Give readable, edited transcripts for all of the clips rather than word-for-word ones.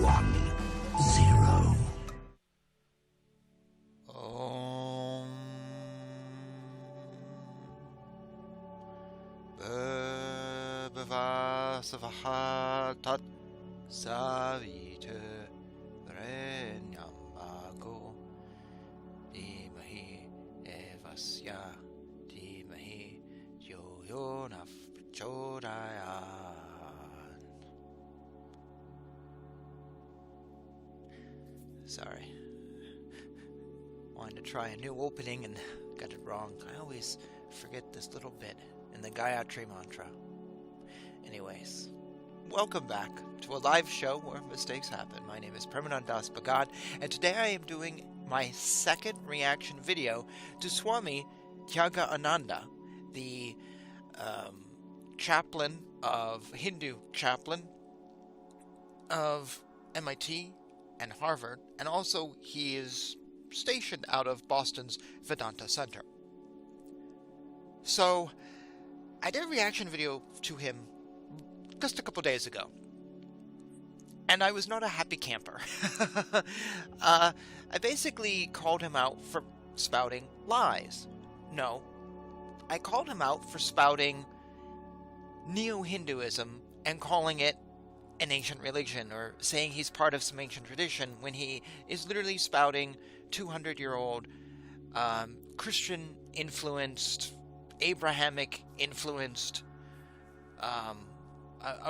Om Bhava Tat Savita Renyamago Dimahi Evasya Dimahi Yoyonaf Chodayan. Sorry. Wanted to try a new opening and got it wrong. I always forget this little bit in the Gayatri mantra. Anyways, welcome back to a live show where mistakes happen. My name is Premanandas Bhagad, and today I am doing my second reaction video to Swami Tyagananda, the chaplain of Hindu chaplain of MIT and Harvard, and also he is stationed out of Boston's Vedanta Center. So I did a reaction video to him just a couple days ago, and I was not a happy camper. I basically called him out for spouting lies. No, I called him out for spouting Neo-Hinduism and calling it an ancient religion, or saying he's part of some ancient tradition, when he is literally spouting 200-year-old Christian-influenced, Abrahamic-influenced, a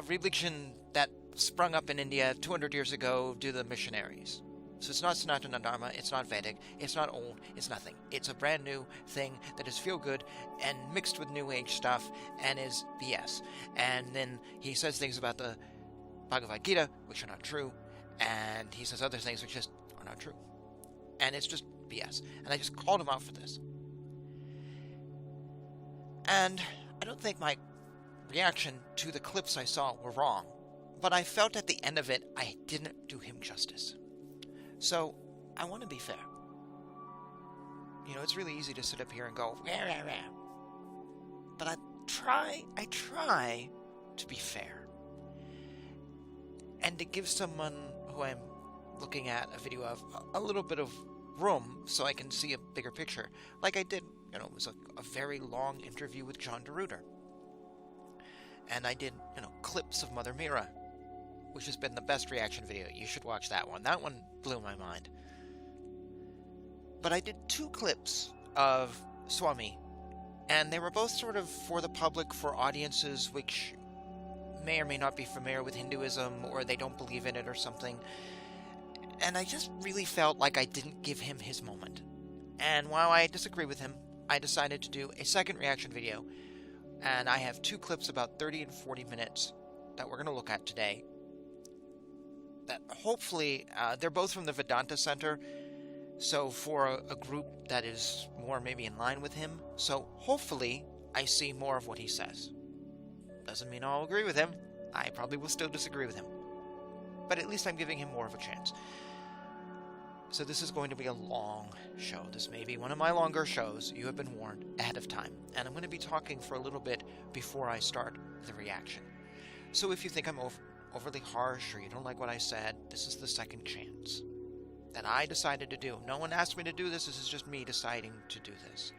religion that sprung up in India 200 years ago due to the missionaries. So it's not Sanatana Dharma, it's not Vedic, it's not old, it's nothing. It's a brand new thing that is feel good and mixed with new age stuff and is BS. And then he says things about the Bhagavad Gita which are not true, and he says other things which just are not true. And it's just BS. And I just called him out for this. And I don't think my reaction to the clips I saw were wrong, but I felt at the end of it I didn't do him justice. So I want to be fair. You know, it's really easy to sit up here and go, rah, rah, rah. But I try to be fair. And to give someone who I'm looking at a video of a little bit of room so I can see a bigger picture. Like I did, you know, it was a very long interview with John DeRuiter. And I did, you know, clips of Mother Meera, which has been the best reaction video. You should watch that one. That one blew my mind. But I did 2 clips of Swami, and they were both sort of for the public, for audiences which may or may not be familiar with Hinduism, or they don't believe in it or something. And I just really felt like I didn't give him his moment. And while I disagree with him, I decided to do a second reaction video. And I have 2 clips about 30 and 40 minutes that we're going to look at today. That hopefully, they're both from the Vedanta Center. So for a group that is more maybe in line with him. So hopefully I see more of what he says. Doesn't mean I'll agree with him. I probably will still disagree with him. But at least I'm giving him more of a chance. So this is going to be a long show. This may be one of my longer shows. You have been warned ahead of time. And I'm going to be talking for a little bit before I start the reaction. So if you think I'm overly harsh, or you don't like what I said, this is the second chance that I decided to do. No one asked me to do this. This is just me deciding to do this.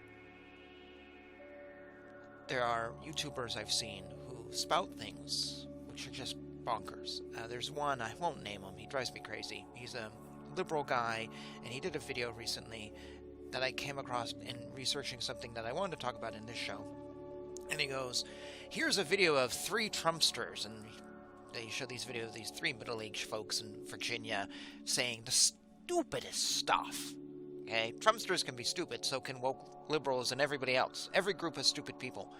There are YouTubers I've seen who spout things which are just bonkers. There's one, I won't name him, he drives me crazy. He's a liberal guy, and he did a video recently that I came across in researching something that I wanted to talk about in this show. And he goes, here's a video of 3 Trumpsters, and they show these videos of these 3 middle-aged folks in Virginia saying the stupidest stuff. Okay, Trumpsters can be stupid, so can woke liberals and everybody else. Every group has stupid people.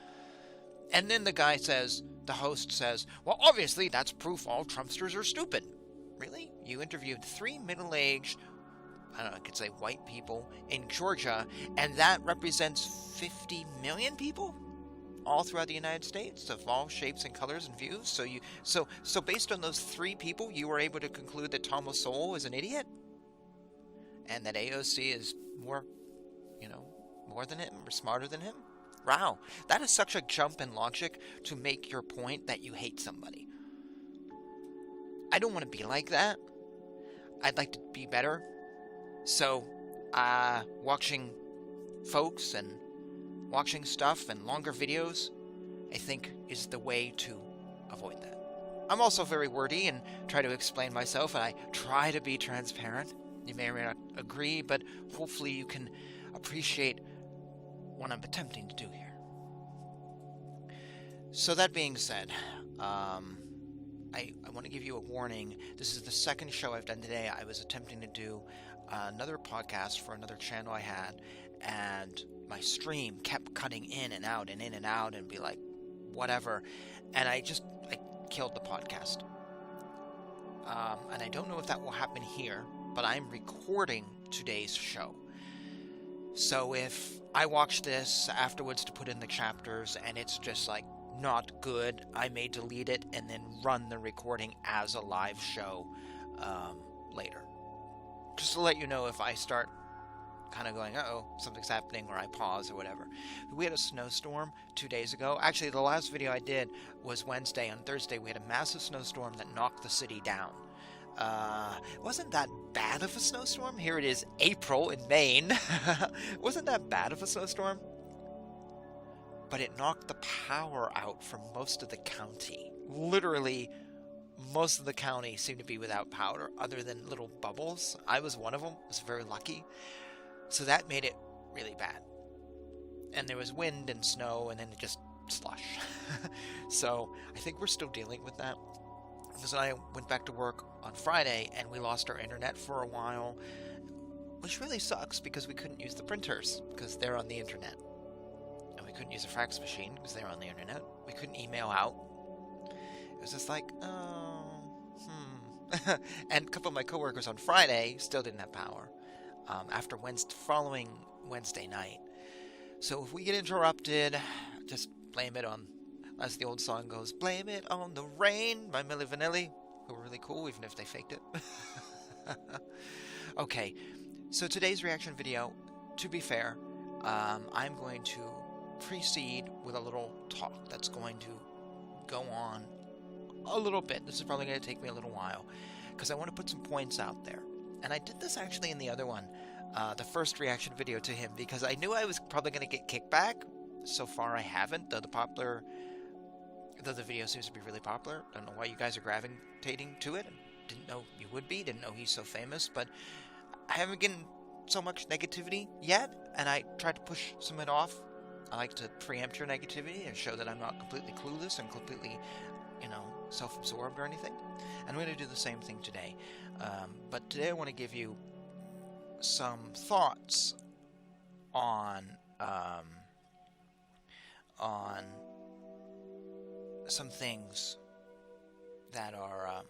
And then the guy says, the host says, well, obviously that's proof all Trumpsters are stupid. Really? You interviewed 3 middle-aged, I don't know, I could say white people in Georgia, and that represents 50 million people all throughout the United States of all shapes and colors and views. So based on those 3 people, you were able to conclude that Thomas Sowell is an idiot? And that AOC is more, you know, more than him or smarter than him? Wow, that is such a jump in logic to make your point that you hate somebody. I don't want to be like that. I'd like to be better. So, watching folks and watching stuff and longer videos, I think, is the way to avoid that. I'm also very wordy and try to explain myself, and I try to be transparent. You may or may not agree, but hopefully you can appreciate what I'm attempting to do here. So that being said, I want to give you a warning. This is the second show I've done today. I was attempting to do another podcast for another channel I had, and my stream kept cutting in and out and be like, whatever. And I killed the podcast. And I don't know if that will happen here, but I'm recording today's show. So if I watch this afterwards to put in the chapters and it's just like not good, I may delete it and then run the recording as a live show later. Just to let you know if I start kind of going, uh-oh, something's happening, or I pause or whatever. We had a snowstorm 2 days ago. Actually, the last video I did was Wednesday. On Thursday, we had a massive snowstorm that knocked the city down. Wasn't that bad of a snowstorm? Here it is, April in Maine. Wasn't that bad of a snowstorm? But it knocked the power out from most of the county. Literally, most of the county seemed to be without power, other than little bubbles. I was one of them. I was very lucky. So that made it really bad. And there was wind and snow, and then it just slush. So I think we're still dealing with that. Because I went back to work on Friday, and we lost our internet for a while, which really sucks because we couldn't use the printers because they're on the internet. And we couldn't use a fax machine because they're on the internet. We couldn't email out. It was just like, And a couple of my coworkers on Friday still didn't have power after following Wednesday night. So if we get interrupted, just blame it on, as the old song goes, blame it on the rain by Milli Vanilli, who were really cool even if they faked it. Okay, so today's reaction video, to be fair, I'm going to precede with a little talk that's going to go on a little bit. This is probably going to take me a little while because I want to put some points out there. And I did this actually in the other one, the first reaction video to him, because I knew I was probably going to get kickback. So far I haven't, though the video seems to be really popular. I don't know why you guys are gravitating to it. Didn't know you would be, didn't know he's so famous, but I haven't gotten so much negativity yet, and I tried to push some of it off. I like to preempt your negativity and show that I'm not completely clueless and completely, self-absorbed or anything. I'm going to do the same thing today. But today I want to give you some thoughts on some things that are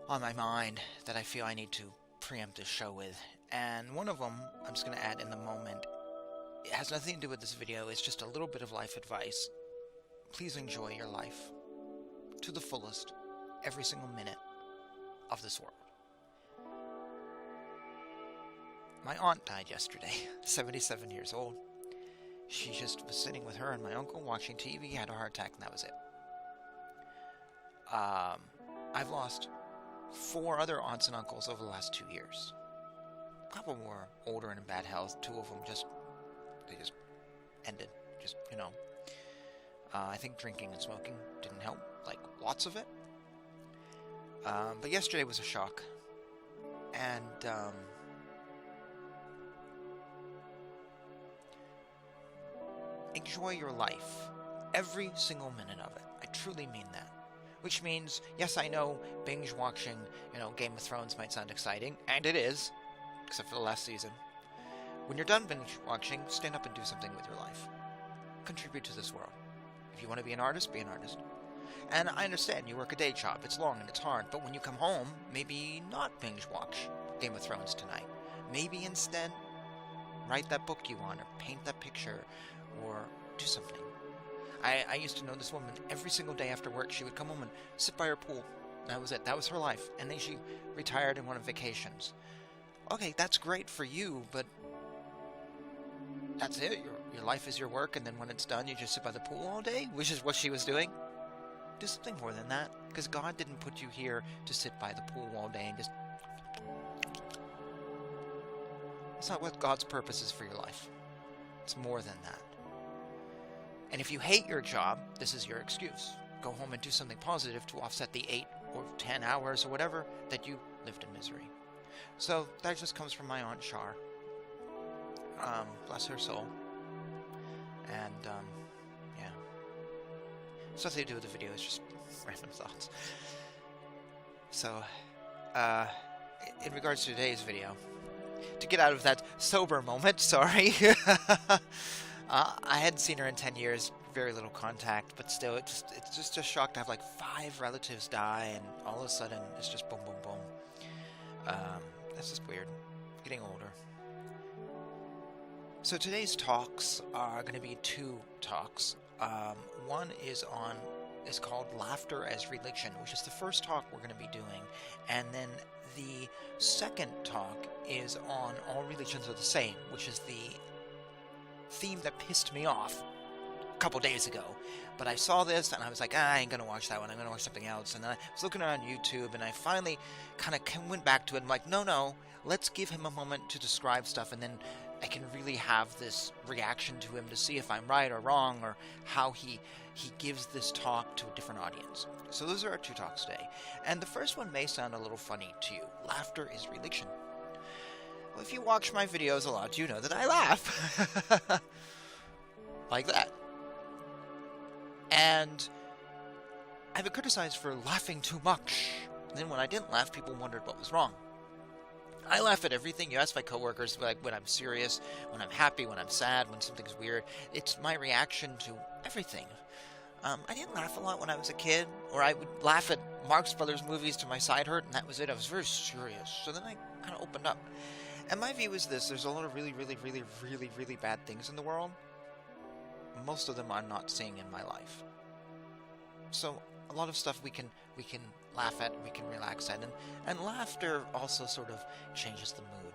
on my mind that I feel I need to preempt this show with. And one of them I'm just going to add in the moment. It has nothing to do with this video. It's just a little bit of life advice. Please enjoy your life to the fullest every single minute of this world. My aunt died yesterday, 77 years old. She just was sitting with her and my uncle watching TV, had a heart attack, and that was it. I've lost 4 other aunts and uncles over the last 2 years. A couple were older and in bad health. 2 of them they just ended. I think drinking and smoking didn't help, like lots of it. But yesterday was a shock. And enjoy your life, every single minute of it. I truly mean that. Which means, yes, I know binge watching, Game of Thrones might sound exciting, and it is, except for the last season. When you're done binge watching, stand up and do something with your life. Contribute to this world. If you want to be an artist, be an artist. And I understand you work a day job, it's long and it's hard, but when you come home, maybe not binge watch Game of Thrones tonight. Maybe instead write that book you want, or paint that picture, or do something. I used to know this woman every single day after work. She would come home and sit by her pool. That was it. That was her life. And then she retired and went on vacations. Okay, that's great for you, but that's it. Your life is your work, and then when it's done, you just sit by the pool all day, which is what she was doing. do something more than that. Because God didn't put you here to sit by the pool all day and just... That's not what God's purpose is for your life. It's more than that. And if you hate your job, this is your excuse. Go home and do something positive to offset the 8 or 10 hours or whatever that you lived in misery. So that just comes from my Aunt Char. Bless her soul. And, yeah. It's nothing to do with the video, it's just random thoughts. So, in regards to today's video, to get out of that sober moment, sorry. I hadn't seen her in 10 years, very little contact, but still, it's just a shock to have like 5 relatives die, and all of a sudden, it's just boom, boom, boom. That's just weird. Getting older. So today's talks are going to be 2 talks. One is called Laughter as Religion, which is the first talk we're going to be doing, and then the second talk is on All Religions Are the Same, which is the theme that pissed me off a couple days ago. But I saw this and I was like, I ain't gonna watch that one, I'm gonna watch something else. And then I was looking around YouTube and I finally kind of went back to it. I'm like, no, let's give him a moment to describe stuff, and then I can really have this reaction to him to see if I'm right or wrong, or how he gives this talk to a different audience. So those are our 2 talks today. And the first one may sound a little funny to you. Laughter is religion. Well, if you watch my videos a lot, you know that I laugh. Like that. And I've been criticized for laughing too much. And then when I didn't laugh, people wondered what was wrong. I laugh at everything. You ask my coworkers, like when I'm serious, when I'm happy, when I'm sad, when something's weird. It's my reaction to everything. I didn't laugh a lot when I was a kid, or I would laugh at Marx Brothers movies till my side hurt, and that was it. I was very serious. So then I kind of opened up. And my view is this: there's a lot of really, really, really, really, really bad things in the world. Most of them I'm not seeing in my life. So a lot of stuff we can laugh at, we can relax at, and laughter also sort of changes the mood.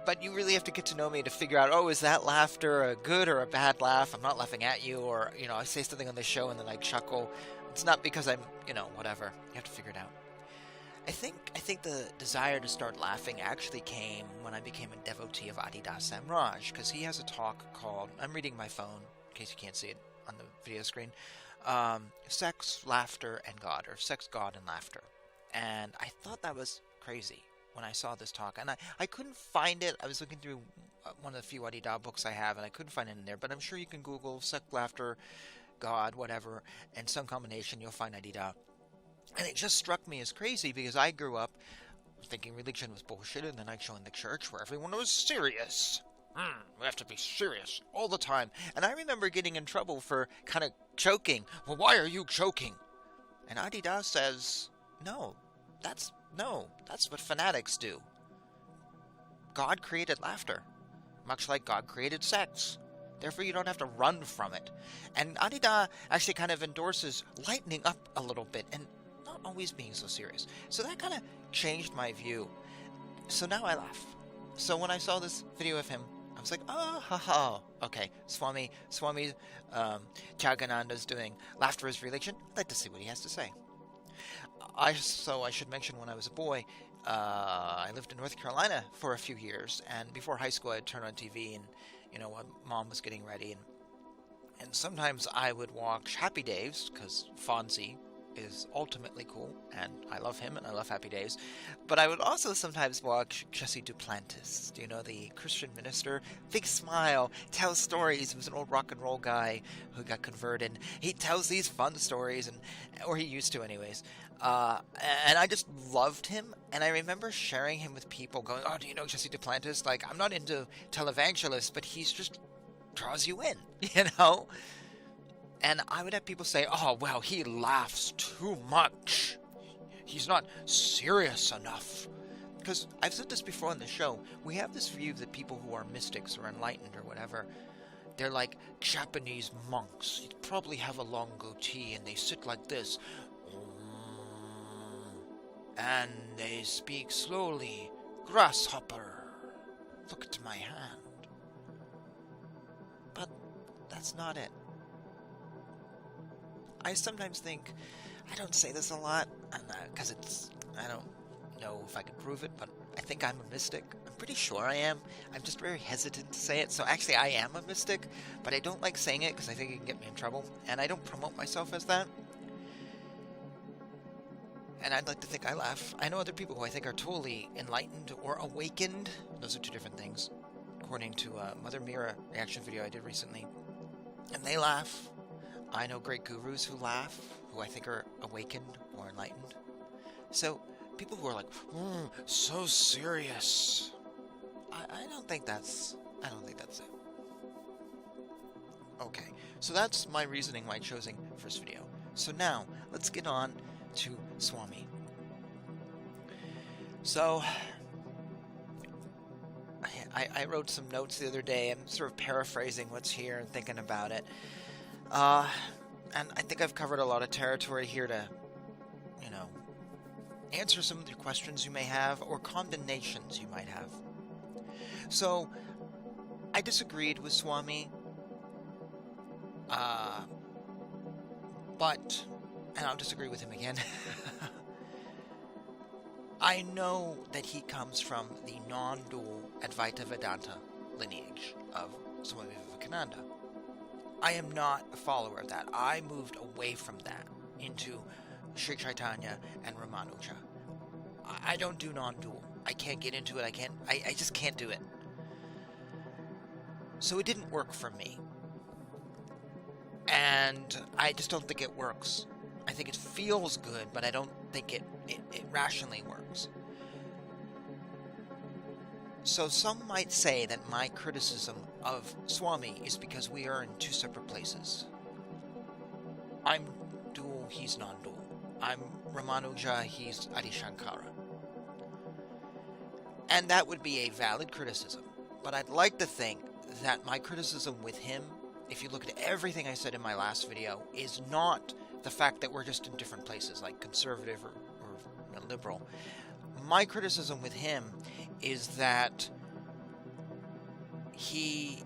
But you really have to get to know me to figure out, is that laughter a good or a bad laugh? I'm not laughing at you, or, I say something on the show and then I chuckle. It's not because I'm, whatever. You have to figure it out. I think the desire to start laughing actually came when I became a devotee of Advaita Samraj, because he has a talk called, I'm reading my phone, in case you can't see it on the video screen, Sex, Laughter, and God, or Sex, God, and Laughter. And I thought that was crazy when I saw this talk, and I couldn't find it. I was looking through one of the few Advaita books I have, and I couldn't find it in there, but I'm sure you can Google Sex, Laughter, God, whatever, and some combination, you'll find Advaita. And it just struck me as crazy, because I grew up thinking religion was bullshit, and then I joined the church where everyone was serious. We have to be serious all the time. And I remember getting in trouble for kind of joking. Well, why are you joking? And Advaita says, that's what fanatics do. God created laughter, much like God created sex. Therefore, you don't have to run from it. And Advaita actually kind of endorses lightening up a little bit and not always being so serious. So that kind of changed my view. So now I laugh. So when I saw this video of him, I was like, okay, Swami Tyagananda's doing Laughter is Religion. I'd like to see what he has to say. I should mention, when I was a boy, I lived in North Carolina for a few years, and before high school I'd turn on TV, and when Mom was getting ready, and sometimes I would watch Happy Days, because Fonzie is ultimately cool, and I love him, and I love Happy Days. But I would also sometimes watch Jesse Duplantis, the Christian minister? Big smile, tells stories. He was an old rock and roll guy who got converted. He tells these fun stories, or he used to anyways. And I just loved him, and I remember sharing him with people, going, do you know Jesse Duplantis? Like, I'm not into televangelists, but he's just draws you in, And I would have people say, well, he laughs too much. He's not serious enough. Because I've said this before on the show, we have this view that people who are mystics or enlightened or whatever, they're like Japanese monks. They probably have a long goatee and they sit like this. And they speak slowly. Grasshopper, look at my hand. But that's not it. I sometimes think, I don't say this a lot, because I don't know if I can prove it, but I think I'm a mystic. I'm pretty sure I am. I'm just very hesitant to say it. So actually I am a mystic, but I don't like saying it because I think it can get me in trouble. And I don't promote myself as that. And I'd like to think I laugh. I know other people who I think are totally enlightened or awakened. Those are two different things, according to a Mother Mira reaction video I did recently. And they laugh. I know great gurus who laugh, who I think are awakened or enlightened. So people who are like, so serious. I don't think that's it. Okay, so that's my reasoning why choosing first video. So now let's get on to Swami. So I wrote some notes the other day. I'm sort of paraphrasing what's here and thinking about it. And I think I've covered a lot of territory here to, answer some of the questions you may have or condemnations you might have. So, I disagreed with Swami, and I'll disagree with him again. I know that he comes from the non-dual Advaita Vedanta lineage of Swami Vivekananda. I am not a follower of that. I moved away from that into Sri Chaitanya and Ramanuja. I don't do non-dual. I can't get into it. I just can't do it. So it didn't work for me. And I just don't think it works. I think it feels good, but I don't think it rationally works. So some might say that my criticism of Swami is because we are in two separate places. I'm dual, he's non-dual. I'm Ramanuja, he's Adi Shankara. And that would be a valid criticism. But I'd like to think that my criticism with him, if you look at everything I said in my last video, is not the fact that we're just in different places, like conservative or liberal. My criticism with him is that he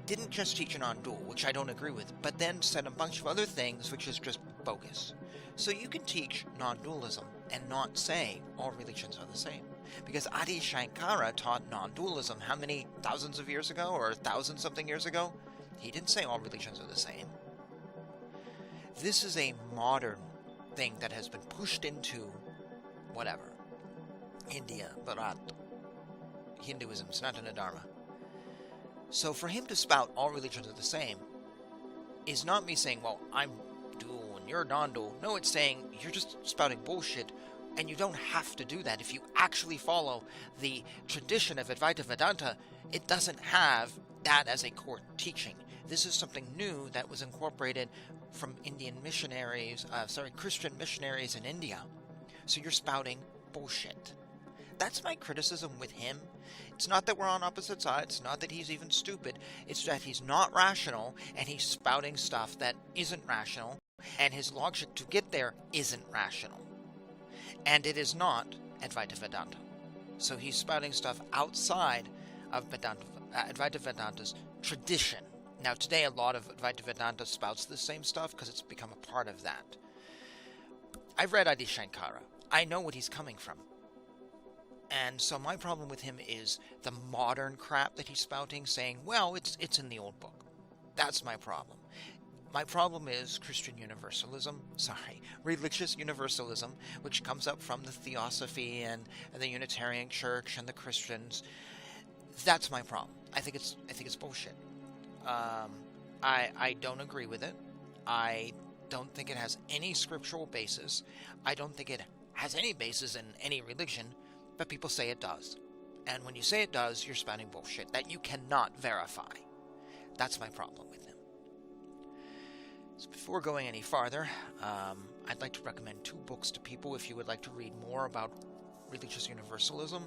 didn't just teach a non-dual, which I don't agree with, but then said a bunch of other things which is just bogus. So you can teach non-dualism and not say all religions are the same. Because Adi Shankara taught non-dualism how many thousands of years ago, or 1,000-something years ago? He didn't say all religions are the same. This is a modern thing that has been pushed into whatever. India, Bharat, Hinduism, Sanatana Dharma. So for him to spout all religions are the same is not me saying, well, I'm dual and you're non-dual. No, it's saying you're just spouting bullshit, and you don't have to do that. If you actually follow the tradition of Advaita Vedanta, it doesn't have that as a core teaching. This is something new that was incorporated from Christian missionaries in India. So you're spouting bullshit. That's my criticism with him. It's not that we're on opposite sides, not that he's even stupid, it's that he's not rational, and he's spouting stuff that isn't rational, and his logic to get there isn't rational. And it is not Advaita Vedanta. So he's spouting stuff outside of Advaita Vedanta's tradition. Now today a lot of Advaita Vedanta spouts the same stuff because it's become a part of that. I've read Adi Shankara. I know what he's coming from. And so my problem with him is the modern crap that he's spouting, saying, well, it's in the old book. That's my problem. My problem is Christian universalism, religious universalism, which comes up from the Theosophy and the Unitarian Church and the Christians. That's my problem. I think it's bullshit. I don't agree with it. I don't think it has any scriptural basis. I don't think it has any basis in any religion, but people say it does. And when you say it does, you're spouting bullshit that you cannot verify. That's my problem with him. So before going any farther, I'd like to recommend 2 books to people if you would like to read more about religious universalism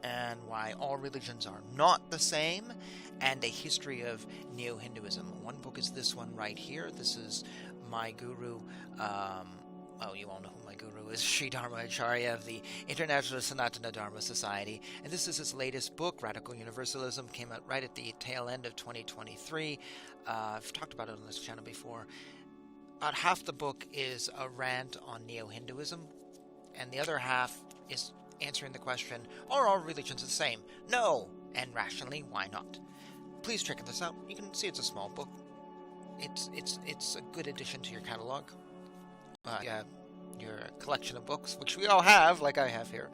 and why all religions are not the same, and a history of Neo-Hinduism. One book is this one right here. This is my guru, you all know who my guru is, Sri Dharma Acharya of the International Sanatana Dharma Society. And this is his latest book, Radical Universalism, came out right at the tail end of 2023. I've talked about it on this channel before. about half the book is a rant on Neo-Hinduism, and the other half is answering the question, are all religions the same? No! And rationally, why not? Please check this out. You can see it's a small book. It's a good addition to your catalog. Your collection of books, which we all have, like I have here.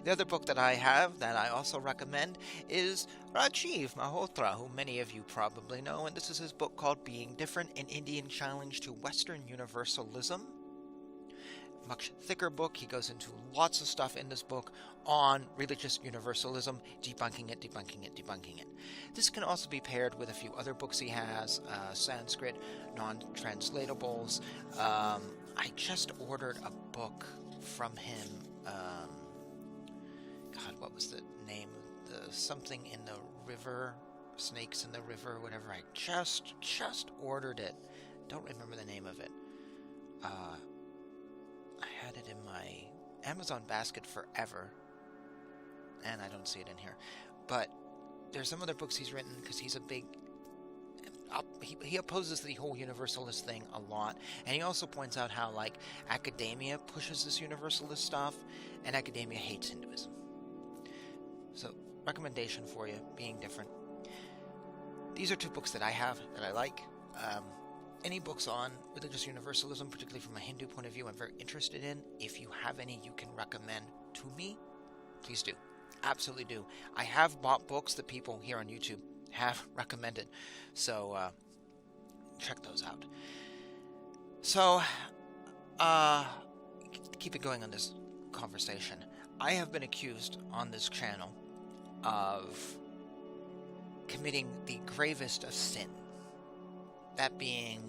The other book that I have that I also recommend is Rajiv Malhotra, who many of you probably know, and this is his book called Being Different, an Indian Challenge to Western Universalism. Much thicker book. He goes into lots of stuff in this book on religious universalism, debunking it. This can also be paired with a few other books he has, Sanskrit, non-translatables. I just ordered a book from him. God, what was the name? The something in the river, snakes in the river, whatever. I just ordered it. Don't remember the name of it. I had it in my Amazon basket forever, and I don't see it in here. But there's some other books he's written because he's a big... He opposes the whole universalist thing a lot, and he also points out how, like, academia pushes this universalist stuff, and academia hates Hinduism. So, recommendation for you, Being Different. These are two books that I have that I like. Any books on religious universalism, particularly from a Hindu point of view, I'm very interested in. If you have any you can recommend to me, please do. Absolutely do. I have bought books that people here on YouTube have recommended, so check those out. So, keep it going on this conversation. I have been accused on this channel of committing the gravest of sin, that being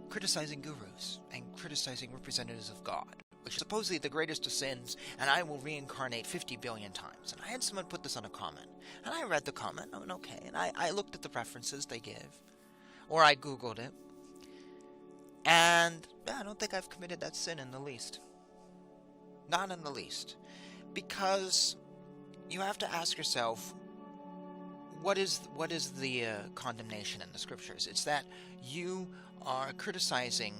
criticizing gurus and criticizing representatives of God, which is supposedly the greatest of sins, and I will reincarnate 50 billion times. And I had someone put this on a comment, and I read the comment, I went, okay, and I looked at the references they give, or I Googled it, and I don't think I've committed that sin in the least. Not in the least. Because you have to ask yourself, what is the condemnation in the scriptures? It's that you are criticizing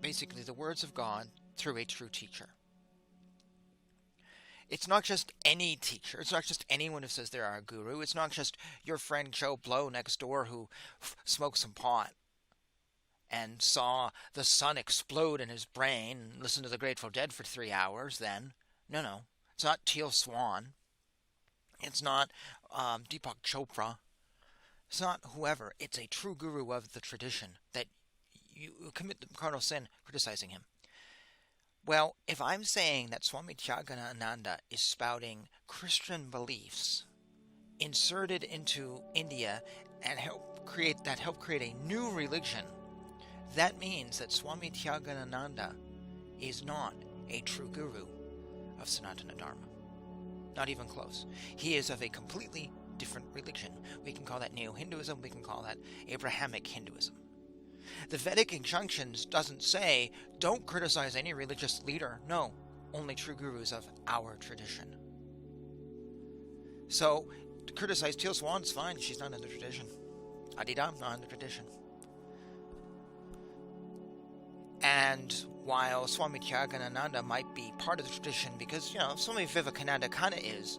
basically the words of God through a true teacher. It's not just any teacher. It's not just anyone who says they're a guru. It's not just your friend Joe Blow next door who smoked some pot and saw the sun explode in his brain and listened to the Grateful Dead for 3 hours then. No. It's not Teal Swan. It's not Deepak Chopra. It's not whoever. It's a true guru of the tradition that you commit the cardinal sin criticizing him. Well, if I'm saying that Swami Tyagananda is spouting Christian beliefs inserted into India and help create a new religion, that means that Swami Tyagananda is not a true guru of Sanatana Dharma. Not even close. He is of a completely different religion. We can call that Neo-Hinduism. We can call that Abrahamic Hinduism. The Vedic injunctions doesn't say, don't criticize any religious leader. No, only true gurus of our tradition. So, to criticize Teal Swan is fine. She's not in the tradition. Adidam, not in the tradition. And while Swami Tyagananda might be part of the tradition, because, Swami Vivekananda kind of is,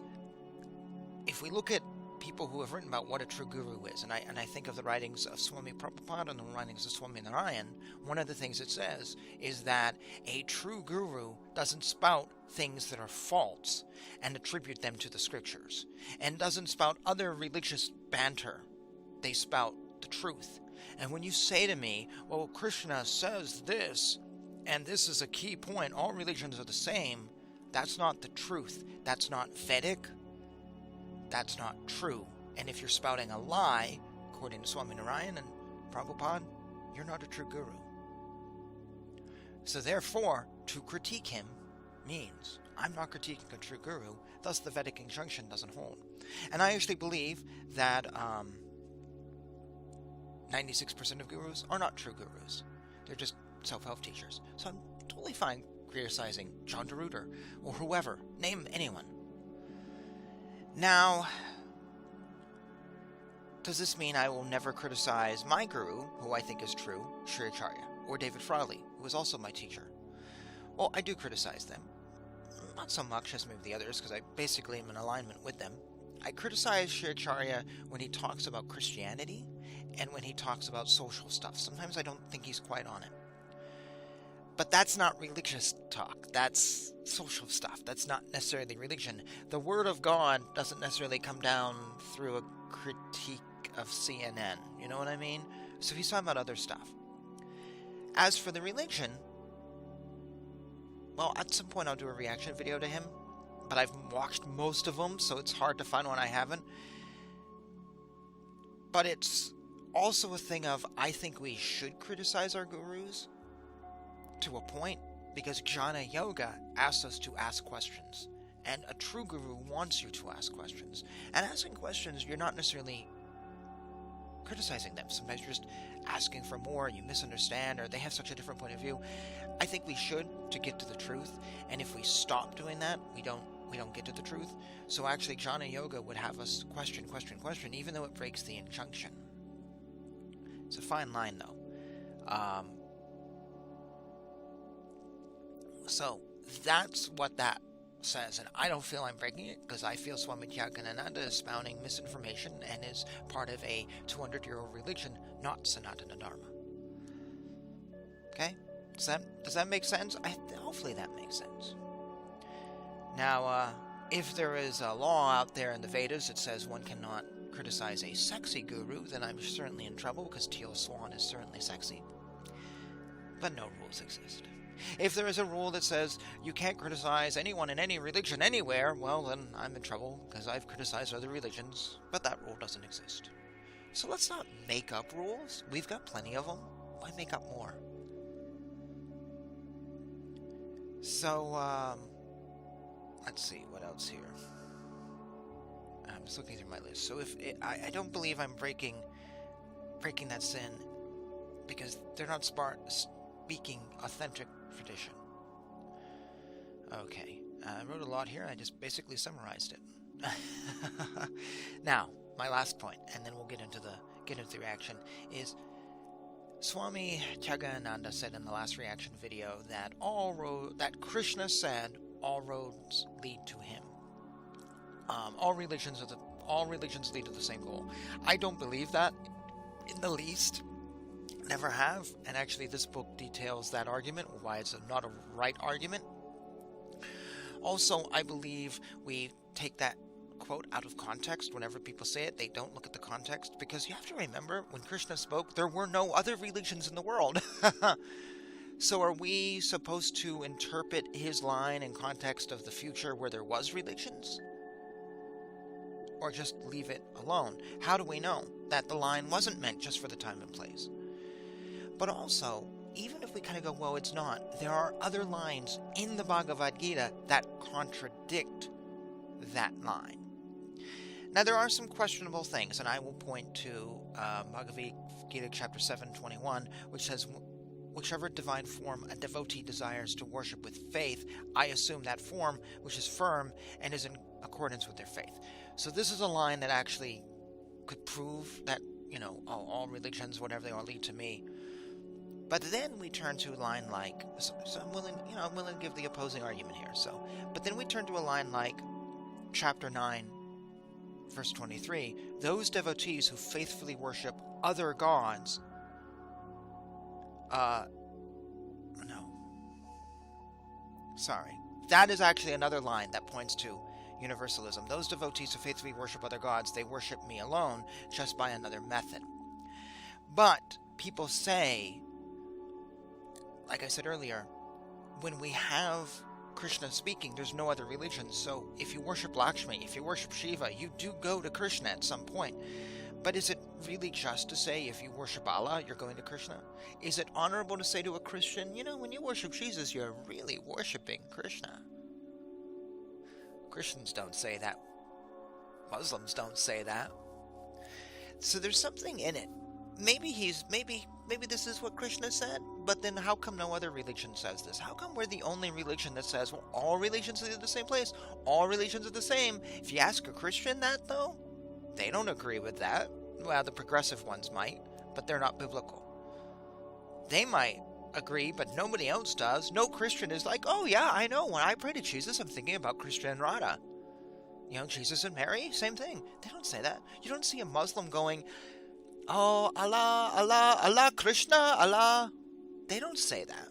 if we look at people who have written about what a true guru is, and I think of the writings of Swami Prabhupada and the writings of Swami Narayan, one of the things it says is that a true guru doesn't spout things that are false and attribute them to the scriptures, and doesn't spout other religious banter. They spout the truth. And when you say to me, well, Krishna says this, and this is a key point, all religions are the same, that's not the truth. That's not Vedic. That's not true. And if you're spouting a lie, according to Swami Narayan and Prabhupada, you're not a true guru. So therefore, to critique him means I'm not critiquing a true guru, thus the Vedic injunction doesn't hold. And I actually believe that 96% of gurus are not true gurus. They're just self-help teachers. So I'm totally fine criticizing John DeRuiter or whoever. Name anyone. Now, does this mean I will never criticize my guru, who I think is true, Sri Acharya, or David Frawley, who was also my teacher. Well, I do criticize them. Not so much as maybe the others, because I basically am in alignment with them. I criticize Sri Acharya when he talks about Christianity and when he talks about social stuff. Sometimes I don't think he's quite on it. But that's not religious talk. That's social stuff. That's not necessarily religion. The Word of God doesn't necessarily come down through a critique of CNN. You know what I mean? So he's talking about other stuff. As for the religion, well, at some point I'll do a reaction video to him. But I've watched most of them, so it's hard to find one I haven't. But it's also a thing of, I think we should criticize our gurus to a point, because jhana yoga asks us to ask questions. And a true guru wants you to ask questions. And asking questions, you're not necessarily criticizing them. Sometimes you're just asking for more, you misunderstand, or they have such a different point of view. I think we should, to get to the truth. And if we stop doing that, we don't get to the truth. So actually, jhana yoga would have us question, even though it breaks the injunction. It's a fine line, though. So that's what that says, and I don't feel I'm breaking it, because I feel Swami Tyagananda is spouting misinformation and is part of a 200-year-old religion, not Sanatana Dharma. Okay? Does that make sense? Hopefully that makes sense. Now, if there is a law out there in the Vedas that says one cannot criticize a sexy guru, then I'm certainly in trouble, because Teal Swan is certainly sexy. But no rules exist. If there is a rule that says you can't criticize anyone in any religion anywhere, well, then I'm in trouble, because I've criticized other religions, but that rule doesn't exist. So let's not make up rules. We've got plenty of them. Why make up more? So, let's see, what else here? I'm just looking through my list. So I don't believe I'm breaking that sin, because they're not speaking authentic tradition. Okay, I wrote a lot here, and I just basically summarized it. Now, my last point, and then we'll get into the reaction, is Swami Tyagananda said in the last reaction video that Krishna said all roads lead to him. All religions lead to the same goal. I don't believe that in the least. Never have, and actually this book details that argument, why it's not a right argument. Also, I believe we take that quote out of context. Whenever people say it, they don't look at the context, because you have to remember, when Krishna spoke, there were no other religions in the world. So are we supposed to interpret his line in context of the future where there was religions? Or just leave it alone? How do we know that the line wasn't meant just for the time and place? But also, even if we kind of go, well, it's not, there are other lines in the Bhagavad Gita that contradict that line. Now, there are some questionable things, and I will point to Bhagavad Gita chapter 7:21, which says, whichever divine form a devotee desires to worship with faith, I assume that form which is firm and is in accordance with their faith. So this is a line that actually could prove that, all religions, whatever they are, lead to me. But then we turn to a line like, so I'm willing to give the opposing argument here. But then we turn to a line like chapter 9, verse 23, those devotees who faithfully worship other gods, that is actually another line that points to universalism. Those devotees who faithfully worship other gods, they worship me alone, just by another method. But people say, like I said earlier, when we have Krishna speaking, there's no other religion. So if you worship Lakshmi, if you worship Shiva, you do go to Krishna at some point. But is it really just to say if you worship Allah, you're going to Krishna? Is it honorable to say to a Christian, when you worship Jesus, you're really worshiping Krishna? Christians don't say that. Muslims don't say that. So there's something in it. Maybe this is what Krishna said, but then how come no other religion says this? How come we're the only religion that says, well, all religions lead to the same place, all religions are the same? If you ask a Christian that, though, they don't agree with that. Well, the progressive ones might, but they're not biblical. They might agree, but nobody else does. No Christian is like, oh yeah, I know, when I pray to Jesus, I'm thinking about Krishna and Radha. Jesus and Mary, same thing. They don't say that. You don't see a Muslim going, oh, Allah, Allah, Allah, Krishna, Allah. They don't say that.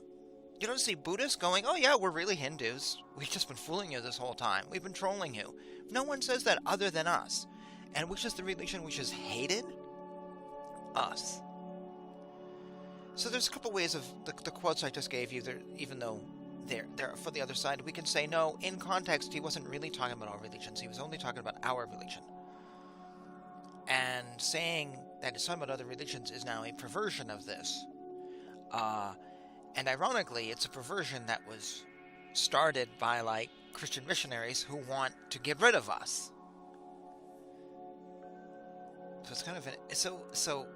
You don't see Buddhists going, oh yeah, we're really Hindus. We've just been fooling you this whole time. We've been trolling you. No one says that other than us. And which is the religion which is hated? Us. So there's a couple ways of the quotes I just gave you, even though they're for the other side, we can say, no, in context, he wasn't really talking about all religions. He was only talking about our religion. And saying that he's talking about other religions is now a perversion of this. And ironically, it's a perversion that was started by, like, Christian missionaries who want to get rid of us. So it's kind of so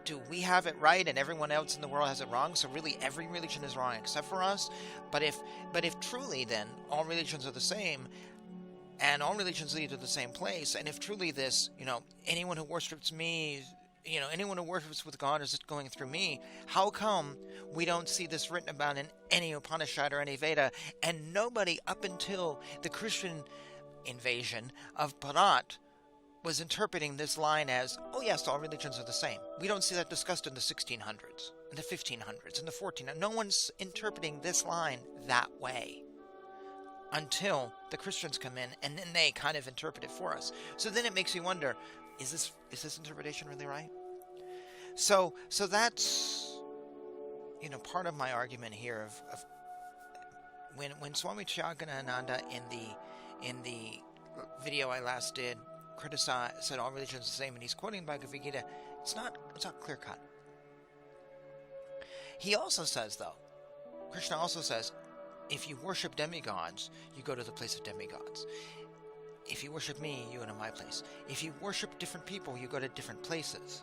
do we have it right and everyone else in the world has it wrong? So really every religion is wrong except for us? But if truly then all religions are the same and all religions lead to the same place, and if truly this, anyone who worships me, anyone who worships with God is going through me, how come we don't see this written about in any Upanishad or any Veda, and nobody up until the Christian invasion of Bharat was interpreting this line as, oh yes, all religions are the same. We don't see that discussed in the 1600s, in the 1500s, in the 1400s. No one's interpreting this line that way until the Christians come in, and then they kind of interpret it for us. So then it makes you wonder, is this interpretation really right? So that's part of my argument here of when Swami Tyagananda in the video I last did said all religions are the same, and he's quoting Bhagavad Gita, it's not clear cut. He also says, though, Krishna also says, if you worship demigods, you go to the place of demigods. If you worship me, you go to my place. If you worship different people, you go to different places.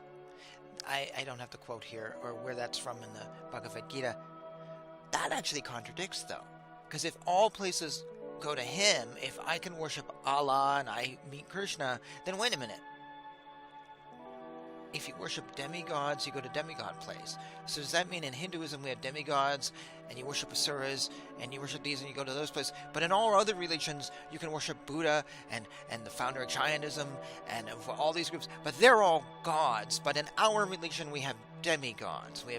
I don't have the quote here or where that's from in the Bhagavad Gita. That actually contradicts, though. Because if all places go to him, if I can worship Allah and I meet Krishna, then wait a minute. If you worship demigods, you go to demigod place. So does that mean in Hinduism we have demigods, and you worship asuras, and you worship these and you go to those places? But in all other religions, you can worship Buddha and the founder of Jainism and of all these groups, but they're all gods. But in our religion, we have demigods. We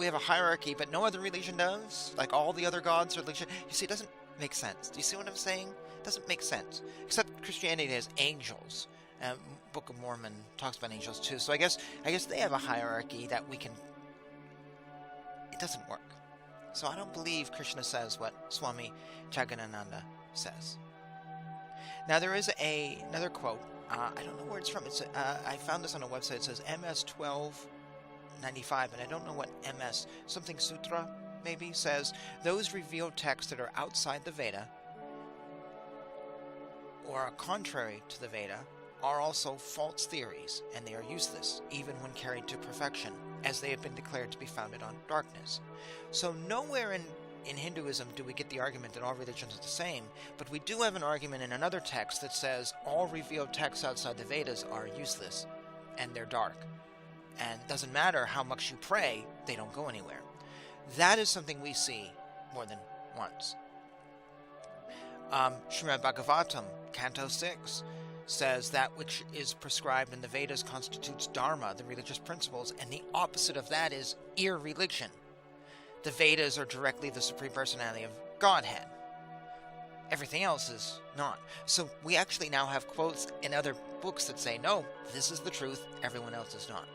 have a hierarchy, but no other religion does. Like all the other gods, religion. You see, it doesn't make sense. Do you see what I'm saying? It doesn't make sense. Except Christianity has angels. Book of Mormon talks about angels too. So I guess they have a hierarchy that we can. It doesn't work. So I don't believe Krishna says what Swami Tyagananda says. Now there is another quote. I don't know where it's from. I found this on a website. It says MS 1295, and I don't know what MS something Sutra maybe says. Those revealed texts that are outside the Veda or are contrary to the Veda are also false theories, and they are useless, even when carried to perfection, as they have been declared to be founded on darkness. So nowhere in Hinduism do we get the argument that all religions are the same, but we do have an argument in another text that says all revealed texts outside the Vedas are useless, and they're dark. And it doesn't matter how much you pray, they don't go anywhere. That is something we see more than once. Srimad Bhagavatam, Canto 6, says that which is prescribed in the Vedas constitutes dharma, the religious principles, and the opposite of that is irreligion. The Vedas are directly the Supreme Personality of Godhead. Everything else is not. So we actually now have quotes in other books that say, no, this is the truth, everyone else is not.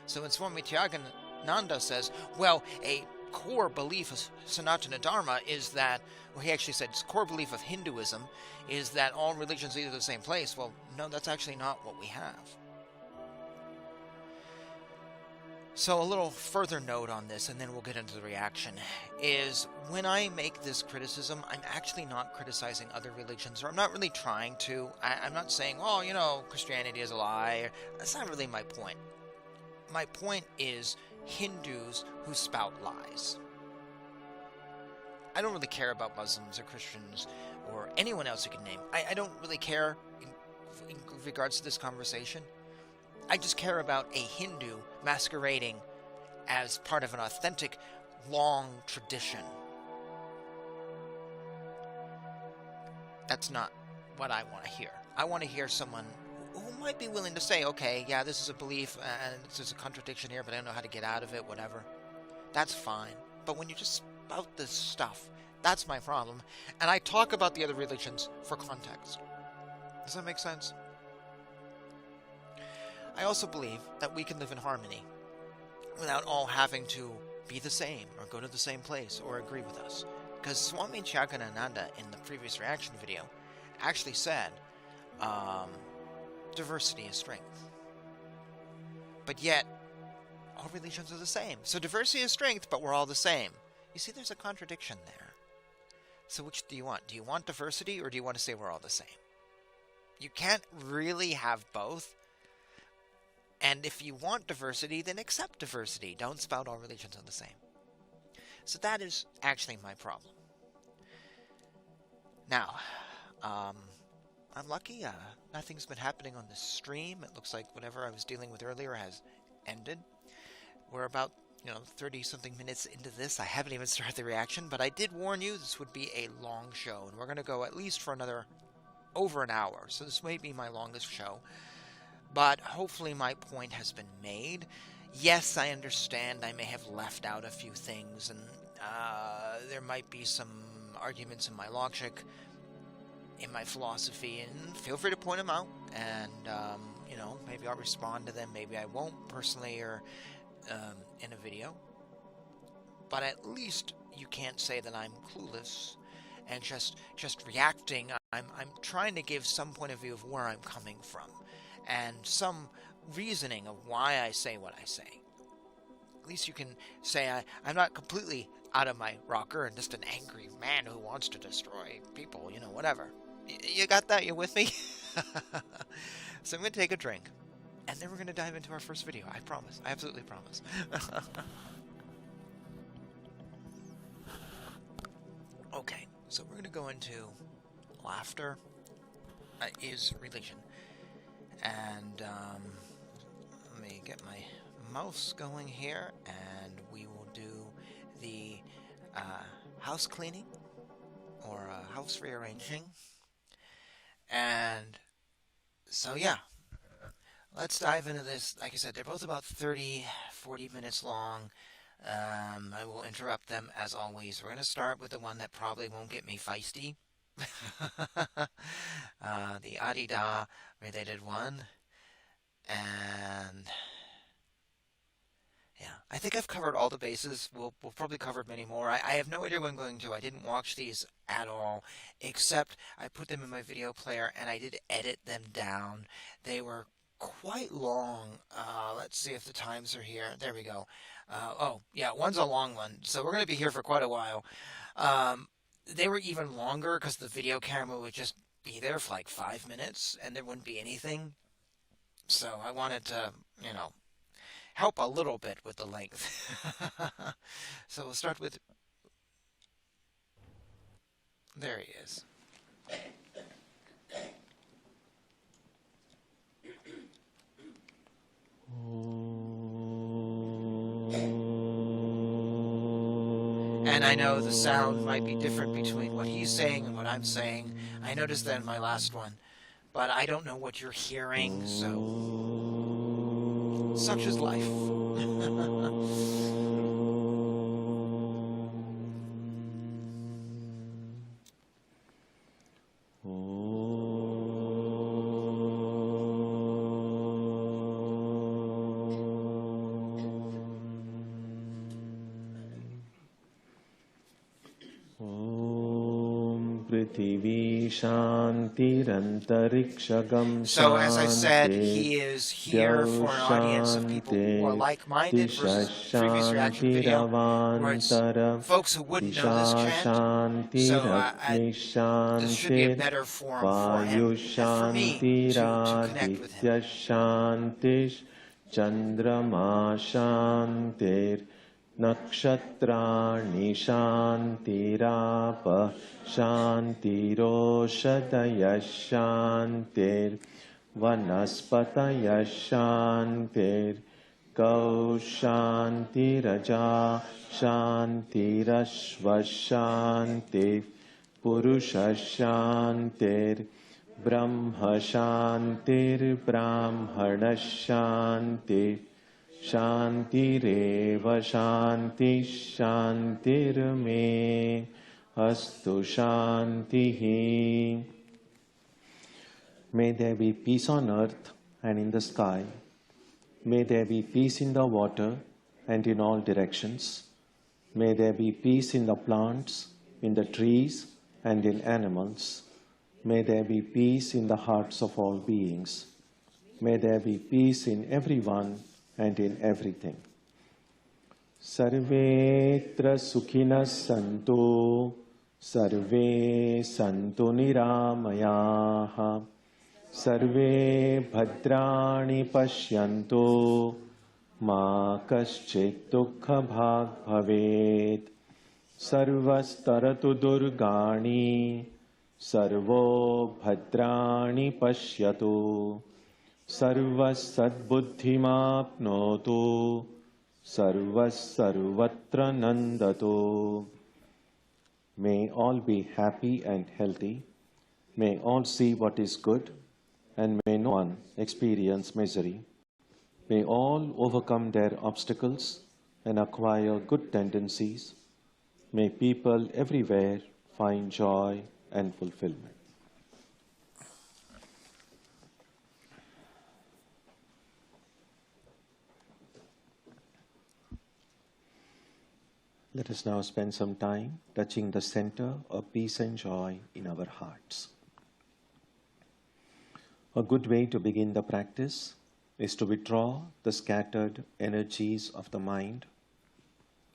So when Swami Tyagananda says, well, a core belief of Sanatana Dharma is that, well, he actually said core belief of Hinduism is that all religions lead to the same place. Well, no, that's actually not what we have. So a little further note on this, and then we'll get into the reaction, is when I make this criticism, I'm actually not criticizing other religions, or I'm not really trying to. I'm not saying, oh, Christianity is a lie. That's not really my point. My point is Hindus who spout lies. I don't really care about Muslims or Christians or anyone else you can name. I don't really care in regards to this conversation. I just care about a Hindu masquerading as part of an authentic long tradition. That's not what I want to hear. I want to hear someone who might be willing to say, okay, yeah, this is a belief and there's a contradiction here, but I don't know how to get out of it, whatever. That's fine. But when you just spout this stuff, that's my problem. And I talk about the other religions for context. Does that make sense? I also believe that we can live in harmony without all having to be the same or go to the same place or agree with us. Because Swami Tyagananda in the previous reaction video actually said, diversity is strength. But yet, all religions are the same. So diversity is strength, but we're all the same. You see, there's a contradiction there. So which do you want? Do you want diversity, or do you want to say we're all the same? You can't really have both. And if you want diversity, then accept diversity. Don't spout all religions are the same. So that is actually my problem. Now, I'm lucky. Nothing's been happening on the stream. It looks like whatever I was dealing with earlier has ended. We're about 30-something minutes into this. I haven't even started the reaction, but I did warn you this would be a long show, and we're going to go at least for over an hour. So this may be my longest show, but hopefully my point has been made. Yes, I understand I may have left out a few things, and there might be some arguments in my logic, in my philosophy, and feel free to point them out, and maybe I'll respond to them, maybe I won't personally or in a video. But at least you can't say that I'm clueless and just reacting. I'm trying to give some point of view of where I'm coming from and some reasoning of why I say what I say. At least you can say I'm not completely out of my rocker and just an angry man who wants to destroy people, whatever. You got that? You with me? So I'm going to take a drink, and then we're going to dive into our first video. I promise. I absolutely promise. Okay, so we're going to go into laughter is religion. And let me get my mouse going here, and we will do the house cleaning or house rearranging. And so, yeah, let's dive into this. Like I said, they're both about 30-40 minutes long. I will interrupt them as always. We're going to start with the one that probably won't get me feisty. The Adida related one. And yeah, I think I've covered all the bases. We'll probably cover many more. I have no idea what I'm going to. I didn't watch these at all, except I put them in my video player and I did edit them down. They were quite long. Let's see if the times are here. There we go. Oh, yeah, one's a long one. So we're going to be here for quite a while. They were even longer because the video camera would just be there for like 5 minutes and there wouldn't be anything. So I wanted to, help a little bit with the length. So we'll start with... There he is. And I know the sound might be different between what he's saying and what I'm saying. I noticed that in my last one. But I don't know what you're hearing, so... Such is life. So, as I said, he is here for an audience of people who are like-minded versus previous reaction video, where it's folks who wouldn't know this chant. So, this should be a better forum for him and for me to connect with him. Nakshatrani shantirapa shantiroshadaya shantir vanaspataya shantir Gau Shanti Raja Shanti Rashva Shanti Purusha Shantir Brahma Shantir Brahmana Shanti Shanti Reva Shanti Shantir Me Astu Shantihi. May there be peace on earth and in the sky. May there be peace in the water and in all directions. May there be peace in the plants, in the trees, and in animals. May there be peace in the hearts of all beings. May there be peace in everyone and in everything. Sarvetra sukhinas santu, sarve santu niramayaha, sarve bhadrani pashyantu, ma kaschit dukkha bhag bhavet, sarvastaratu durgani, sarvo bhadrani pashyatu, sarvas sadbuddhimapnotu, sarvas sarvatra nandatu. May all be happy and healthy. May all see what is good, and may no one experience misery. May all overcome their obstacles and acquire good tendencies. May people everywhere find joy and fulfillment. Let us now spend some time touching the center of peace and joy in our hearts. A good way to begin the practice is to withdraw the scattered energies of the mind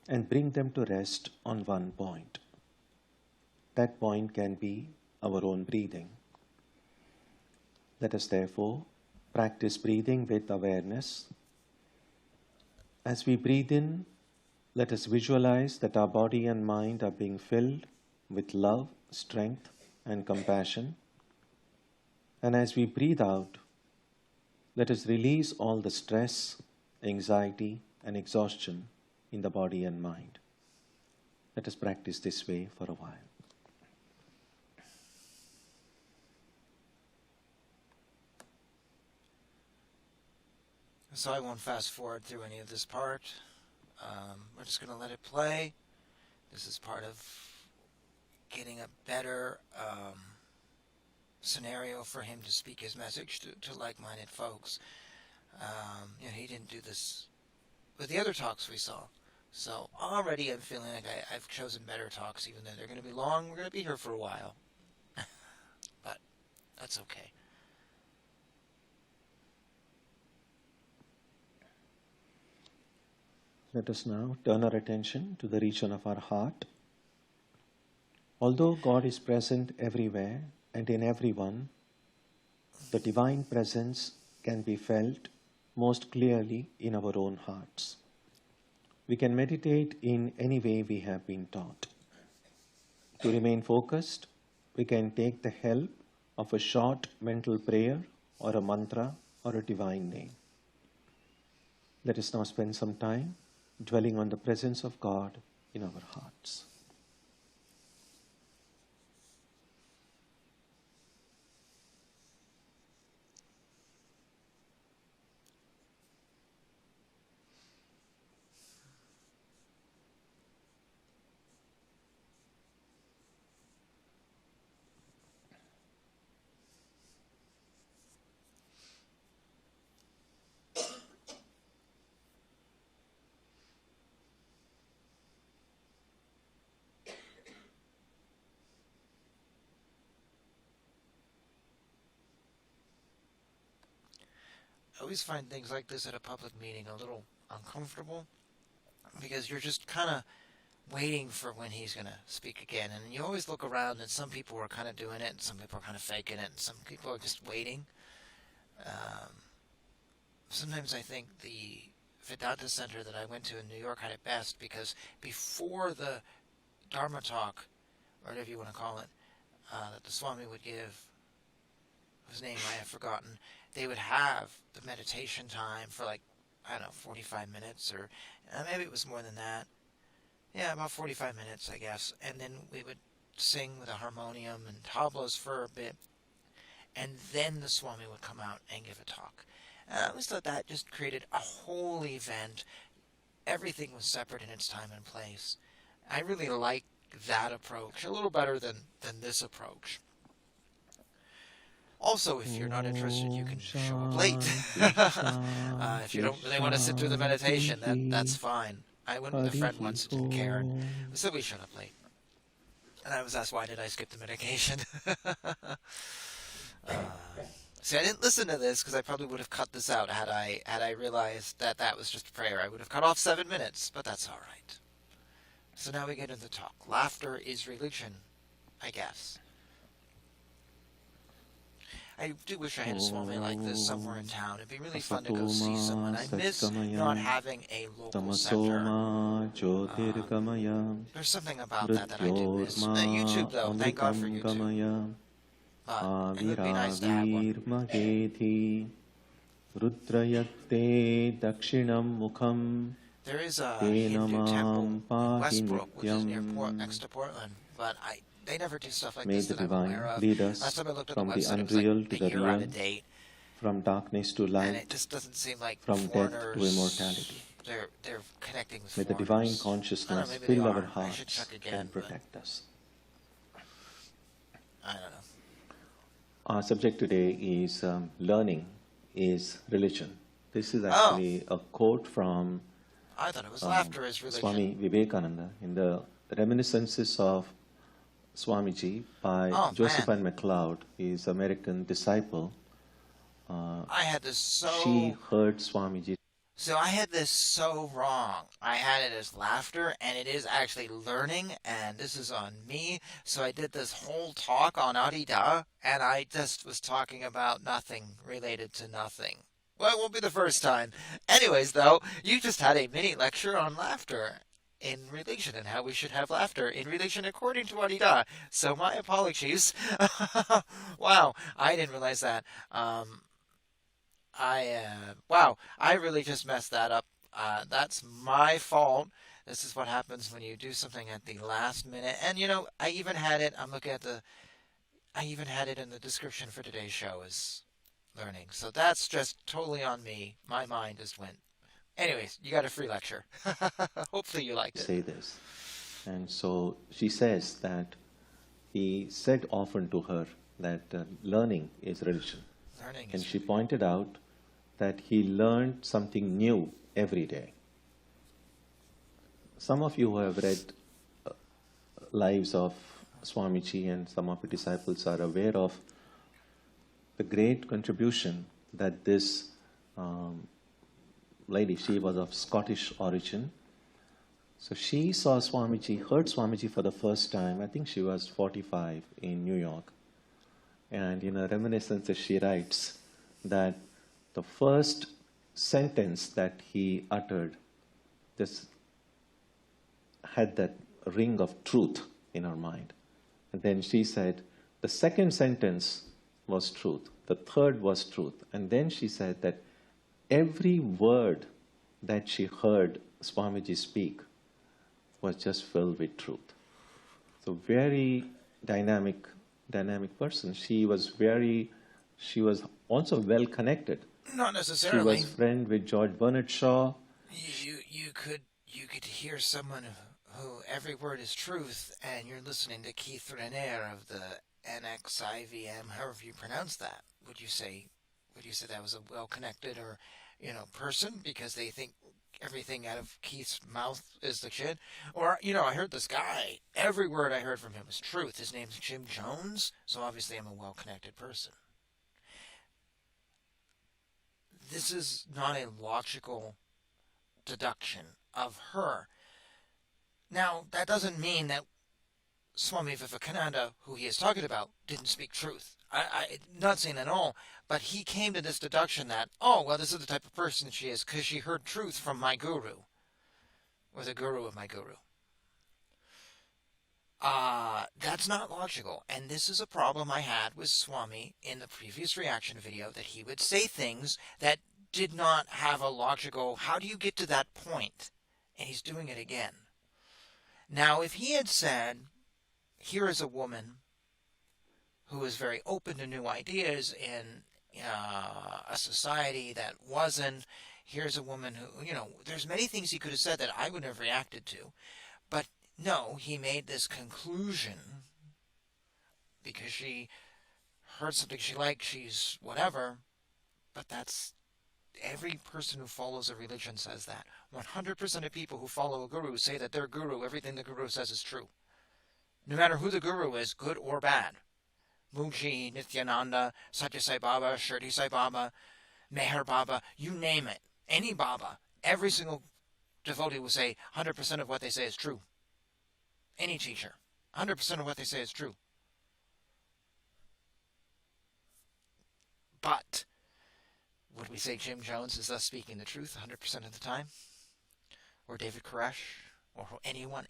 and bring them to rest on one point. That point can be our own breathing. Let us therefore practice breathing with awareness. As we breathe in, let us visualize that our body and mind are being filled with love, strength, and compassion. And as we breathe out, let us release all the stress, anxiety, and exhaustion in the body and mind. Let us practice this way for a while. So I won't fast forward through any of this part. We're just going to let it play. This is part of getting a better scenario for him to speak his message to like-minded folks. He didn't do this with the other talks we saw. So already I'm feeling like I've chosen better talks, even though they're going to be long. We're going to be here for a while. But that's okay. Let us now turn our attention to the region of our heart. Although God is present everywhere and in everyone, the divine presence can be felt most clearly in our own hearts. We can meditate in any way we have been taught. To remain focused, we can take the help of a short mental prayer or a mantra or a divine name. Let us now spend some time dwelling on the presence of God in our hearts. I always find things like this at a public meeting a little uncomfortable because you're just kind of waiting for when he's going to speak again. And you always look around and some people are kind of doing it and some people are kind of faking it and some people are just waiting. Sometimes I think the Vedanta Center that I went to in New York had it best because before the Dharma talk, or whatever you want to call it, that the Swami would give, whose name I have forgotten, they would have the meditation time for like I don't know, 45 minutes, or maybe it was more than that. Yeah, about 45 minutes, I guess. And then we would sing with a harmonium and tablas for a bit. And then the Swami would come out and give a talk. And I always thought that just created a whole event. Everything was separate in its time and place. I really like that approach a little better than this approach. Also, if you're not interested, you can show up late. If you don't really want to sit through the meditation, that's fine. I went with a friend once who didn't care, and so we showed up late. And I was asked, why did I skip the medication? See, I didn't listen to this because I probably would have cut this out had I realized that was just a prayer. I would have cut off 7 minutes, but that's all right. So now we get into the talk. Laughter is religion, I guess. I do wish I had a Swami like this somewhere in town. It'd be really fun to go see someone. I miss not having a local center. There's something about that I do miss. YouTube, though. Thank God for YouTube. But it would be nice to have one. There is a Hindu temple in Westbrook, which is next to Portland, but they never do stuff like this that I'm aware of. Last time I looked at the website, it was like a year out of date. From darkness to light, and it just doesn't seem like from death to immortality. They're connecting with May the divine consciousness fill our hearts and protect us. I don't know. Our subject today is learning is religion. This is actually a quote from I thought it was laughter is religion. Swami Vivekananda in the Reminiscences of Swamiji by Josephine MacLeod, his American disciple. I had this She heard Swamiji. So I had this so wrong. I had it as laughter, and it is actually learning, and this is on me. So I did this whole talk on Advaita, and I just was talking about nothing related to nothing. Well, it won't be the first time. Anyways, though, you just had a mini lecture on laughter in relation and how we should have laughter in relation according to Advaita. So my apologies. Wow, I didn't realize that. Wow, I really just messed that up. That's my fault. This is what happens when you do something at the last minute. And I even had it. I even had it in the description for today's show as learning. So that's just totally on me. My mind just went. Anyways, you got a free lecture. Hopefully you liked it. Say this. And so she says that he said often to her that learning is religion. And she pointed out that he learned something new every day. Some of you who have read lives of Swamiji and some of the disciples are aware of the great contribution that this lady, she was of Scottish origin. So she saw Swamiji, heard Swamiji for the first time. I think she was 45 in New York. And in her reminiscences, she writes that the first sentence that he uttered just had that ring of truth in her mind. And then she said, the second sentence was truth. The third was truth. And then she said that every word that she heard Swamiji speak was just filled with truth. So very dynamic person. She was also well connected. Not necessarily. She was friend with George Bernard Shaw. You could hear someone who every word is truth, and you're listening to Keith Raniere of the NXIVM, however you pronounce that. Would you say that was a well-connected or person because they think everything out of Keith's mouth is the shit? Or, I heard this guy, every word I heard from him was truth. His name's Jim Jones, so obviously I'm a well-connected person. This is not a logical deduction of her. Now, that doesn't mean that Swami Vivekananda, who he is talking about, didn't speak truth. I'm not saying at all, but he came to this deduction that, this is the type of person she is because she heard truth from my guru, or the guru of my guru. That's not logical, and this is a problem I had with Swami in the previous reaction video, that he would say things that did not have a logical, how do you get to that point? And he's doing it again. Now, if he had said, here is a woman who is very open to new ideas in a society that wasn't, here's a woman who, there's many things he could have said that I would have reacted to. But no, he made this conclusion because she heard something she liked, she's whatever. But that's, every person who follows a religion says that. 100% of people who follow a guru say that their guru, everything the guru says is true. No matter who the guru is, good or bad. Muji, Nityananda, Satya Sai Baba, Shirdi Sai Baba, Meher Baba, you name it. Any Baba, every single devotee will say 100% of what they say is true. Any teacher, 100% of what they say is true. But would we say Jim Jones is thus speaking the truth 100% of the time? Or David Koresh? Or anyone?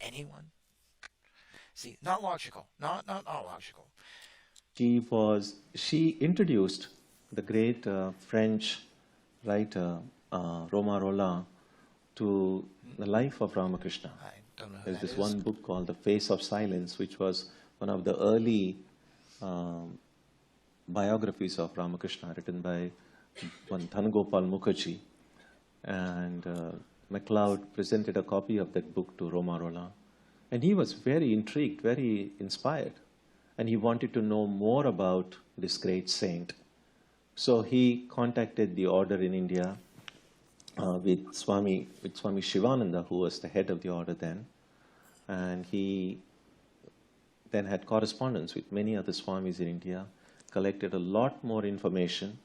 See, not logical. Not logical. She introduced the great French writer Roma Rolla to the life of Ramakrishna. I don't know who There's that this is. one book called The Face of Silence, which was one of the early biographies of Ramakrishna, written by one Dhanagopal Mukherjee. And MacLeod presented a copy of that book to Roma Rolla. And he was very intrigued, very inspired. And he wanted to know more about this great saint. So he contacted the order in India with Swami Shivananda, who was the head of the order then. And he then had correspondence with many other Swamis in India, collected a lot more information,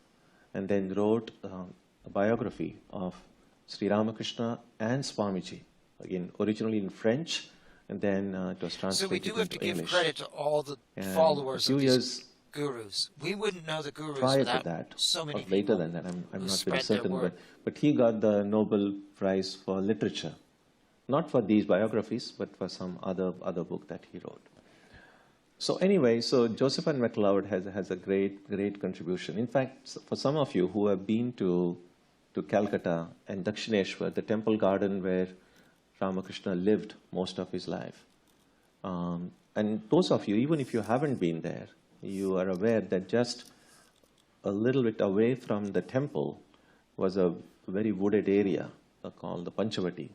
and then wrote a biography of Sri Ramakrishna and Swamiji, again, originally in French, and then it was translated So we do have to into give English. credit to all the And followers a few of these years gurus. We wouldn't know the gurus prior to without that, so many or people. later than that, I'm who not spread very their certain, word. but he got the Nobel Prize for Literature, not for these biographies, but for some other book that he wrote. So anyway, so Joseph and MacLeod has a great contribution. In fact, for some of you who have been to Calcutta and Dakshineshwar, the temple garden where Ramakrishna lived most of his life, and those of you, even if you haven't been there, you are aware that just a little bit away from the temple was a very wooded area called the Panchavati.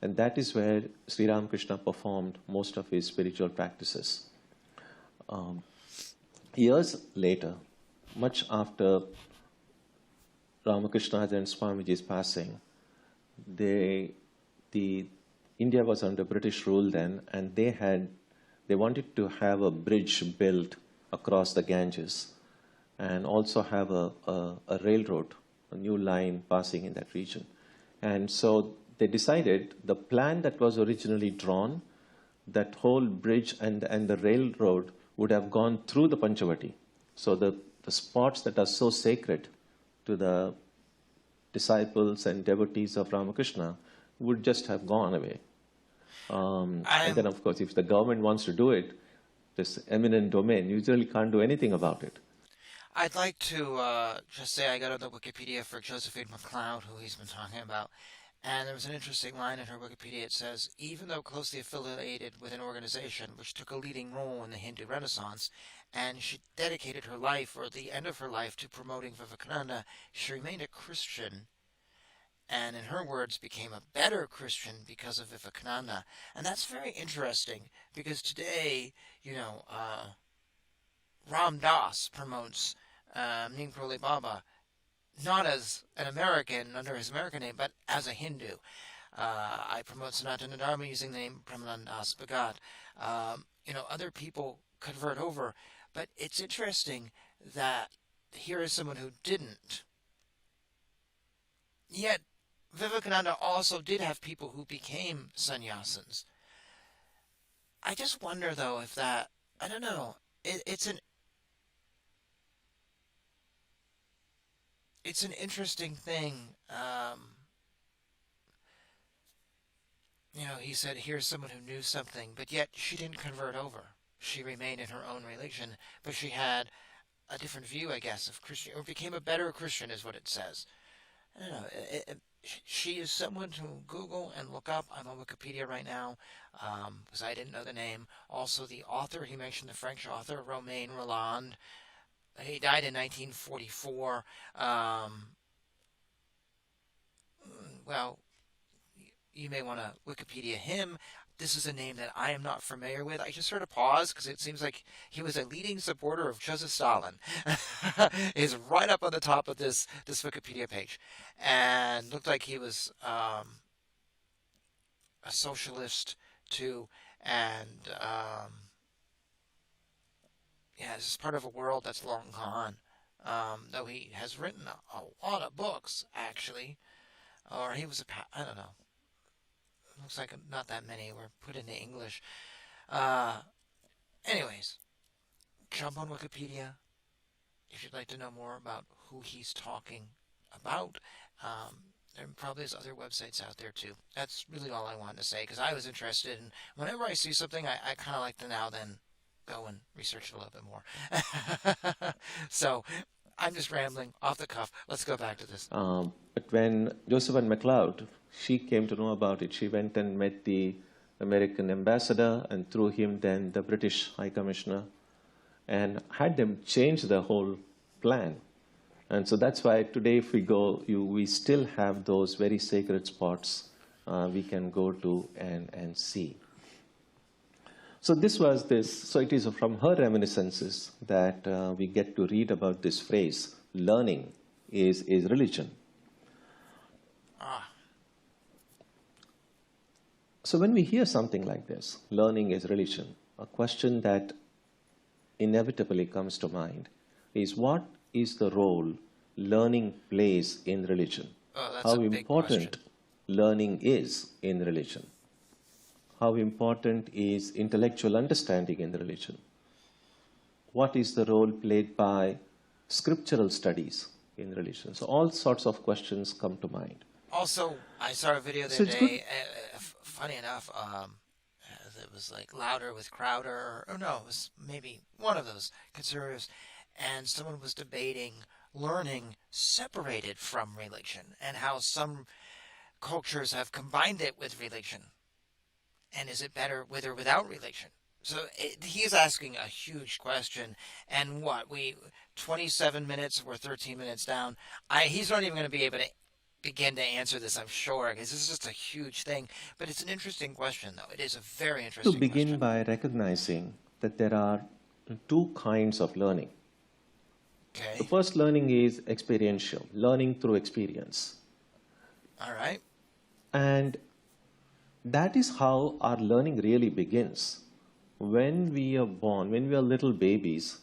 And that is where Sri Ramakrishna performed most of his spiritual practices. Years later, much after Ramakrishna's and Swamiji's passing, India was under British rule then, and they wanted to have a bridge built across the Ganges and also have a railroad, a new line passing in that region. And so they decided the plan that was originally drawn, that whole bridge and the railroad would have gone through the Panchavati. So the spots that are so sacred to the disciples and devotees of Ramakrishna would just have gone away. And then, of course, if the government wants to do it, this eminent domain, you really can't do anything about it. I'd like to just say I got on the Wikipedia for Josephine MacLeod, who he's been talking about, and there was an interesting line in her Wikipedia. It says, even though closely affiliated with an organization which took a leading role in the Hindu Renaissance, and she dedicated her life, or the end of her life, to promoting Vivekananda, she remained a Christian, and in her words, became a better Christian because of Vivekananda. And that's very interesting, because today, Ram Dass promotes Neem Karoli Baba, not as an American under his American name, but as a Hindu. I promote Sanatana Dharma using the name Brahmanandas Bhagat. Other people convert over, but it's interesting that here is someone who didn't. Yet Vivekananda also did have people who became sannyasins. I just wonder, though, if that, I don't know, it's an interesting thing. He said, here's someone who knew something, but yet she didn't convert over. She remained in her own religion, but she had a different view, I guess, of Christian, or became a better Christian, is what it says. I don't know. She is someone to Google and look up. I'm on Wikipedia right now because I didn't know the name. Also, the author, he mentioned the French author, Romain Rolland. He died in 1944. Well, you may want to Wikipedia him. This is a name that I am not familiar with. I just sort of paused because it seems like he was a leading supporter of Joseph Stalin. He's right up on the top of this Wikipedia page, and looked like he was a socialist too. And yeah, this is part of a world that's long gone. Though he has written a lot of books, actually, or he was I don't know. Looks like not that many were put into English. Anyways, jump on Wikipedia if you'd like to know more about who he's talking about. There probably is other websites out there too. That's really all I wanted to say because I was interested, and whenever I see something, I kind of like to now then go and research it a little bit more. So I'm just rambling off the cuff. Let's go back to this. But when Josephine MacLeod, she came to know about it, she went and met the American ambassador and through him then the British High Commissioner and had them change the whole plan. And so that's why today if we go, we still have those very sacred spots we can go to and see. So so it is from her reminiscences that we get to read about this phrase, learning is religion. So when we hear something like this, learning is religion, a question that inevitably comes to mind is what is the role learning plays in religion? How important learning is in religion? How important is intellectual understanding in religion? What is the role played by scriptural studies in religion? So all sorts of questions come to mind. Also, I saw a video the other day, funny enough, it was like Louder with Crowder, or no, it was maybe one of those conservatives, and someone was debating learning separated from religion and how some cultures have combined it with religion. And is it better with or without religion? So he's asking a huge question. And 27 minutes, we're 13 minutes down. He's not even going to be able to begin to answer this, I'm sure, because this is just a huge thing. But it's an interesting question, though. It is a very interesting question. To begin by recognizing that there are two kinds of learning. Okay. The first learning is experiential, learning through experience. All right. And that is how our learning really begins. When we are born, when we are little babies,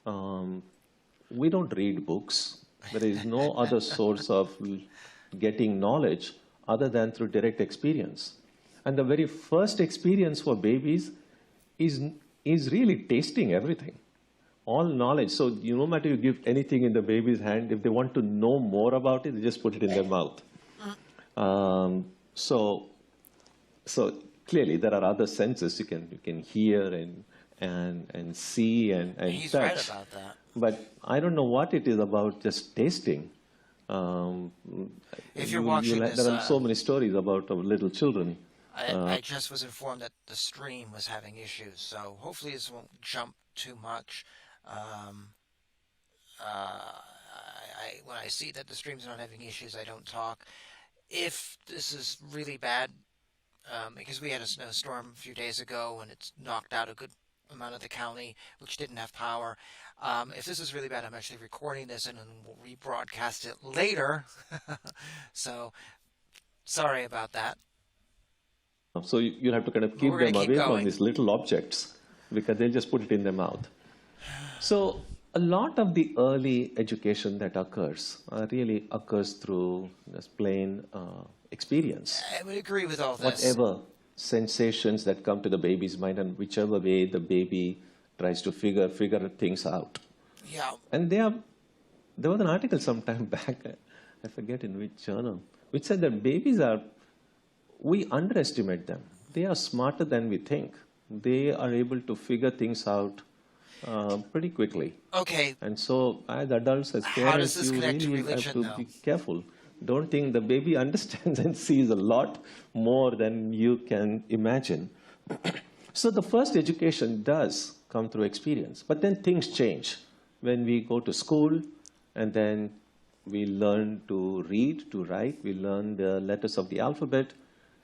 we don't read books. There is no other source of getting knowledge other than through direct experience. And the very first experience for babies is really tasting everything. All knowledge. So no matter you give anything in the baby's hand, if they want to know more about it, they just put it in their mouth. So clearly there are other senses you can hear and see and He's touch. right about that. But I don't know what it is about just tasting. If you're watching this, there are so many stories about little children. I just was informed that the stream was having issues, so hopefully this won't jump too much. When I see that the stream's not having issues, I don't talk. If this is really bad, because we had a snowstorm a few days ago and it's knocked out a good amount of the county, which didn't have power. If this is really bad, I'm actually recording this and then we'll rebroadcast it later. So, sorry about that. So you have to kind of keep them away from these little objects because they'll just put it in their mouth. So a lot of the early education that occurs really occurs through this plain experience. I would agree with all this. Whatever sensations that come to the baby's mind and whichever way the baby tries to figure things out. Yeah. And there was an article some time back, I forget in which journal, which said that babies we underestimate them. They are smarter than we think. They are able to figure things out pretty quickly. Okay. And so as adults, as parents, you really have to be careful Don't think the baby understands and sees a lot more than you can imagine. So the first education does come through experience, but then things change. When we go to school and then we learn to read, to write, we learn the letters of the alphabet,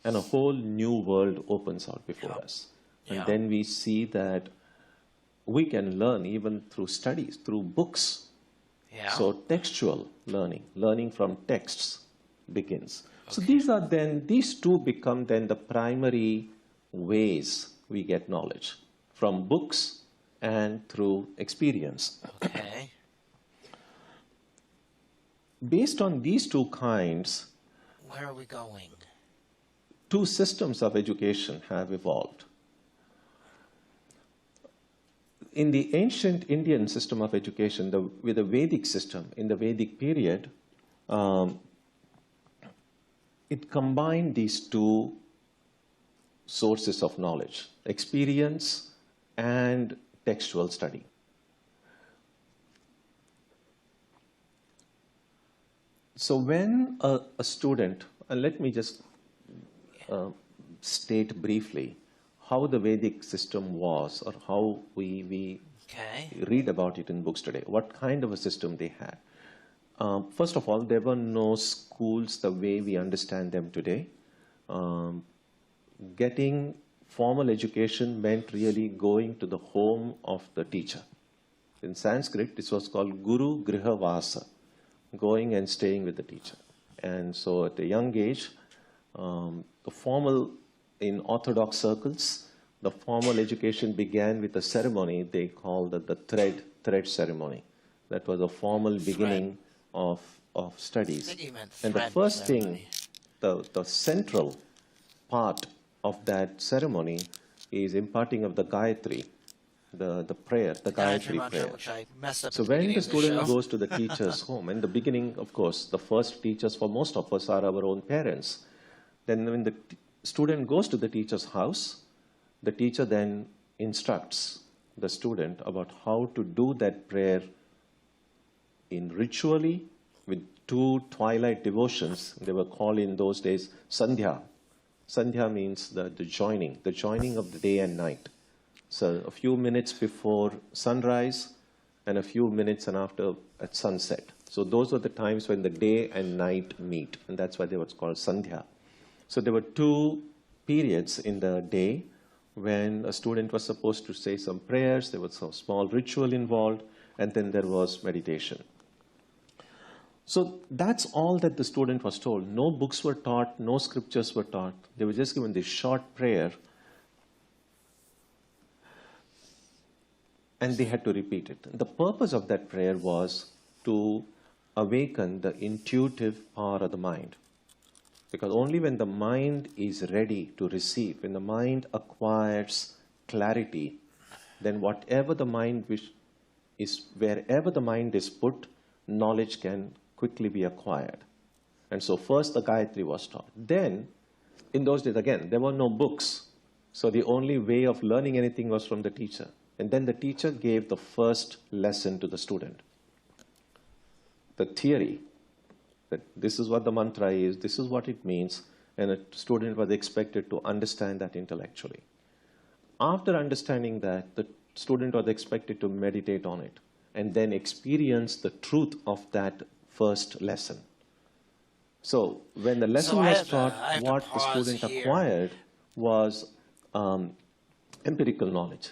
and a whole new world opens out before us. And then we see that we can learn even through studies, through books. So textual learning, learning from texts begins. So these two become then the primary ways we get knowledge, from books and through experience. Okay. Based on these two kinds, where are we going? Two systems of education have evolved. In the ancient Indian system of education, with the Vedic system, in the Vedic period, it combined these two sources of knowledge, experience and textual study. So when a student, and let me just state briefly how the Vedic system was, or how we read about it in books today, what kind of a system they had. First of all, there were no schools the way we understand them today. Getting formal education meant really going to the home of the teacher. In Sanskrit, this was called Guru Griha Vasa, going and staying with the teacher. And so at a young age, in Orthodox circles, the formal education began with a ceremony they called the thread ceremony. That was a formal beginning of studies. And the first thing, the central part of that ceremony is imparting of the Gayatri, the prayer, the Gayatri prayer. Which I messed up So when the student goes to the teacher's home, in the beginning, of course, the first teachers for most of us are our own parents. Then when the student goes to the teacher's house, the teacher then instructs the student about how to do that prayer in ritually with two twilight devotions. They were called in those days Sandhya. Sandhya means the joining of the day and night. So a few minutes before sunrise and a few minutes and after at sunset. So those were the times when the day and night meet, and that's why they were called Sandhya. So there were two periods in the day when a student was supposed to say some prayers, there was some small ritual involved, and then there was meditation. So that's all that the student was told. No books were taught, no scriptures were taught. They were just given this short prayer, and they had to repeat it. The purpose of that prayer was to awaken the intuitive power of the mind. Because only when the mind is ready to receive, when the mind acquires clarity, then whatever the mind wherever the mind is put, knowledge can quickly be acquired. And so first the Gayatri was taught. Then, in those days, again, there were no books. So the only way of learning anything was from the teacher. And then the teacher gave the first lesson to the student. The theory, that this is what the mantra is, this is what it means, and a student was expected to understand that intellectually. After understanding that, the student was expected to meditate on it and then experience the truth of that first lesson. So when the lesson was taught, what the student acquired was empirical knowledge.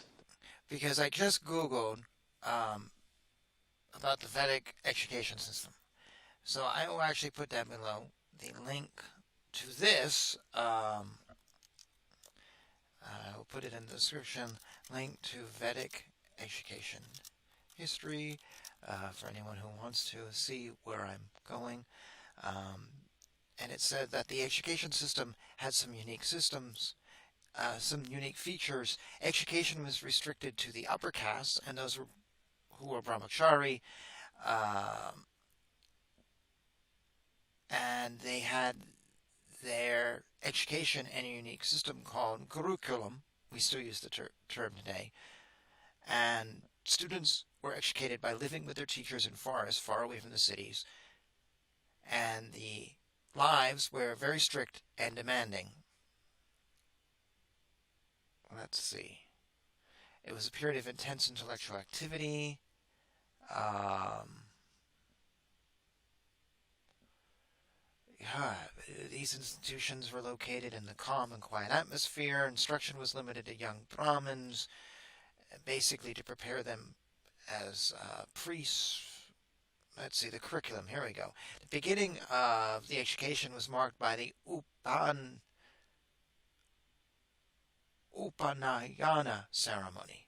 Because I just Googled about the Vedic education system. So I will actually put that below the link to this. I will put it in the description. Link to Vedic education history for anyone who wants to see where I'm going. And it said that the education system had some unique systems, some unique features. Education was restricted to the upper caste and those who were brahmachari. And they had their education in a unique system called curriculum. We still use the term today. And students were educated by living with their teachers in forests far away from the cities. and the lives were very strict and demanding. Let's see. It was a period of intense intellectual activity. These institutions were located in the calm and quiet atmosphere. Instruction was limited to young Brahmins, basically to prepare them as priests. Let's see, the curriculum. Here we go. The beginning of the education was marked by the Upanayana ceremony.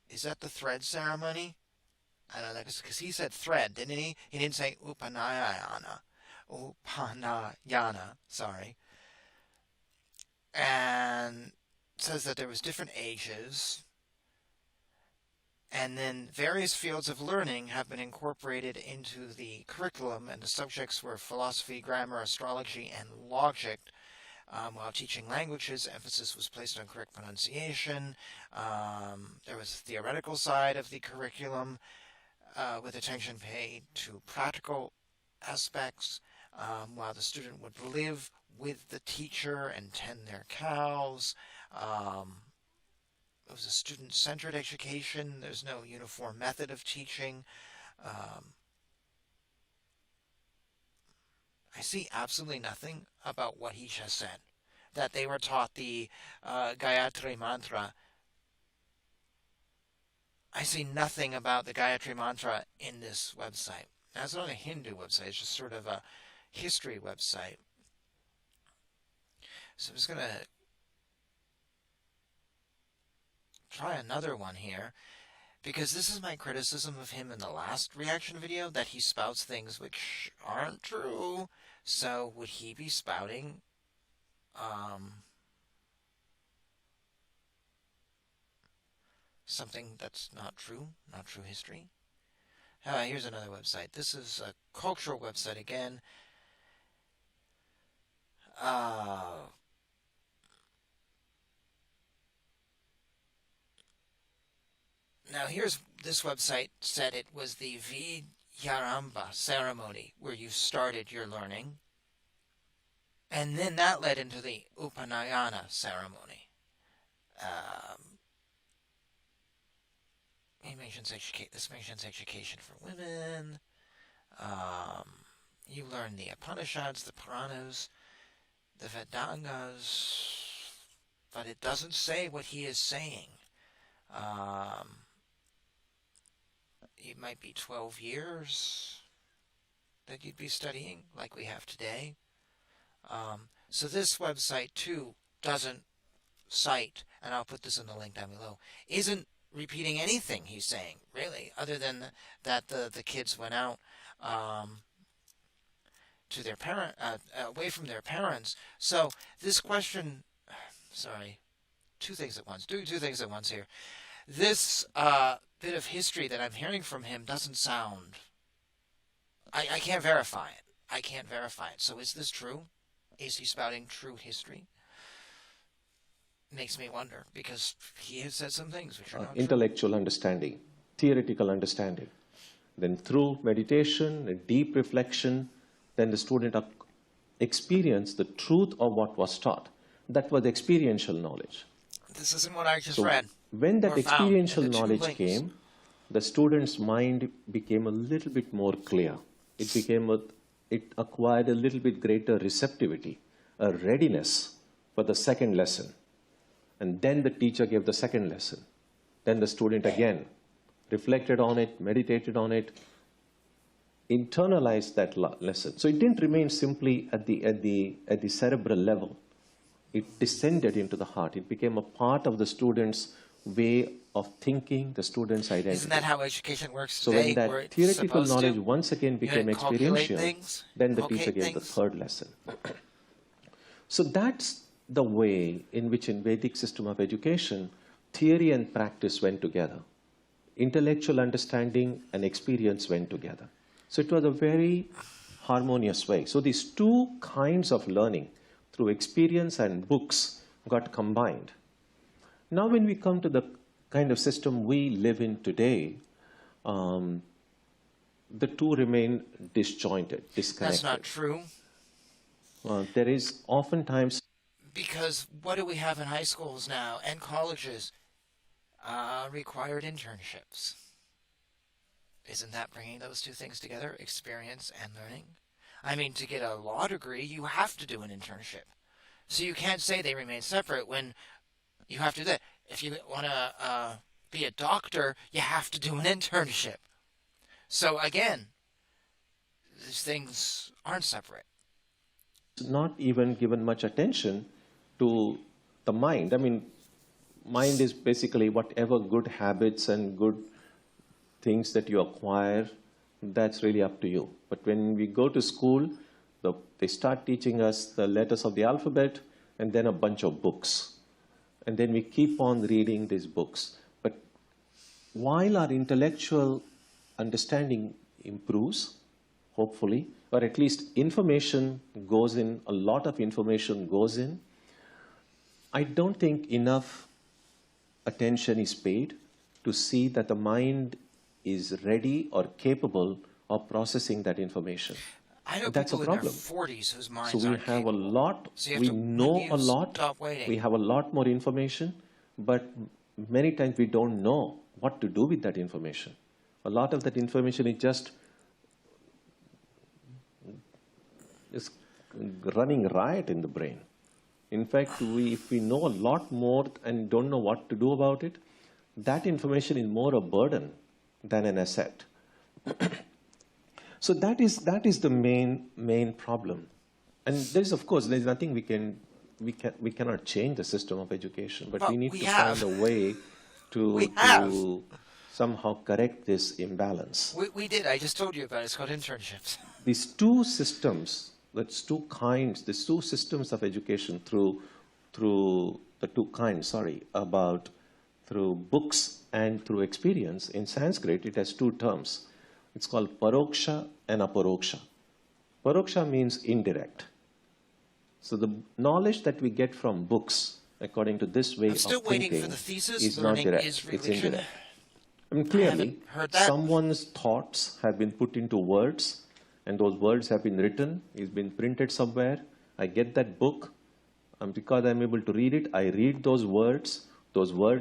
Is that the thread ceremony? I don't know, because he said thread, didn't he? He didn't say Upanayana. Upanayana, sorry. And it says that there was different ages. And then various fields of learning have been incorporated into the curriculum, and the subjects were philosophy, grammar, astrology, and logic. While teaching languages, emphasis was placed on correct pronunciation. There was the theoretical side of the curriculum, with attention paid to practical aspects, while the student would live with the teacher and tend their cows. It was a student-centered education. There's no uniform method of teaching. I see absolutely nothing about what he just said. That they were taught the Gayatri Mantra. I see nothing about the Gayatri Mantra in this website. Now, it's not a Hindu website. It's just sort of a history website. So I'm just going to try another one here, because this is my criticism of him in the last reaction video, that he spouts things which aren't true. So would he be spouting something that's not true history? Here's another website. This is a cultural website again. Now here's this website said it was the Vidyarambha ceremony where you started your learning. And then that led into the Upanayana ceremony. This mentions education for women. You learn the Upanishads, the Puranas, the Vedangas, but it doesn't say what he is saying. It might be 12 years that you'd be studying, like we have today. So this website, too, doesn't cite, and I'll put this in the link down below, isn't repeating anything he's saying, really, other than that the kids went out to their away from their parents. So this question, sorry, two things at once. Do two things at once here. This bit of history that I'm hearing from him doesn't sound... I can't verify it. I can't verify it. So is this true? Is he spouting true history? Makes me wonder, because he has said some things which are not intellectual true. Understanding, theoretical understanding. Then through meditation, a deep reflection, then the student experienced the truth of what was taught. That was experiential knowledge. This isn't what I just read. When that experiential knowledge came, the student's mind became a little bit more clear. It acquired a little bit greater receptivity, a readiness for the second lesson. And then the teacher gave the second lesson. Then the student again reflected on it, meditated on it, internalized that lesson. So it didn't remain simply at the cerebral level. It descended into the heart. It became a part of the student's way of thinking, the student's identity. Isn't that how education works today? So when that theoretical knowledge once again became experiential, then the teacher gave the third lesson. So that's the way in which in Vedic system of education, theory and practice went together. Intellectual understanding and experience went together. So it was a very harmonious way. So these two kinds of learning, through experience and books, got combined. Now when we come to the kind of system we live in today, the two remain disjointed, disconnected. That's not true. There is oftentimes... Because what do we have in high schools now and colleges? Required internships. Isn't that bringing those two things together, experience and learning? I mean, to get a law degree, you have to do an internship. So you can't say they remain separate when you have to do that. If you want to be a doctor, you have to do an internship. So again, these things aren't separate. Not even given much attention to the mind. I mean, mind is basically whatever good habits and good things that you acquire, that's really up to you. But when we go to school, they start teaching us the letters of the alphabet and then a bunch of books. And then we keep on reading these books. But while our intellectual understanding improves, hopefully, or at least information goes in, a lot of information goes in, I don't think enough attention is paid to see that the mind is ready or capable of processing that information. I know that's people a problem. In their 40s whose minds so we aren't have capable. a lot, so we know a lot, we have a lot more information, but many times we don't know what to do with that information. A lot of that information is just running riot in the brain. In fact, if we know a lot more and don't know what to do about it, that information is more a burden than an asset. So that is the main problem. And there's, of course, there's nothing we cannot change the system of education, but we need to find a way to somehow correct this imbalance. We did. I just told you about it. It's called internships. These two systems, these two systems of education through the two kinds, through books and through experience. In Sanskrit, it has two terms. It's called paroksha and aparoksha. Paroksha means indirect. So the knowledge that we get from books, according to this way of thinking, waiting for the thesis. is not direct. It's indirect. I mean, clearly, someone's thoughts have been put into words, and those words have been written, it's been printed somewhere. I get that book, and because I'm able to read it, I read those words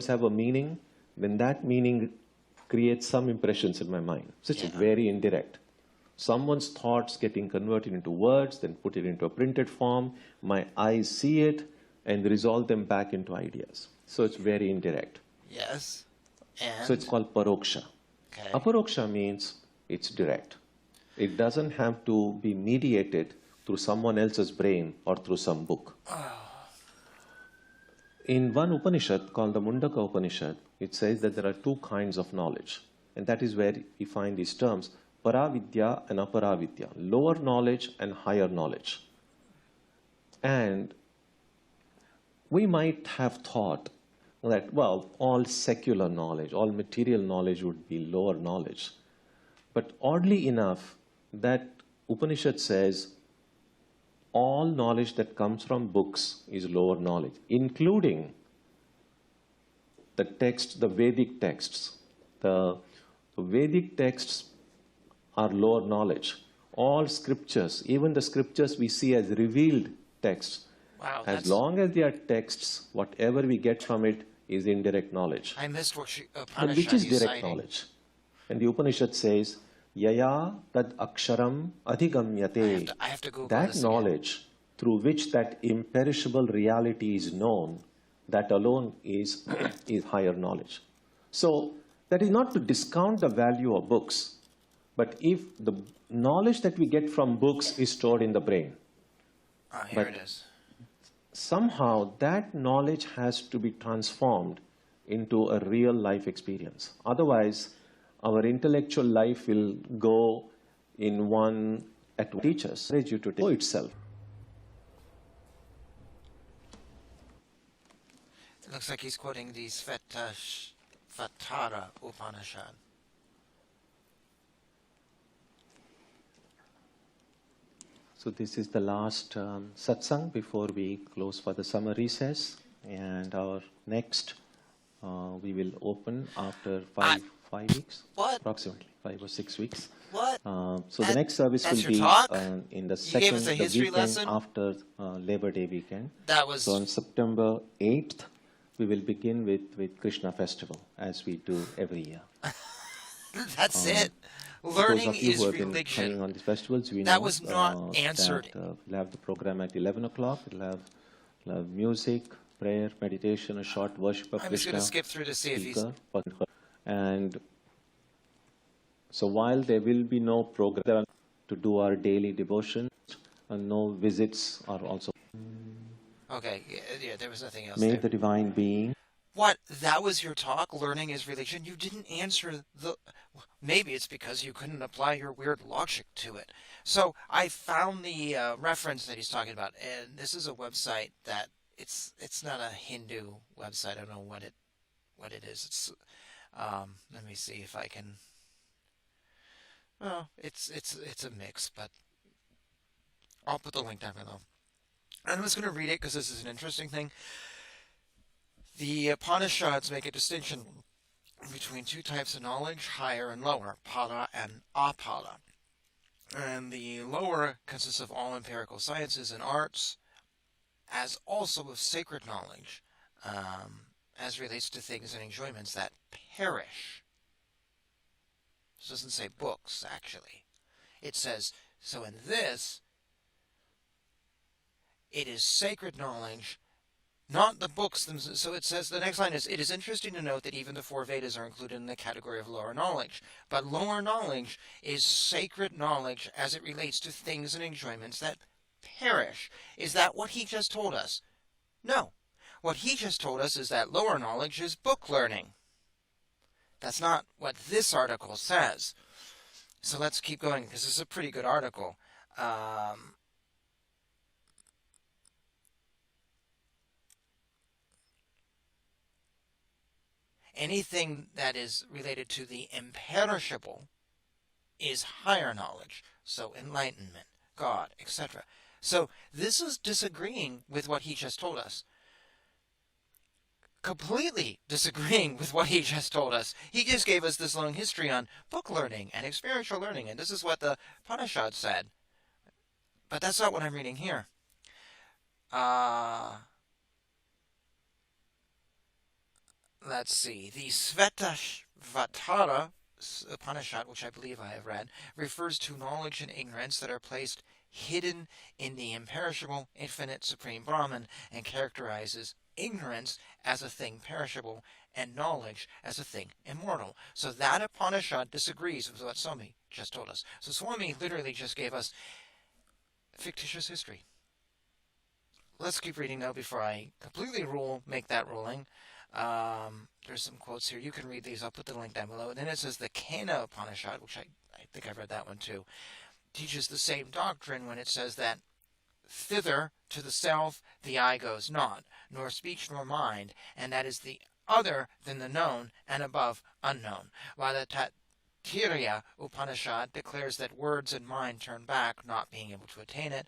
have a meaning, then that meaning creates some impressions in my mind. So it's very indirect. Someone's thoughts getting converted into words, then put it into a printed form, my eyes see it, and resolve them back into ideas. So it's very indirect. Yes. And? So it's called paroksha. Okay. Aparoksha means it's direct. It doesn't have to be mediated through someone else's brain or through some book. In one Upanishad called the Mundaka Upanishad, it says that there are two kinds of knowledge. And that is where we find these terms, paravidya and aparavidya, lower knowledge and higher knowledge. And we might have thought that, well, all secular knowledge, all material knowledge would be lower knowledge. But oddly enough, that Upanishad says all knowledge that comes from books is lower knowledge, including the text, the Vedic texts. The Vedic texts are lower knowledge. All scriptures, even the scriptures we see as revealed texts, as long as they are texts, whatever we get from it is indirect knowledge. I missed what But which is direct knowledge? And the Upanishad says, Yaya tad aksharam adhigamyate. I have to Google that this knowledge through which that imperishable reality is known, that alone is higher knowledge. So that is not to discount the value of books, but if the knowledge that we get from books is stored in the brain, here it is. Somehow that knowledge has to be transformed into a real life experience. Otherwise, our intellectual life will go in one at teachers. I encourage you to know itself. It looks like he's quoting the Svatara Upanishad. So this is the last satsang before we close for the summer recess. And our next, we will open after 5 5 weeks. What? Approximately 5 or 6 weeks. What? So the next service will be in the You gave us a the history weekend lesson? after Labor Day weekend. That was... So on September 8th, we will begin with Krishna festival, as we do every year. That's it. Those Learning of you is who have been religion. coming on these festivals, we That know was not answered. that we'll have the program at 11 o'clock. We'll have music, prayer, meditation, a short worship of I'm Krishna. just going to skip through to see if he's... And so while there will be no program to do our daily devotion, and no visits are also... Okay, yeah, there was nothing else May there. the divine being... What? That was your talk? Learning is religion? You didn't answer the... Maybe it's because you couldn't apply your weird logic to it. So I found the reference that he's talking about, and this is a website that it's not a Hindu website. I don't know what it is. It's let me see if I can... Well, it's a mix, but I'll put the link down below. I'm just going to read it because this is an interesting thing. The Upanishads make a distinction between two types of knowledge, higher and lower, pada and apada. And the lower consists of all empirical sciences and arts, as also of sacred knowledge, as relates to things and enjoyments that perish. This doesn't say books, actually. It says, so in this, it is sacred knowledge, not the books themselves. So it says, the next line is, it is interesting to note that even the four Vedas are included in the category of lower knowledge. But lower knowledge is sacred knowledge as it relates to things and enjoyments that perish. Is that what he just told us? No. What he just told us is that lower knowledge is book learning. That's not what this article says. So let's keep going, because this is a pretty good article. Anything that is related to the imperishable is higher knowledge. So enlightenment, God, etc. So this is disagreeing with what he just told us. Completely disagreeing with what he just told us. He just gave us this long history on book learning and experiential learning, and this is what the Upanishads said. But that's not what I'm reading here. Let's see. The Svetasvatara Upanishad, which I believe I have read, refers to knowledge and ignorance that are placed hidden in the imperishable, infinite, supreme Brahman, and characterizes ignorance as a thing perishable and knowledge as a thing immortal. So that Upanishad disagrees with what Swami just told us. So Swami literally just gave us fictitious history. Let's keep reading now before I completely make that ruling. There's some quotes here. You can read these. I'll put the link down below. And then it says the Kena Upanishad, which I think I've read that one too, teaches the same doctrine when it says that thither to the self the eye goes not, nor speech nor mind, and that is the other than the known and above unknown. While the Taittiriya Upanishad declares that words and mind turn back, not being able to attain it.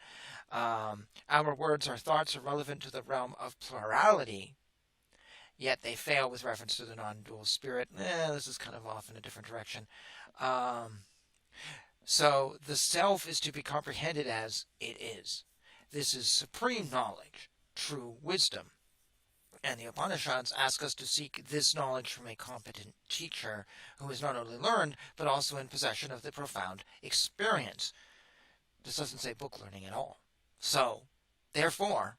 Our words or thoughts are relevant to the realm of plurality, yet they fail with reference to the non-dual spirit. This is kind of off in a different direction. So the self is to be comprehended as it is. This is supreme knowledge, true wisdom. And the Upanishads ask us to seek this knowledge from a competent teacher who is not only learned, but also in possession of the profound experience. This doesn't say book learning at all. So, therefore,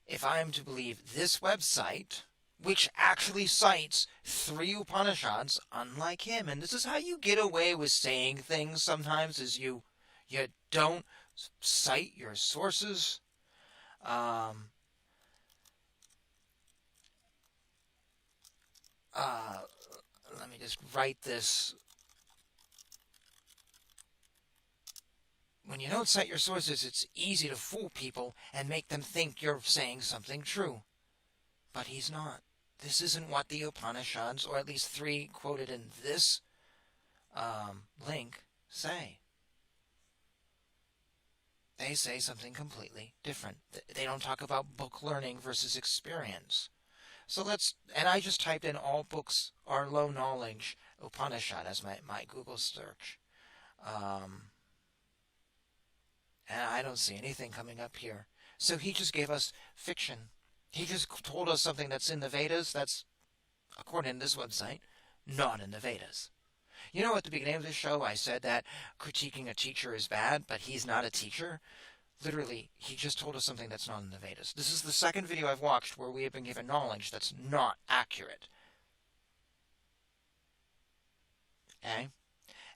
if I am to believe this website, which actually cites 3 Upanishads, unlike him, and this is how you get away with saying things sometimes, is you don't cite your sources. Let me just write this. When you don't cite your sources, it's easy to fool people and make them think you're saying something true. But he's not. This isn't what the Upanishads, or at least 3 quoted in this link, say. They say something completely different. They don't talk about book learning versus experience. So and I just typed in all books are low knowledge Upanishad as my Google search. And I don't see anything coming up here. So he just gave us fiction. He just told us something that's in the Vedas that's, according to this website, not in the Vedas. You know, at the beginning of this show, I said that critiquing a teacher is bad, but he's not a teacher. Literally, he just told us something that's not in the Vedas. This is the second video I've watched where we have been given knowledge that's not accurate. Okay?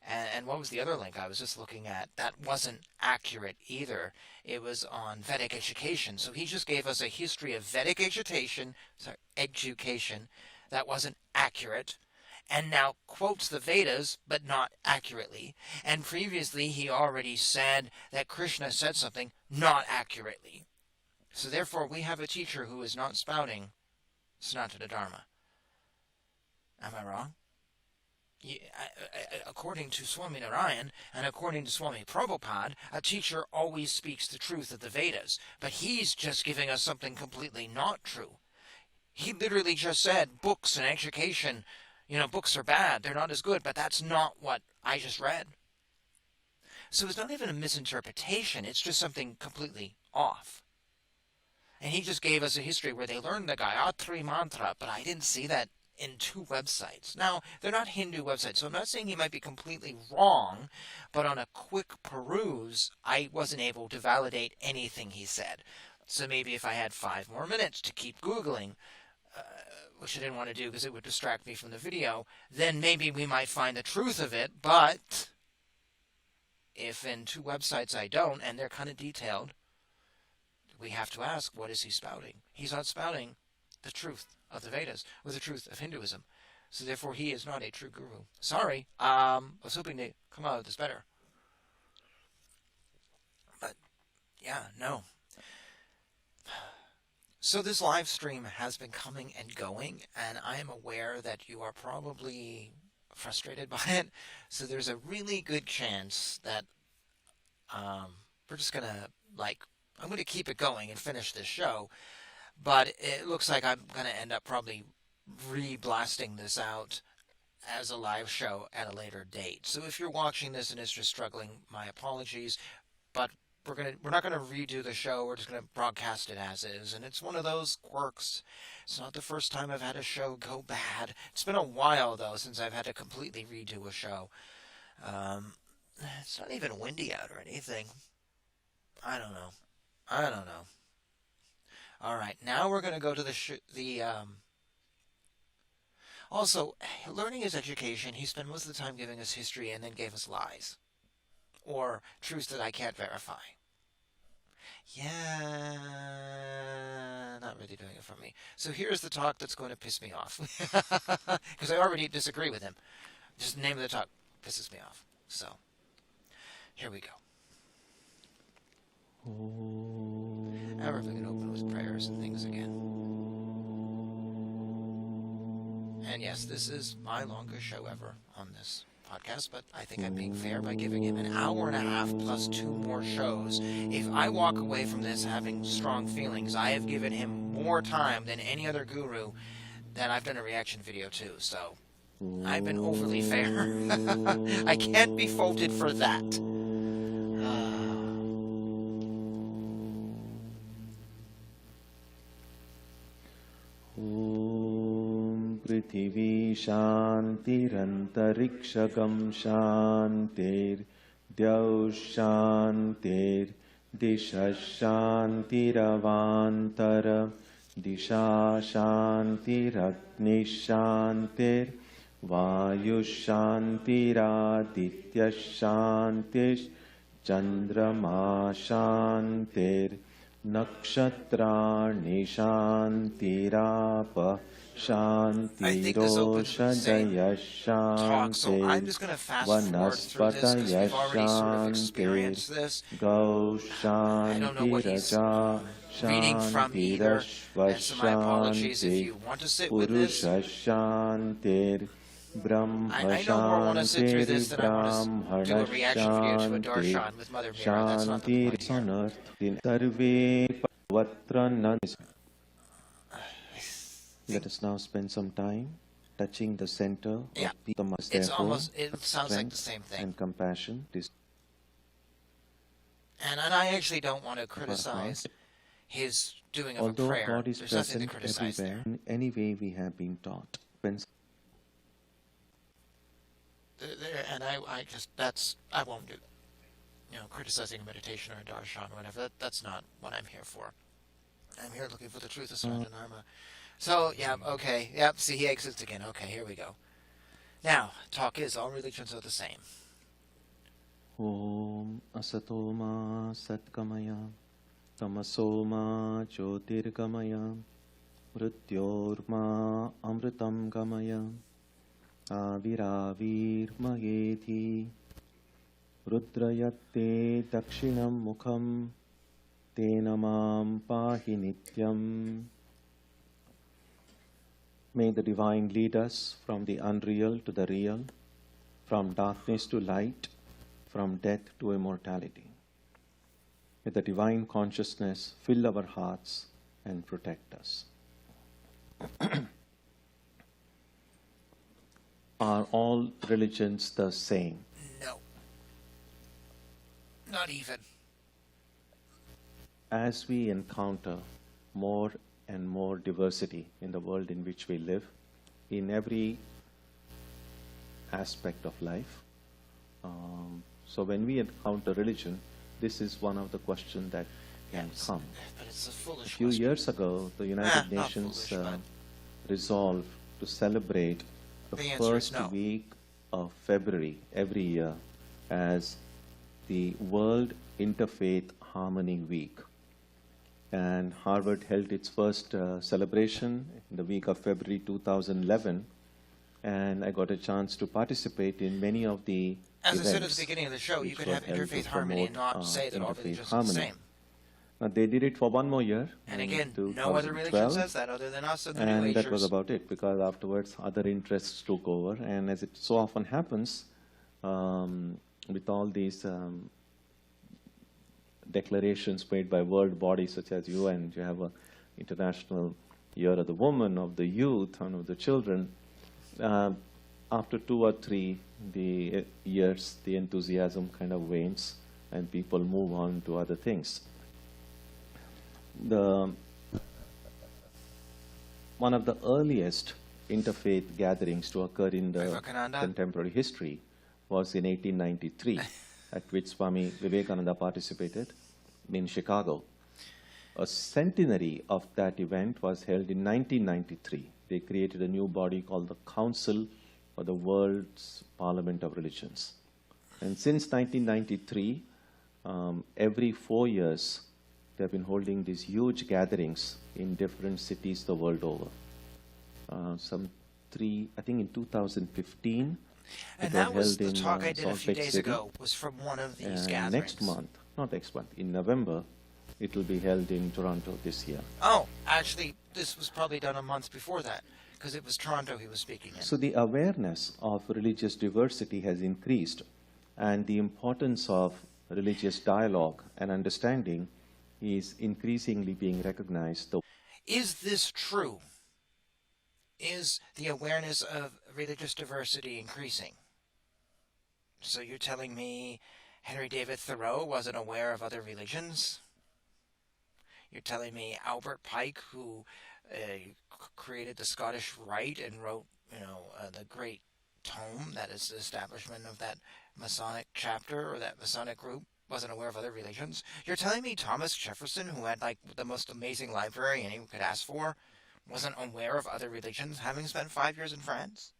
And what was the other link I was just looking at? That wasn't accurate either. It was on Vedic education. So he just gave us a history of Vedic education that wasn't accurate, and now quotes the Vedas, but not accurately. And previously he already said that Krishna said something not accurately. So therefore we have a teacher who is not spouting Sanatana Dharma. Am I wrong? According to Swami Narayan and according to Swami Prabhupada, a teacher always speaks the truth of the Vedas, but he's just giving us something completely not true. He literally just said books and education, books are bad, they're not as good, but that's not what I just read. So it's not even a misinterpretation, it's just something completely off. And he just gave us a history where they learned the Gayatri Mantra, but I didn't see that in 2 websites. Now, they're not Hindu websites, so I'm not saying he might be completely wrong, but on a quick peruse, I wasn't able to validate anything he said. So maybe if I had 5 more minutes to keep Googling, which I didn't want to do because it would distract me from the video, then maybe we might find the truth of it, but if in 2 websites I don't, and they're kind of detailed, we have to ask, what is he spouting? He's not spouting the truth of the Vedas, or the truth of Hinduism. So therefore he is not a true guru. Sorry, I was hoping to come out of this better. But, yeah, no. So this live stream has been coming and going, and I am aware that you are probably frustrated by it. So there's a really good chance that we're just going to, I'm going to keep it going and finish this show. But it looks like I'm going to end up probably re-blasting this out as a live show at a later date. So if you're watching this and it's just struggling, my apologies. But we're not going to redo the show. We're just going to broadcast it as is. And it's one of those quirks. It's not the first time I've had a show go bad. It's been a while, though, since I've had to completely redo a show. It's not even windy out or anything. I don't know. All right, now we're going to go to also, learning is education. He spent most of the time giving us history and then gave us lies. Or truths that I can't verify. Yeah, not really doing it for me. So here's the talk that's going to piss me off. Because I already disagree with him. Just the name of the talk pisses me off. So, here we go. Now we're going to open with prayers and things again. And yes, this is my longest show ever on this podcast, but I think I'm being fair by giving him an hour and a half plus 2 more shows. If I walk away from this having strong feelings, I have given him more time than any other guru that I've done a reaction video to, so I've been overly fair. I can't be faulted for that. पृथिवी शान्तिरन्तरिक्षकं शान्तिर्द्यौः शान्तिर्दिशः शान्तिरवान्तर दिशा शान्तिरग्निः शान्तिर्वायुः शान्तिरादित्यः शान्तिश्चन्द्रमा शान्तिर्नक्षत्राणि शान्तिरापः Shantiroshadaya Shanti Vanaspataya Shanti Gau Shanti Raja Shanti Rashva Shanti Purusha Shanti Brahma Shanti Brahmana Shanti Shanti Sarve Pavatranan. Let us now spend some time touching the center of the Dhamma. It sounds like the same thing. And compassion. And I actually don't want to criticize his doing of a prayer. God is There's nothing to present criticize everywhere, there. in any way we have been taught. And I won't do, criticizing a meditation or a darshan or whatever. That's not what I'm here for. I'm here looking for the truth of Sanatana Dharma. So, okay. Yep, see, he exits again. Okay, here we go. Now, talk is, all religions are the same. Om asatoma satkamaya tamasoma jyotirgamaya mrityorma amritam gamaya aviravirmayeti rudrayatte dakshinam mukham tenamam pahi nityam. May the Divine lead us from the unreal to the real, from darkness to light, from death to immortality. May the Divine consciousness fill our hearts and protect us. Are all religions the same? No. Not even. As we encounter more and more diversity in the world in which we live, in every aspect of life, so when we encounter religion, this is one of the questions that can come. But it's a foolish A few question. years ago, the United Nations resolved to celebrate the first week of February every year as the World Interfaith Harmony Week. And Harvard held its first celebration in the week of February 2011, and I got a chance to participate in many of the As events. I said at the beginning of the show, you could have interfaith harmony and not say that all religions are the same. Now, they did it for one more year. And again, no other religion says that other than us and the New Agers. And that was about it, because afterwards other interests took over. And as it so often happens, with all these declarations made by world bodies such as UN, you have an International Year of the Woman, of the Youth, and of the Children. After 2 or 3 years, the enthusiasm kind of wanes and people move on to other things. One of the earliest interfaith gatherings to occur in the contemporary history was in 1893, at which Swami Vivekananda participated in Chicago. A centenary of that event was held in 1993. They created a new body called the Council for the World's Parliament of Religions. And since 1993, every 4 years, they have been holding these huge gatherings in different cities the world over. I think in 2015. And that was the talk I did a few days ago, was from one of these gatherings. Not next month, in November, it will be held in Toronto this year. Oh, actually, this was probably done a month before that, because it was Toronto he was speaking in. So the awareness of religious diversity has increased, and the importance of religious dialogue and understanding is increasingly being recognized. Is this true? Is the awareness of religious diversity increasing? So you're telling me Henry David Thoreau wasn't aware of other religions? You're telling me Albert Pike, who created the Scottish Rite and wrote, the great tome that is the establishment of that Masonic chapter or that Masonic group, wasn't aware of other religions? You're telling me Thomas Jefferson, who had the most amazing library anyone could ask for, wasn't aware of other religions, having spent 5 years in France?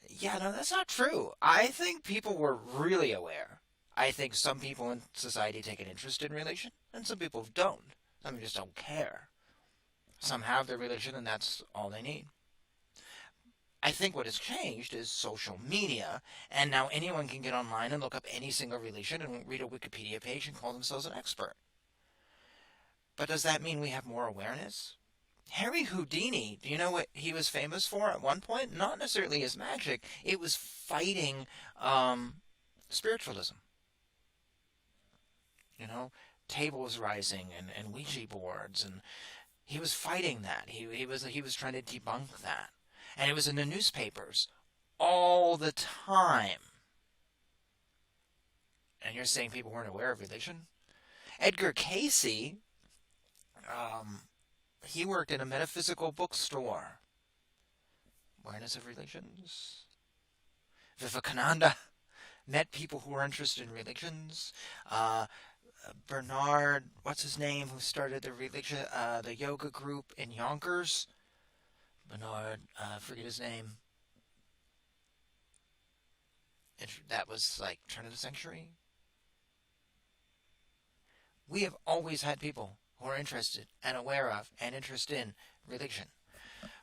Yeah, no, that's not true. I think people were really aware. I think some people in society take an interest in religion, and some people don't. Some just don't care. Some have their religion, and that's all they need. I think what has changed is social media, and now anyone can get online and look up any single religion and read a Wikipedia page and call themselves an expert. But does that mean we have more awareness? Harry Houdini, do you know what he was famous for at one point? Not necessarily his magic. It was fighting spiritualism. Tables rising and Ouija boards. And He was fighting that. He was trying to debunk that. And it was in the newspapers all the time. And you're saying people weren't aware of religion? Edgar Cayce, he worked in a metaphysical bookstore. Awareness of religions. Vivekananda met people who were interested in religions. Bernard, what's his name, who started the yoga group in Yonkers. Bernard, forget his name. That was like turn of the century. We have always had people who are interested and aware of and interested in religion.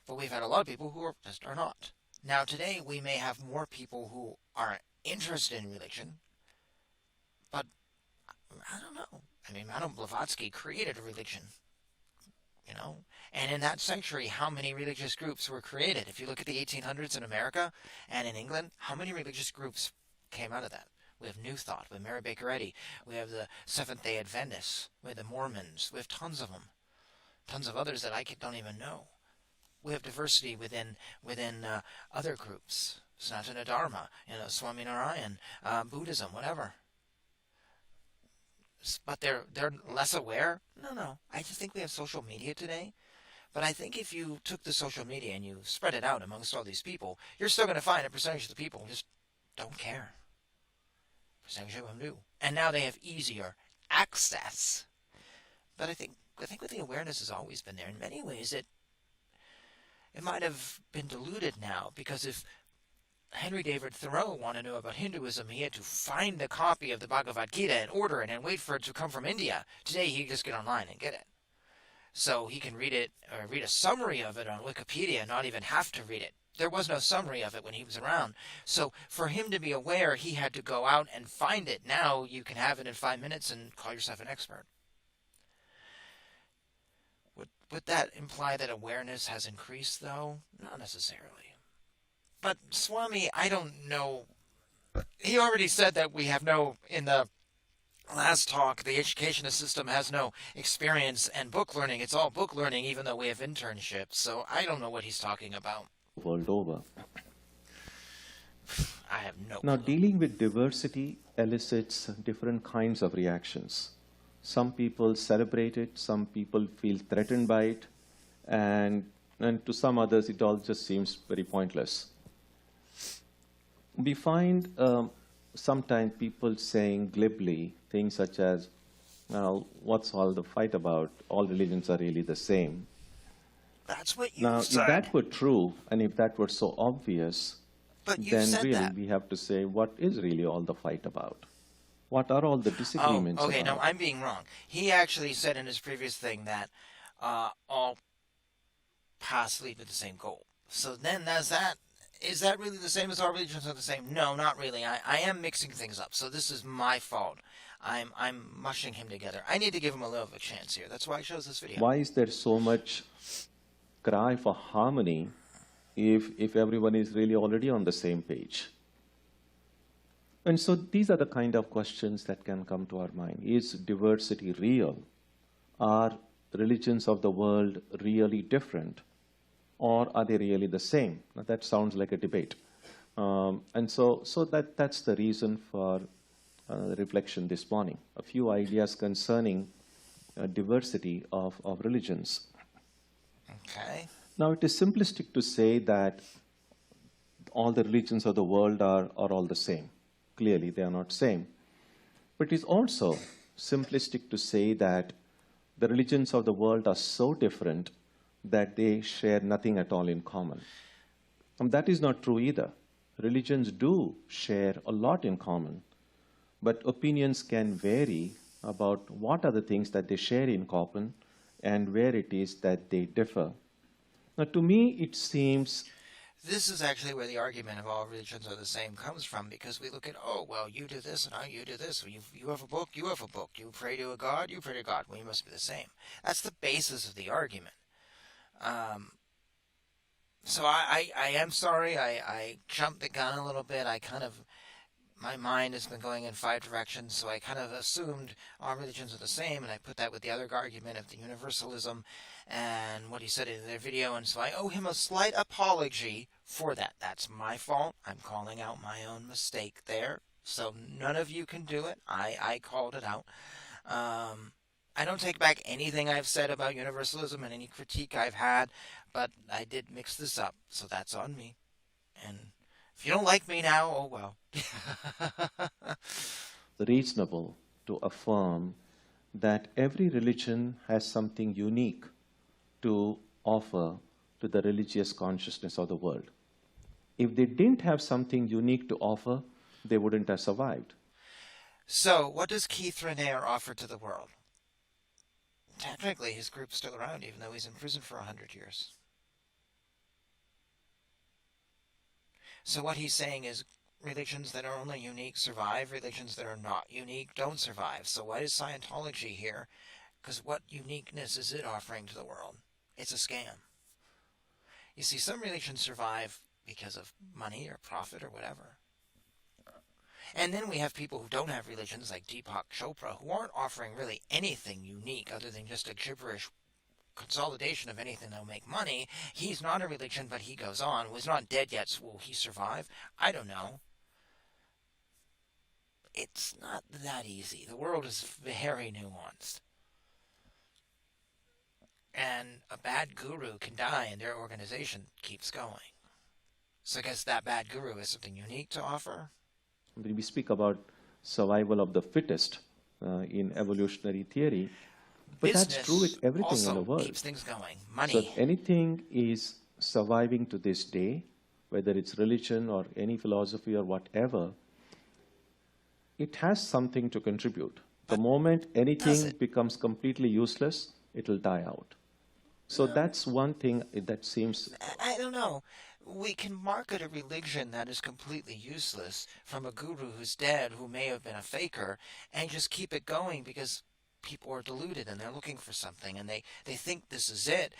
But we've had a lot of people who just are not. Now today we may have more people who are interested in religion, but I don't know. I mean, Madame Blavatsky created a religion, and in that century, how many religious groups were created? If you look at the 1800s in America and in England, how many religious groups came out of that? We have New Thought, we have Mary Baker Eddy, we have the Seventh-day Adventists, we have the Mormons, we have tons of them, tons of others that I don't even know. We have diversity within other groups, Sanatana Dharma, Swami Narayan, Buddhism, whatever. But they're less aware? No. I just think we have social media today. But I think if you took the social media and you spread it out amongst all these people, you're still going to find a percentage of the people just don't care. Percentage of them do. And now they have easier access. But I think what the awareness has always been there. In many ways, it might have been diluted now, because if Henry David Thoreau wanted to know about Hinduism, he had to find a copy of the Bhagavad Gita and order it and wait for it to come from India. Today, he can just get online and get it. So he can read it, or read a summary of it on Wikipedia and not even have to read it. There was no summary of it when he was around. So for him to be aware, he had to go out and find it. Now you can have it in 5 minutes and call yourself an expert. Would that imply that awareness has increased, though? Not necessarily. But Swami, I don't know. He already said that we have in the last talk, the education system has no experience and book learning. It's all book learning, even though we have internships. So I don't know what he's talking about. World over. I have no Now, clue. dealing with diversity elicits different kinds of reactions. Some people celebrate it, some people feel threatened by it, and to some others it all just seems very pointless. We find sometimes people saying glibly things such as, "Well, what's all the fight about? All religions are really the same." That's what you Now, said. if that were true, and if that were so obvious, But you then said really that. we have to say, what is really all the fight about? What are all the disagreements okay, about? no, I'm being wrong. He actually said in his previous thing that all paths lead to the same goal. So then is that really the same as all religions are the same? No, not really. I am mixing things up. So this is my fault. I'm mushing him together. I need to give him a little of a chance here. That's why I chose this video. Why is there so much cry for harmony if everyone is really already on the same page? And so these are the kind of questions that can come to our mind. Is diversity real? Are religions of the world really different? Or are they really the same? Now, that sounds like a debate. And so that's the reason for reflection this morning. A few ideas concerning diversity of religions. Okay. Now, it is simplistic to say that all the religions of the world are all the same. Clearly, they are not same. But it is also simplistic to say that the religions of the world are so different that they share nothing at all in common. And that is not true either. Religions do share a lot in common, but opinions can vary about what are the things that they share in common and where it is that they differ. Now, to me, it seems... This is actually where the argument of all religions are the same comes from, because we look at, you do this and you do this. You have a book, you have a book. You pray to a god, you pray to a god. Well, you must be the same. That's the basis of the argument. So I am sorry. I jumped the gun a little bit. I kind of my mind has been going in 5 directions, so I kind of assumed all religions are the same, and I put that with the other argument of the universalism and what he said in their video, and so I owe him a slight apology for that. That's my fault. I'm calling out my own mistake there, so none of you can do it. I called it out. I don't take back anything I've said about universalism and any critique I've had, but I did mix this up, so that's on me. And if you don't like me now, oh well. Reasonable to affirm that every religion has something unique to offer to the religious consciousness of the world. If they didn't have something unique to offer, they wouldn't have survived. So, what does Keith Raniere offer to the world? Technically, his group's still around, even though he's in prison for 100 years. So what he's saying is religions that are only unique survive, religions that are not unique don't survive. So why is Scientology here? Because what uniqueness is it offering to the world? It's a scam. You see, some religions survive because of money or profit or whatever. And then we have people who don't have religions like Deepak Chopra who aren't offering really anything unique other than just a gibberish consolidation of anything that'll make money. He's not a religion, but he goes on. Was not dead yet, so will he survive? I don't know. It's not that easy. The world is very nuanced. And a bad guru can die and their organization keeps going. So I guess that bad guru has something unique to offer. When we speak about survival of the fittest in evolutionary theory, but Business that's true with everything in the world. Keeps things going. Money. So if anything is surviving to this day, whether it's religion or any philosophy or whatever, it has something to contribute. The moment anything becomes completely useless, it'll die out. So that's one thing that seems... I don't know. We can market a religion that is completely useless from a guru who's dead, who may have been a faker, and just keep it going because people are deluded and they're looking for something and they think this is it,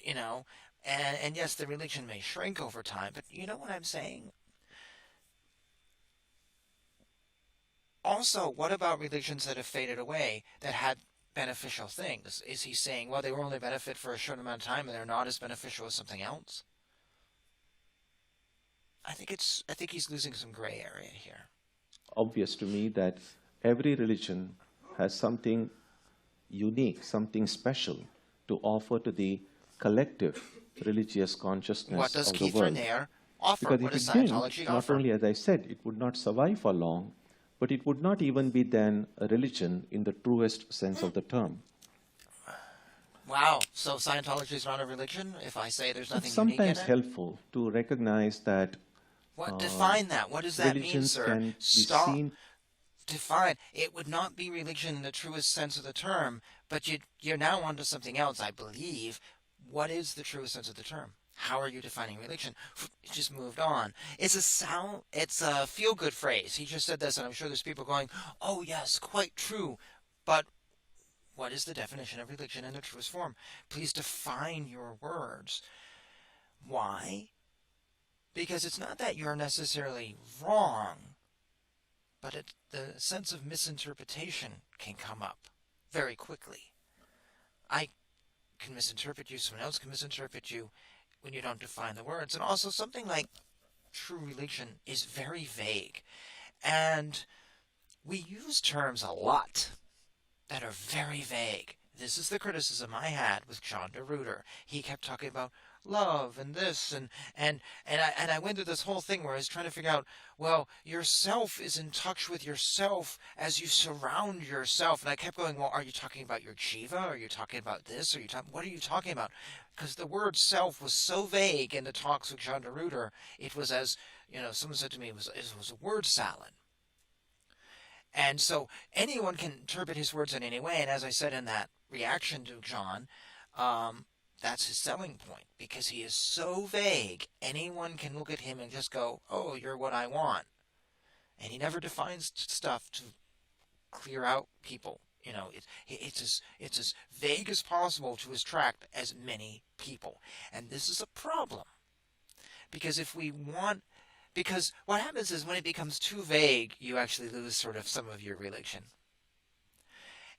you know. And yes, the religion may shrink over time, but you know what I'm saying? Also, what about religions that have faded away that had beneficial things? Is he saying, well, they were only benefit for a short amount of time and they're not as beneficial as something else? I think he's losing some gray area here. Obvious to me that every religion has something unique, something special to offer to the collective religious consciousness what does of Keith the world. Raniere offer? Because what if does it Scientology didn't, offer? not only, as I said, it would not survive for long, but it would not even be then a religion in the truest sense of the term. Wow, so Scientology is not a religion if I say there's nothing It's unique in sometimes it? helpful to recognize that Define that. What does that mean, religions sir? can be Stop. seen. Define. It would not be religion in the truest sense of the term, but you're now onto something else, I believe. What is the truest sense of the term? How are you defining religion? It just moved on. It's a feel-good phrase. He just said this, and I'm sure there's people going, oh yes, quite true. But what is the definition of religion in the truest form? Please define your words. Why? Because it's not that you're necessarily wrong, but the sense of misinterpretation can come up very quickly. I can misinterpret you, someone else can misinterpret you when you don't define the words. And also something like true religion is very vague. And we use terms a lot that are very vague. This is the criticism I had with John DeRuiter. He kept talking about love and this and I went through this whole thing where I was trying to figure out, well, yourself is in touch with yourself as you surround yourself. And I kept going, well, are you talking about your jiva? Are you talking about this? What are you talking about? Because the word self was so vague in the talks with John DeRuiter. It was, as you know, someone said to me, it was a word salad. And so anyone can interpret his words in any way. And as I said in that reaction to John, that's his selling point, because he is so vague. Anyone can look at him and just go, oh, you're what I want. And he never defines stuff to clear out people. You know, it's as vague as possible to attract as many people. And this is a problem. Because if we want Because what happens is when it becomes too vague, you actually lose sort of some of your relation.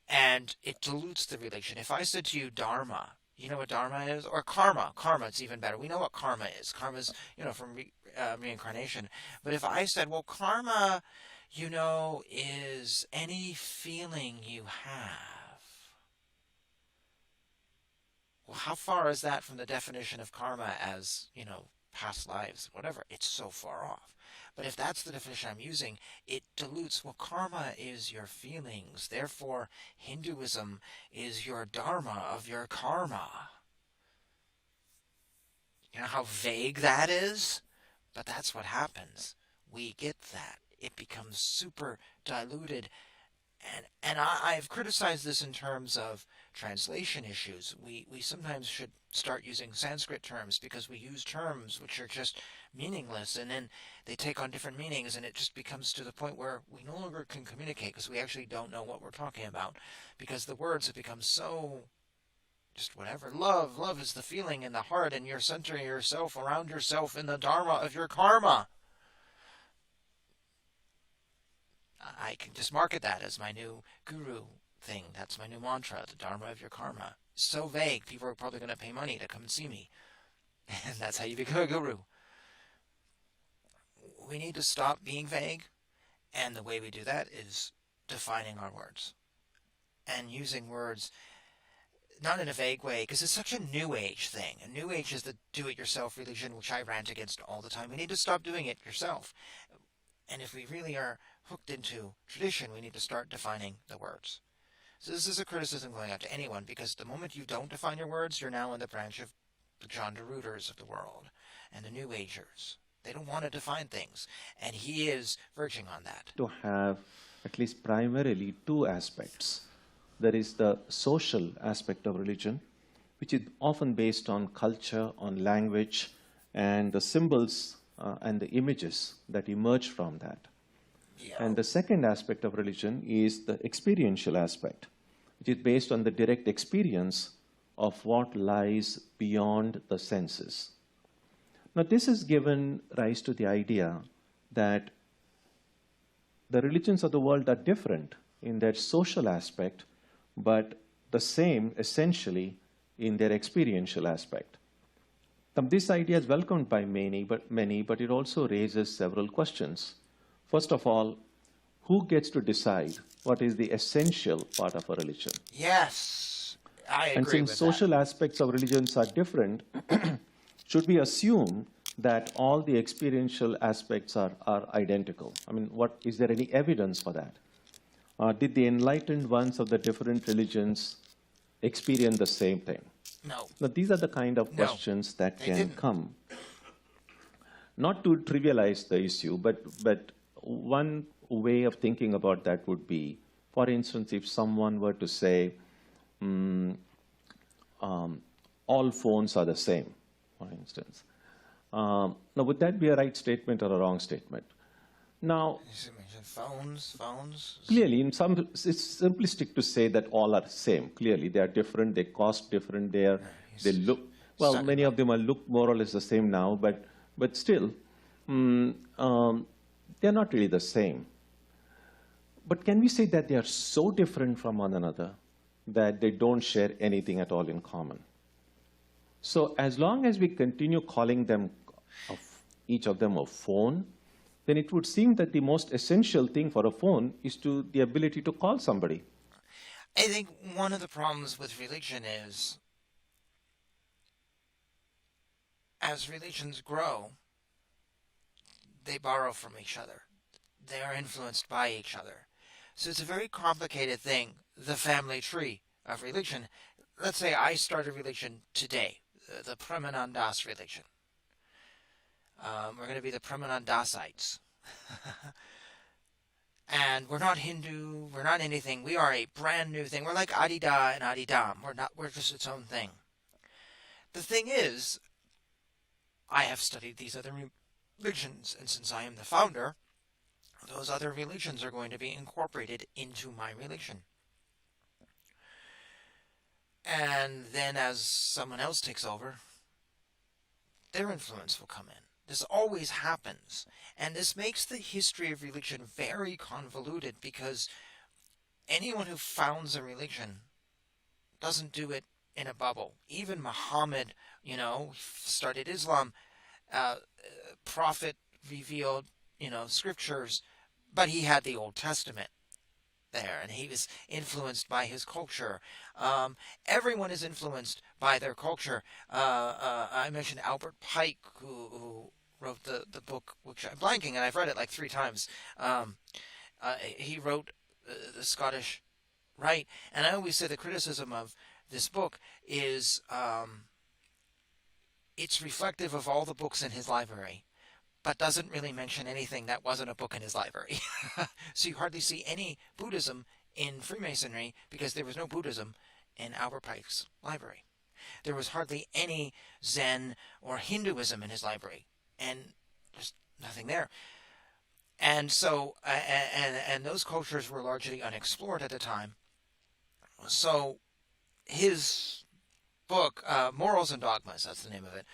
And it dilutes the relation. If I said to you Dharma, you know what Dharma is? Or karma. Karma, it's even better. We know what karma is. Karma is, from reincarnation. But if I said, well, karma, is any feeling you have. Well, how far is that from the definition of karma as, past lives, whatever? It's so far off. But if that's the definition I'm using, it dilutes. Well, karma is your feelings. Therefore, Hinduism is your dharma of your karma. You know how vague that is? But that's what happens. We get that. It becomes super diluted. And I've criticized this in terms of translation issues. We sometimes should start using Sanskrit terms because we use terms which are just meaningless, and then they take on different meanings, and it just becomes to the point where we no longer can communicate because we actually don't know what we're talking about, because the words have become so just whatever. Love is the feeling in the heart, and you're centering yourself around yourself in the dharma of your karma. I can just market that as my new guru thing. That's my new mantra, the dharma of your karma. So vague, people are probably going to pay money to come and see me. And that's how you become a guru. We need to stop being vague, and the way we do that is defining our words. And using words not in a vague way, because it's such a New Age thing. A New Age is the do-it-yourself religion, which I rant against all the time. We need to stop doing it yourself. And if we really are hooked into tradition, we need to start defining the words. So this is a criticism going out to anyone, because the moment you don't define your words, you're now in the branch of the John DeRooters of the world and the New Agers. They don't want to define things, and he is verging on that. To have at least primarily two aspects. There is the social aspect of religion, which is often based on culture, on language, and the symbols and the images that emerge from that. Yeah. And the second aspect of religion is the experiential aspect, which is based on the direct experience of what lies beyond the senses. Now, this has given rise to the idea that the religions of the world are different in their social aspect, but the same essentially in their experiential aspect. Now, this idea is welcomed by many, but it also raises several questions. First of all, who gets to decide what is the essential part of a religion? Yes, I agree. And since social aspects of religions are different, should we assume that all the experiential aspects are identical? I mean, is there any evidence for that? Did the enlightened ones of the different religions experience the same thing? No. Now, these are the kind of questions that can come. Not to trivialize the issue, but one way of thinking about that would be, for instance, if someone were to say, all phones are the same, for instance. Now, would that be a right statement or a wrong statement? Now, phones. Clearly, it's simplistic to say that all are the same. Clearly, they are different. They cost different. They look well. Many of them look more or less the same now, but still, they are not really the same. But can we say that they are so different from one another that they don't share anything at all in common? So as long as we continue calling them, each of them a phone, then it would seem that the most essential thing for a phone is the ability to call somebody. I think one of the problems with religion is, as religions grow, they borrow from each other. They are influenced by each other. So it's a very complicated thing, the family tree of religion. Let's say I start a religion today, the Premanandas religion. We're going to be the Premanandasites. And we're not Hindu, we're not anything. We are a brand new thing. We're like Adida and Adidam. We're just its own thing. The thing is, I have studied these other religions, and since I am the founder, those other religions are going to be incorporated into my religion. And then as someone else takes over, their influence will come in. This always happens. And this makes the history of religion very convoluted, because anyone who founds a religion doesn't do it in a bubble. Even Muhammad, started Islam, prophet revealed, scriptures, but he had the Old Testament there, and he was influenced by his culture. Everyone is influenced by their culture. I mentioned Albert Pike, who wrote the book, which I'm blanking, and I've read it like 3 times. He wrote the Scottish Rite, and I always say the criticism of this book is it's reflective of all the books in his library, but doesn't really mention anything that wasn't a book in his library. So you hardly see any Buddhism in Freemasonry, because there was no Buddhism in Albert Pike's library. There was hardly any Zen or Hinduism in his library, and there's nothing there. And so, and those cultures were largely unexplored at the time. So his book, Morals and Dogmas, that's the name of it,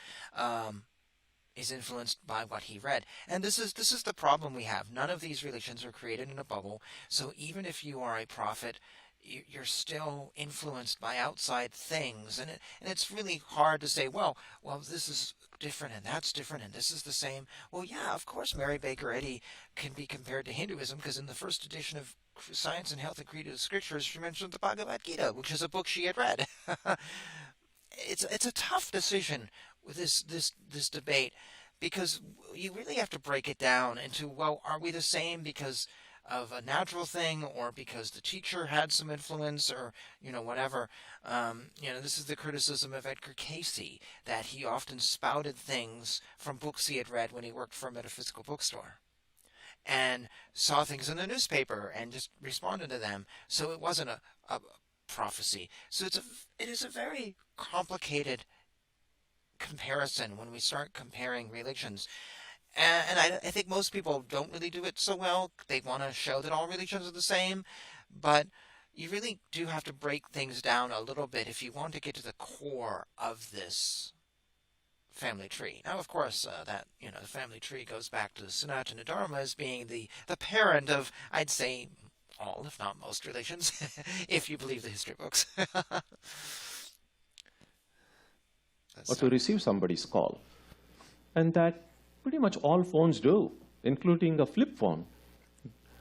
is influenced by what he read. And this is the problem we have. None of these religions are created in a bubble. So even if you are a prophet, you're still influenced by outside things. And it's really hard to say, well, this is different and that's different and this is the same. Well, yeah, of course, Mary Baker Eddy can be compared to Hinduism, because in the first edition of Science and Health and Creative Scriptures, she mentioned the Bhagavad Gita, which is a book she had read. It's a tough decision with this debate, because you really have to break it down into, well, are we the same because of a natural thing, or because the teacher had some influence, or whatever. This is the criticism of Edgar Cayce, that he often spouted things from books he had read when he worked for a metaphysical bookstore, and saw things in the newspaper and just responded to them. So it wasn't a prophecy. So it is a very complicated comparison when we start comparing religions. And I think most people don't really do it so well. They want to show that all religions are the same, but you really do have to break things down a little bit if you want to get to the core of this family tree. Now, of course, the family tree goes back to the Sanatana Dharma as being the parent of, I'd say, all, if not most, religions, if you believe the history books. Or to receive somebody's call. And that pretty much all phones do, including a flip phone.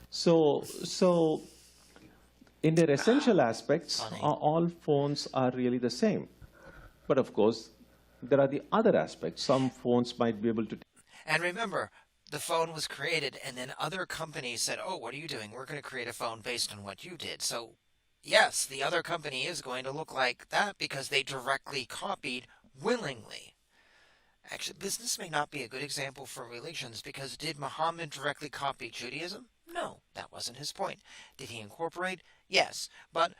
So in their essential aspects, all phones are really the same. But of course, there are the other aspects. Some phones might be able to... And remember, the phone was created, and then other companies said, oh, what are you doing? We're going to create a phone based on what you did. So yes, the other company is going to look like that because they directly copied willingly. Actually, business may not be a good example for religions, because did Muhammad directly copy Judaism? No, that wasn't his point. Did he incorporate? Yes, but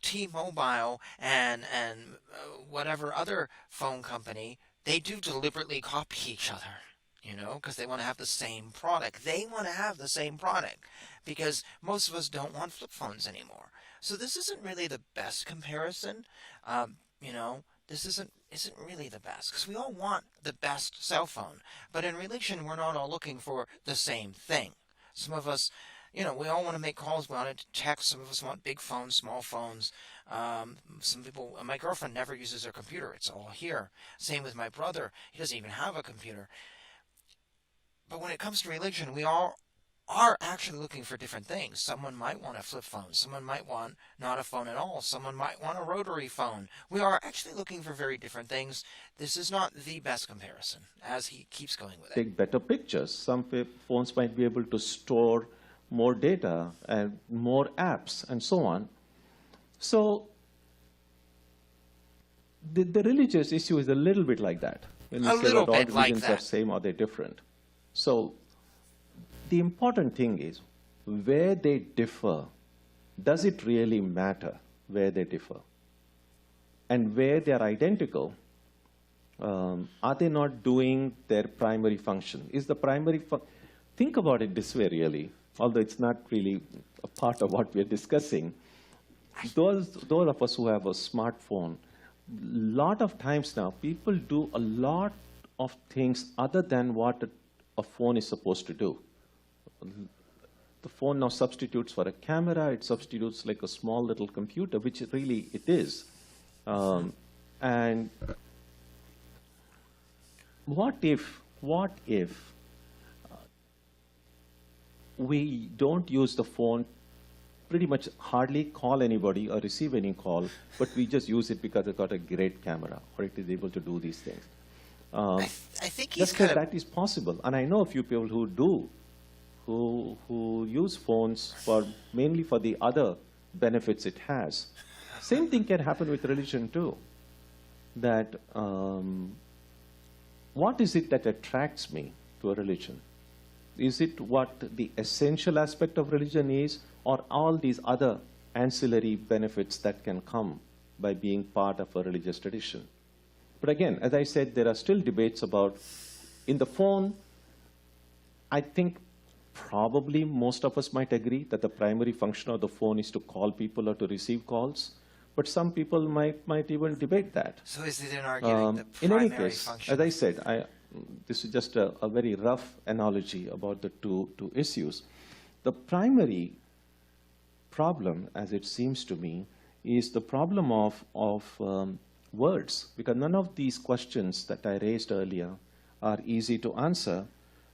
T-Mobile and whatever other phone company, they do deliberately copy each other, because they want to have the same product. They want to have the same product, because most of us don't want flip phones anymore. So this isn't really the best comparison. This isn't really the best, because we all want the best cell phone. But in religion, we're not all looking for the same thing. Some of us, we all want to make calls, we want to text. Some of us want big phones, small phones. Some people, my girlfriend never uses her computer. It's all here. Same with my brother. He doesn't even have a computer. But when it comes to religion, we all are actually looking for different things. Someone might want a flip phone. Someone might want not a phone at all. Someone might want a rotary phone. We are actually looking for very different things. This is not the best comparison, as he keeps going with it. Take better pictures. Some phones might be able to store more data and more apps and so on. So the religious issue is a little bit like that. When you say that all religions are same or they're different. So the important thing is, where they differ, does it really matter where they differ? And where they are identical, are they not doing their primary function? Is the primary think about it this way, really, although it's not really a part of what we're discussing. Those of us who have a smartphone, lot of times now, people do a lot of things other than what a phone is supposed to do. The phone now substitutes for a camera, it substitutes like a small little computer, which really it is. And what if we don't use the phone, pretty much hardly call anybody or receive any call, but we just use it because it's got a great camera or it is able to do these things. I think he's that is possible, and I know a few people who do, who use phones mainly for the other benefits it has. Same thing can happen with religion too. That what is it that attracts me to a religion? Is it what the essential aspect of religion is, or all these other ancillary benefits that can come by being part of a religious tradition? But again, as I said, there are still debates about, in the phone, I think probably most of us might agree that the primary function of the phone is to call people or to receive calls. But some people might even debate that. So is it an argument the in any primary case, function? as I said, this is just a very rough analogy about the two issues. The primary problem, as it seems to me, is the problem of words, because none of these questions that I raised earlier are easy to answer,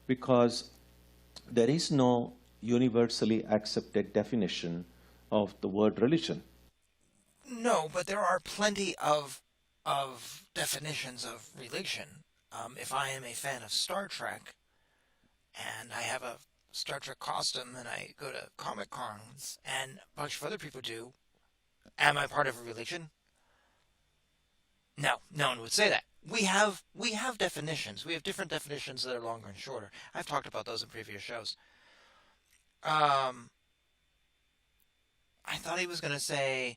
because there is no universally accepted definition of the word religion. No, but there are plenty of definitions of religion. If I am a fan of Star Trek, and I have a Star Trek costume, and I go to Comic Cons, and a bunch of other people do, am I part of a religion? No, no one would say that. We have definitions. We have different definitions that are longer and shorter. I've talked about those in previous shows. I thought he was going to say,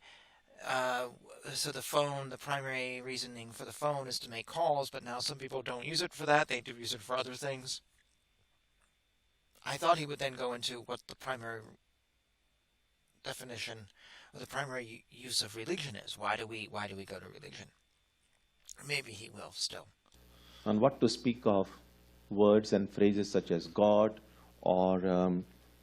so the phone, the primary reasoning for the phone is to make calls, but now some people don't use it for that. They do use it for other things. I thought he would then go into what the primary definition or the primary use of religion is. Why do we go to religion? Maybe he will still. And what to speak of words and phrases such as God or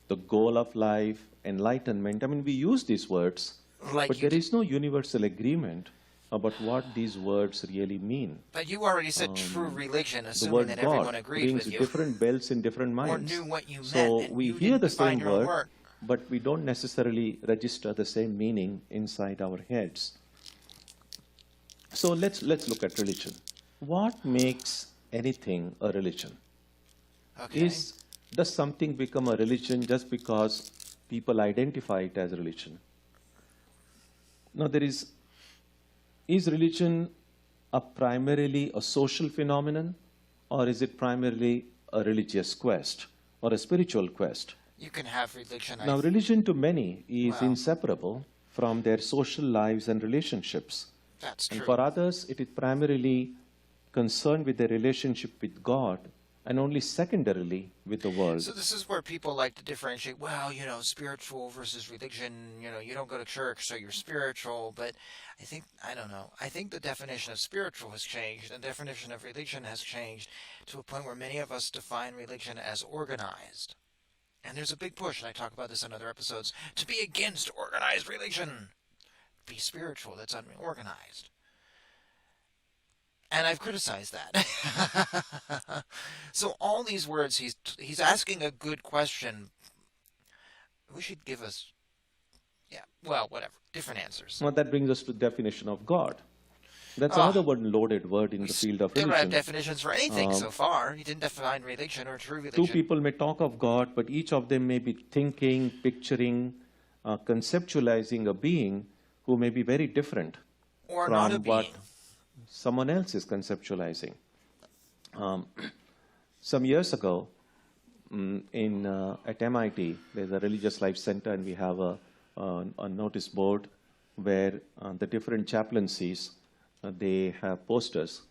the goal of life, enlightenment. I mean, we use these words, but there is no universal agreement about what these words really mean. But you already said true religion, The assuming word that everyone God agreed brings with you. different bells in different minds. Or knew what you meant. So we hear the same word, word, but we don't necessarily register the same meaning inside our heads. So let's look at religion. What makes anything a religion? Okay. Does something become a religion just because people identify it as religion? Now, is religion primarily a social phenomenon, or is it primarily a religious quest or a spiritual quest? You can have religion. Now, religion to many is inseparable from their social lives and relationships. That's true. And for others, it is primarily concerned with their relationship with God and only secondarily with the world. So this is where people like to differentiate, well, spiritual versus religion. You don't go to church, so you're spiritual. But I don't know. I think the definition of spiritual has changed. The definition of religion has changed to a point where many of us define religion as organized. And there's a big push, and I talk about this in other episodes, to be against organized religion. Be spiritual, that's unorganized. And I've criticized that. So all these words, he's asking a good question. We should give us, whatever, different answers. Well, that brings us to the definition of God. That's another loaded word in the field of religion. Never had definitions for anything so far. He didn't define religion or true religion. Two people may talk of God, but each of them may be thinking, picturing, conceptualizing a being who may be very different or from not a what being. Someone else is conceptualizing. Some years ago, at MIT, there's a religious life center, and we have a notice board where the different chaplaincies, they have posters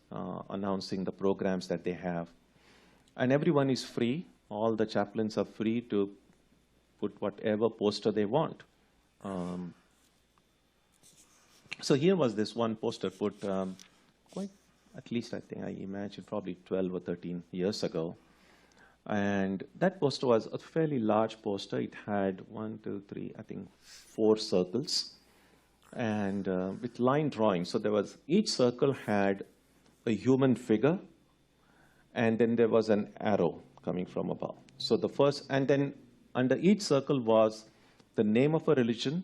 announcing the programs that they have. And everyone is free. All the chaplains are free to put whatever poster they want. So here was this one poster put quite at least I think I imagine probably 12 or 13 years ago. And that poster was a fairly large poster. It had 1, 2, 3, I think 4 circles, and with line drawings. So there was, each circle had a human figure, and then there was an arrow coming from above. So the first, and then under each circle was the name of a religion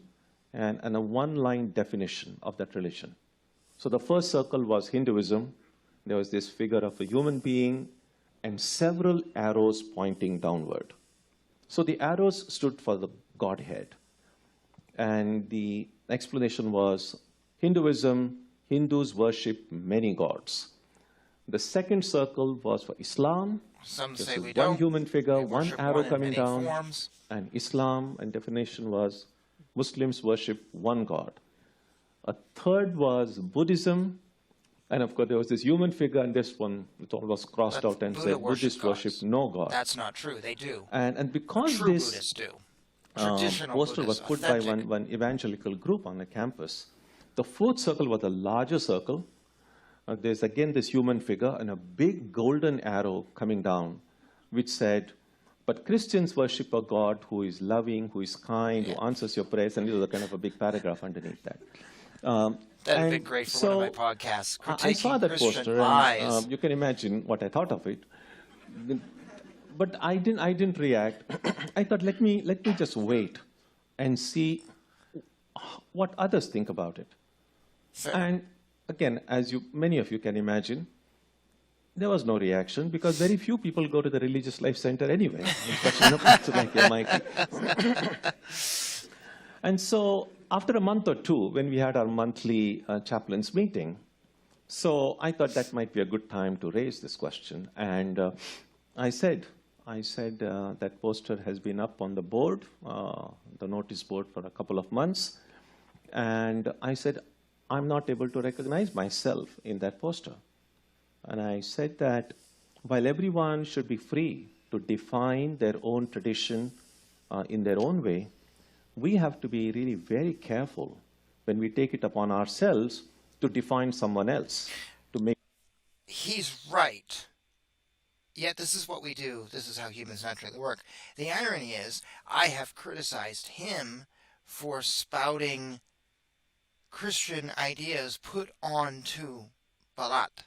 and a one-line definition of that religion. So the first circle was Hinduism. There was this figure of a human being and several arrows pointing downward. So the arrows stood for the Godhead. And the explanation was, Hinduism, Hindus worship many gods. The second circle was for Islam. Some say we one don't. human figure, one arrow coming down. Forms. And Islam, and definition was, Muslims worship one God. A third was Buddhism. And of course, there was this human figure, and this one, it all was crossed out and said, Buddhists worship no God. That's not true. They do. And because True this Buddhists do. Traditional poster Buddhists, was put by authentic. one evangelical group on the campus, the fourth circle was a larger circle. There's again this human figure and a big golden arrow coming down, which said, but Christians worship a God who is loving, who is kind, who answers your prayers, and it was a kind of a big paragraph underneath that. That would be great for one of my podcasts. I saw that Christian poster, lies. and you can imagine what I thought of it. But I didn't react. I thought, let me just wait and see what others think about it. Fair. And again, as many of you can imagine, there was no reaction because very few people go to the Religious Life Center anyway. Like MIT. And so after a month or two, when we had our monthly chaplains meeting, so I thought that might be a good time to raise this question. And I said that poster has been up on the board, the notice board, for a couple of months. And I said, I'm not able to recognize myself in that poster. And I said that while everyone should be free to define their own tradition in their own way, we have to be really very careful when we take it upon ourselves to define someone else. He's right. Yet this is what we do. This is how humans naturally work. The irony is, I have criticized him for spouting Christian ideas put onto Bharat.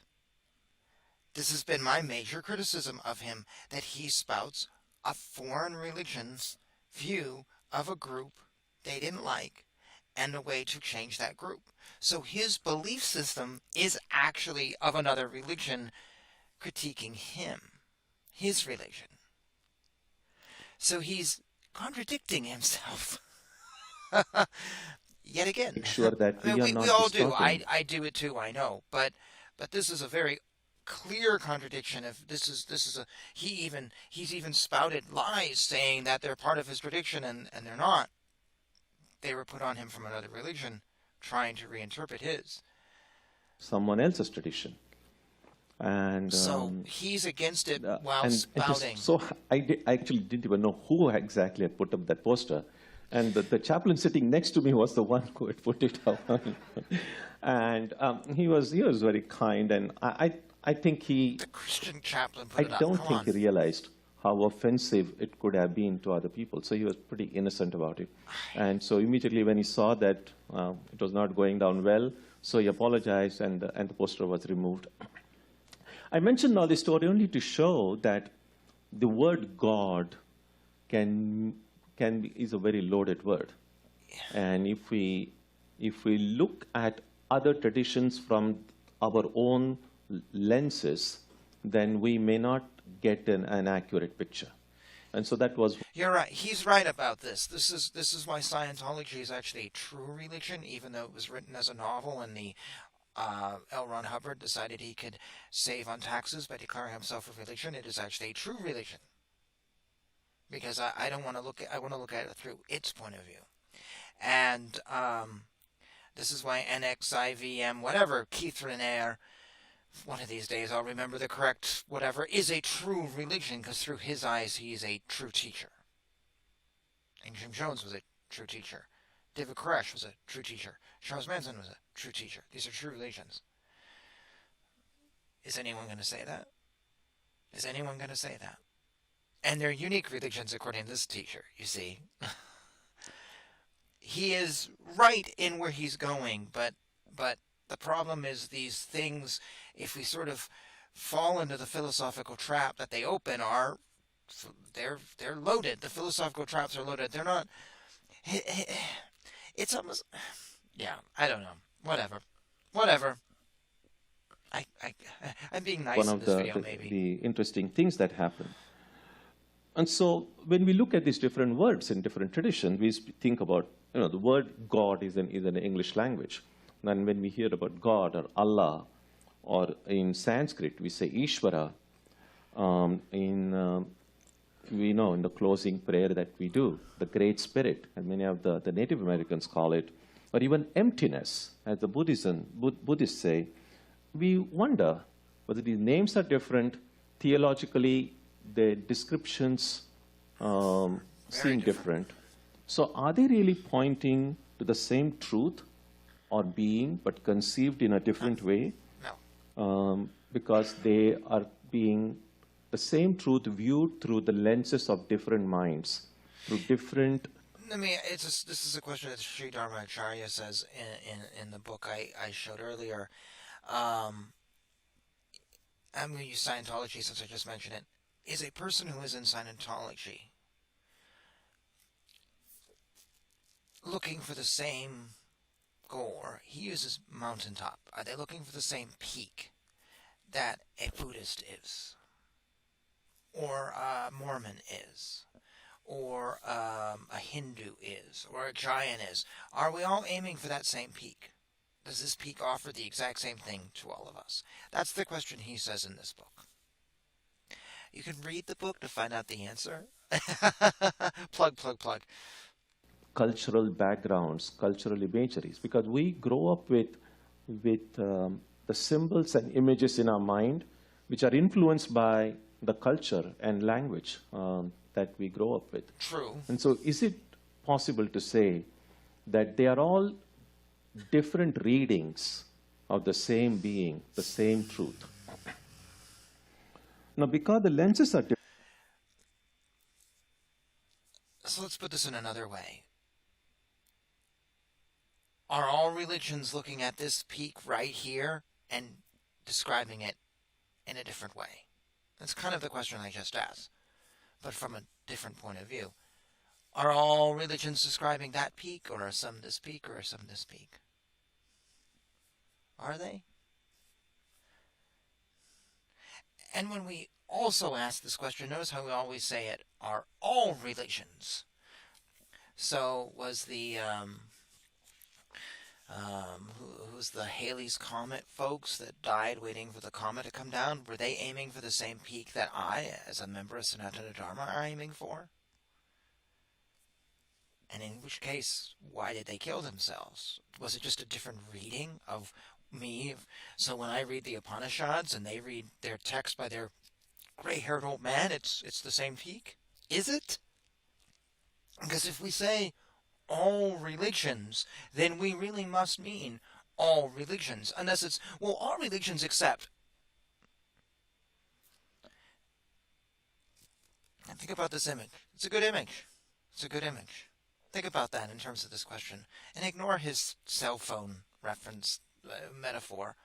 This has been my major criticism of him, that he spouts a foreign religion's view of a group they didn't like and a way to change that group. So his belief system is actually of another religion critiquing him, his religion. So he's contradicting himself. Yet again. Make sure that we all do. I do it too, I know. But this is a very clear contradiction. If he's even spouted lies saying that they're part of his tradition and they're not. They were put on him from another religion, trying to reinterpret his. Someone else's tradition. And so he's against it while spouting. So I actually didn't even know who exactly had put up that poster. And the chaplain sitting next to me was the one who had put it up. And he was very kind, and I think the Christian chaplain put it up. I don't think he realized how offensive it could have been to other people. So he was pretty innocent about it. And so immediately when he saw that it was not going down well, so he apologized, and the poster was removed. I mentioned all this story only to show that the word God is a very loaded word. And if we look at other traditions from our own lenses, then we may not get an accurate picture. And so that was... You're right. He's right about this. This is why Scientology is actually a true religion, even though it was written as a novel and the L. Ron Hubbard decided he could save on taxes by declaring himself a religion. It is actually a true religion. Because I want to look at it through its point of view. And this is why NXIVM, whatever, Keith Raniere, one of these days I'll remember the correct whatever, is a true religion, because through his eyes he is a true teacher. And Jim Jones was a true teacher. David Koresh was a true teacher. Charles Manson was a true teacher. These are true religions. Is anyone going to say that? Is anyone going to say that? And they're unique religions according to this teacher, you see. He is right in where he's going, but the problem is these things, if we sort of fall into the philosophical trap that they open, they're loaded. The philosophical traps are loaded. They're not. It's almost, yeah. I don't know. Whatever. I'm being nice in this video, maybe. The interesting things that happen. And so when we look at these different words in different traditions, we think about, the word God is in English language. And when we hear about God or Allah, or in Sanskrit, we say Ishvara. We know in the closing prayer that we do, the Great Spirit, and many of the Native Americans call it, or even emptiness, as the Buddhists say. We wonder whether these names are different. Theologically, the descriptions seem different. So are they really pointing to the same truth or being, but conceived in a different way? No. Because they are being the same truth viewed through the lenses of different minds, through different... this is a question that Sri Dharma Acharya says in the book I showed earlier. I'm going to use Scientology since I just mentioned it. Is a person who is in Scientology looking for the same goal, or he uses mountaintop, are they looking for the same peak that a Buddhist is, or a Mormon is, or a Hindu is, or a Jain is? Are we all aiming for that same peak? Does this peak offer the exact same thing to all of us? That's the question he says in this book. You can read the book to find out the answer. Plug. Cultural backgrounds, cultural imageries, because we grow up with the symbols and images in our mind, which are influenced by the culture and language that we grow up with. True. And so is it possible to say that they are all different readings of the same being, the same truth? Now, because the lenses are different. So let's put this in another way. Are all religions looking at this peak right here and describing it in a different way? That's kind of the question I just asked, but from a different point of view. Are all religions describing that peak, or are some this peak, or are some this peak? Are they? And when we also ask this question, notice how we always say it, are all religions. So was the, who's the Halley's Comet folks that died waiting for the comet to come down? Were they aiming for the same peak that I, as a member of Sanatana Dharma, are aiming for? And in which case, why did they kill themselves? Was it just a different reading of me? So when I read the Upanishads and they read their text by their gray-haired old man, it's the same peak? Is it? Because if we say all religions, then we really must mean all religions. Unless it's, well, all religions except. And think about this image. It's a good image. It's a good image. Think about that in terms of this question. And ignore his cell phone reference metaphor.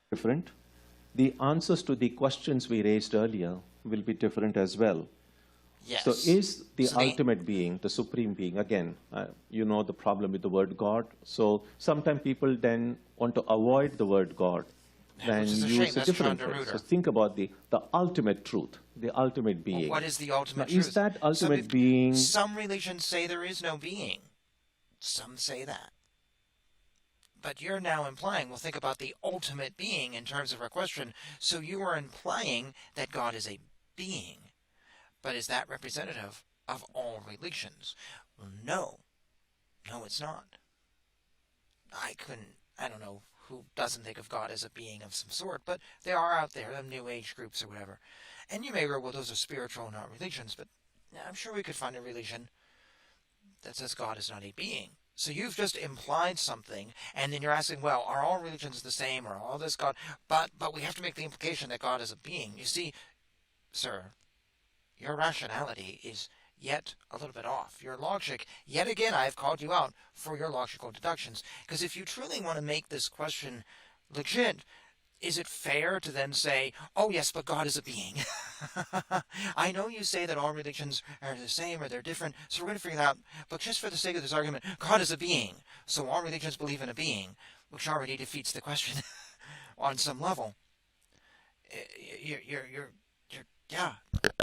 Different. The answers to the questions we raised earlier will be different as well. Yes. So is the ultimate being, the supreme being, again, you know the problem with the word God. So sometimes people then want to avoid the word God. Then use a different word. So think about the ultimate truth, the ultimate being. Well, what is the ultimate now, truth? Is that ultimate being... Some religions say there is no being. Some say that. But you're now implying, well, think about the ultimate being in terms of our question. So you are implying that God is a being. But is that representative of all religions? Well, no. No, it's not. I don't know who doesn't think of God as a being of some sort, but they are out there, them New Age groups or whatever. And you may go, well, those are spiritual, not religions, but I'm sure we could find a religion that says God is not a being. So you've just implied something, and then you're asking, well, are all religions the same, or all this God? But we have to make the implication that God is a being. You see, sir, your rationality is yet a little bit off. Your logic, yet again, I have called you out for your logical deductions. Because if you truly want to make this question legit, is it fair to then say, oh yes, but God is a being? I know you say that all religions are the same or they're different, so we're going to figure it out. But just for the sake of this argument, God is a being. So all religions believe in a being, which already defeats the question on some level. Yeah,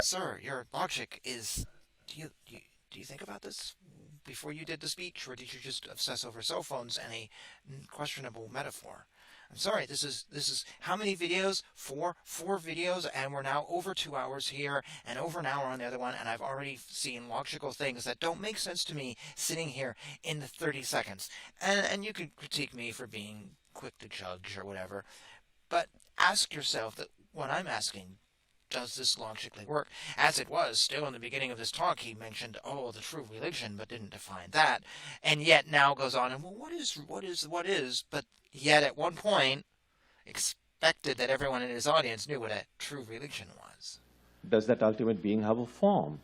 sir, your logic is... Do you think about this before you did the speech, or did you just obsess over cell phones and a questionable metaphor? I'm sorry, this is how many videos? Four videos, and we're now over 2 hours here and over an hour on the other one, and I've already seen logical things that don't make sense to me sitting here in the 30 seconds. And you can critique me for being quick to judge or whatever, but ask yourself that what I'm asking, does this logically work? As it was, still in the beginning of this talk, he mentioned, oh, the true religion, but didn't define that, and yet now goes on and, well, what is, but yet at one point expected that everyone in his audience knew what a true religion was. Does that ultimate being have a form?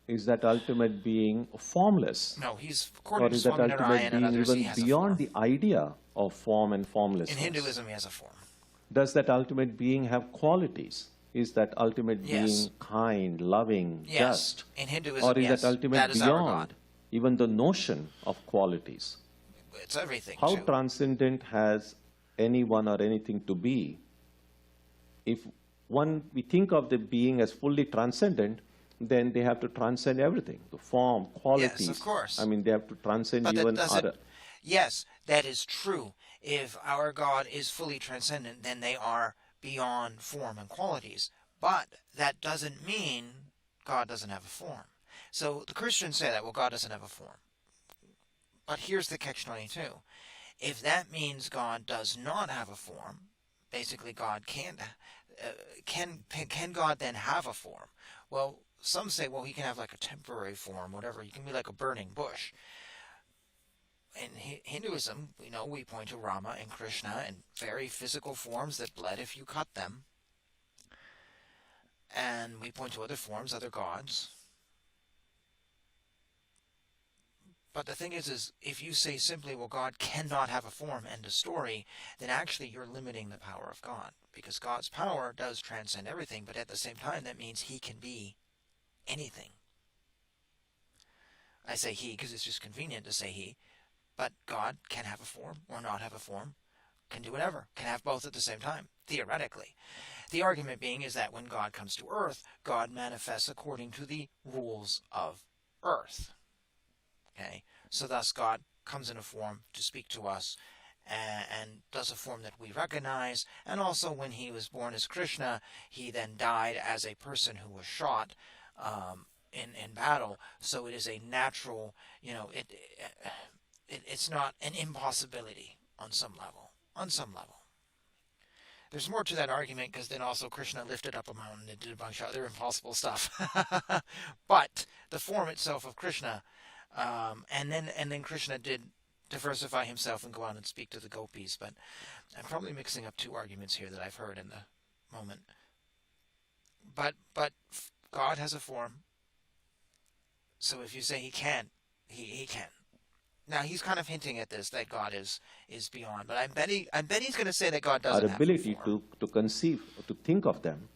Is that ultimate being formless? No, he's, according to Swami Tyagananda and others, he has a form. Beyond the idea of form and formlessness? In Hinduism, he has a form. Does that ultimate being have qualities? Is that ultimate being Yes. kind, loving, Yes. just? In Hinduism, Or is yes. that ultimate That is our beyond God. even the notion of qualities? It's everything, How too. transcendent has anyone or anything to be? If we think of the being as fully transcendent, then they have to transcend everything, the form, qualities. Yes, of course. I mean, they have to transcend But that even doesn't... other. Yes, that is true. If our God is fully transcendent, then they are beyond form and qualities. But that doesn't mean God doesn't have a form. So the Christians say that, well, God doesn't have a form. But here's the catch-22. If that means God does not have a form, basically God can't, can God then have a form? Well, some say, well, he can have like a temporary form, whatever. He can be like a burning bush. In Hinduism, we point to Rama and Krishna in very physical forms that bled if you cut them. And we point to other forms, other gods. But the thing is if you say simply, well, God cannot have a form, end of story, then actually you're limiting the power of God. Because God's power does transcend everything, but at the same time, that means he can be anything. I say he because it's just convenient to say he. But God can have a form or not have a form, can do whatever, can have both at the same time, theoretically. The argument being is that when God comes to earth, God manifests according to the rules of earth. Okay, so thus God comes in a form to speak to us and does a form that we recognize. And also when he was born as Krishna, he then died as a person who was shot in battle. So it is a natural, it's not an impossibility on some level. There's more to that argument because then also Krishna lifted up a mountain and did a bunch of other impossible stuff. But the form itself of Krishna, and then Krishna did diversify himself and go out and speak to the gopis. But I'm probably mixing up two arguments here that I've heard in the moment. But God has a form. So if you say he can, he can. Now he's kind of hinting at this, that God is beyond, but I bet he's going to say that God doesn't Our have ability a form. to conceive, to think of them.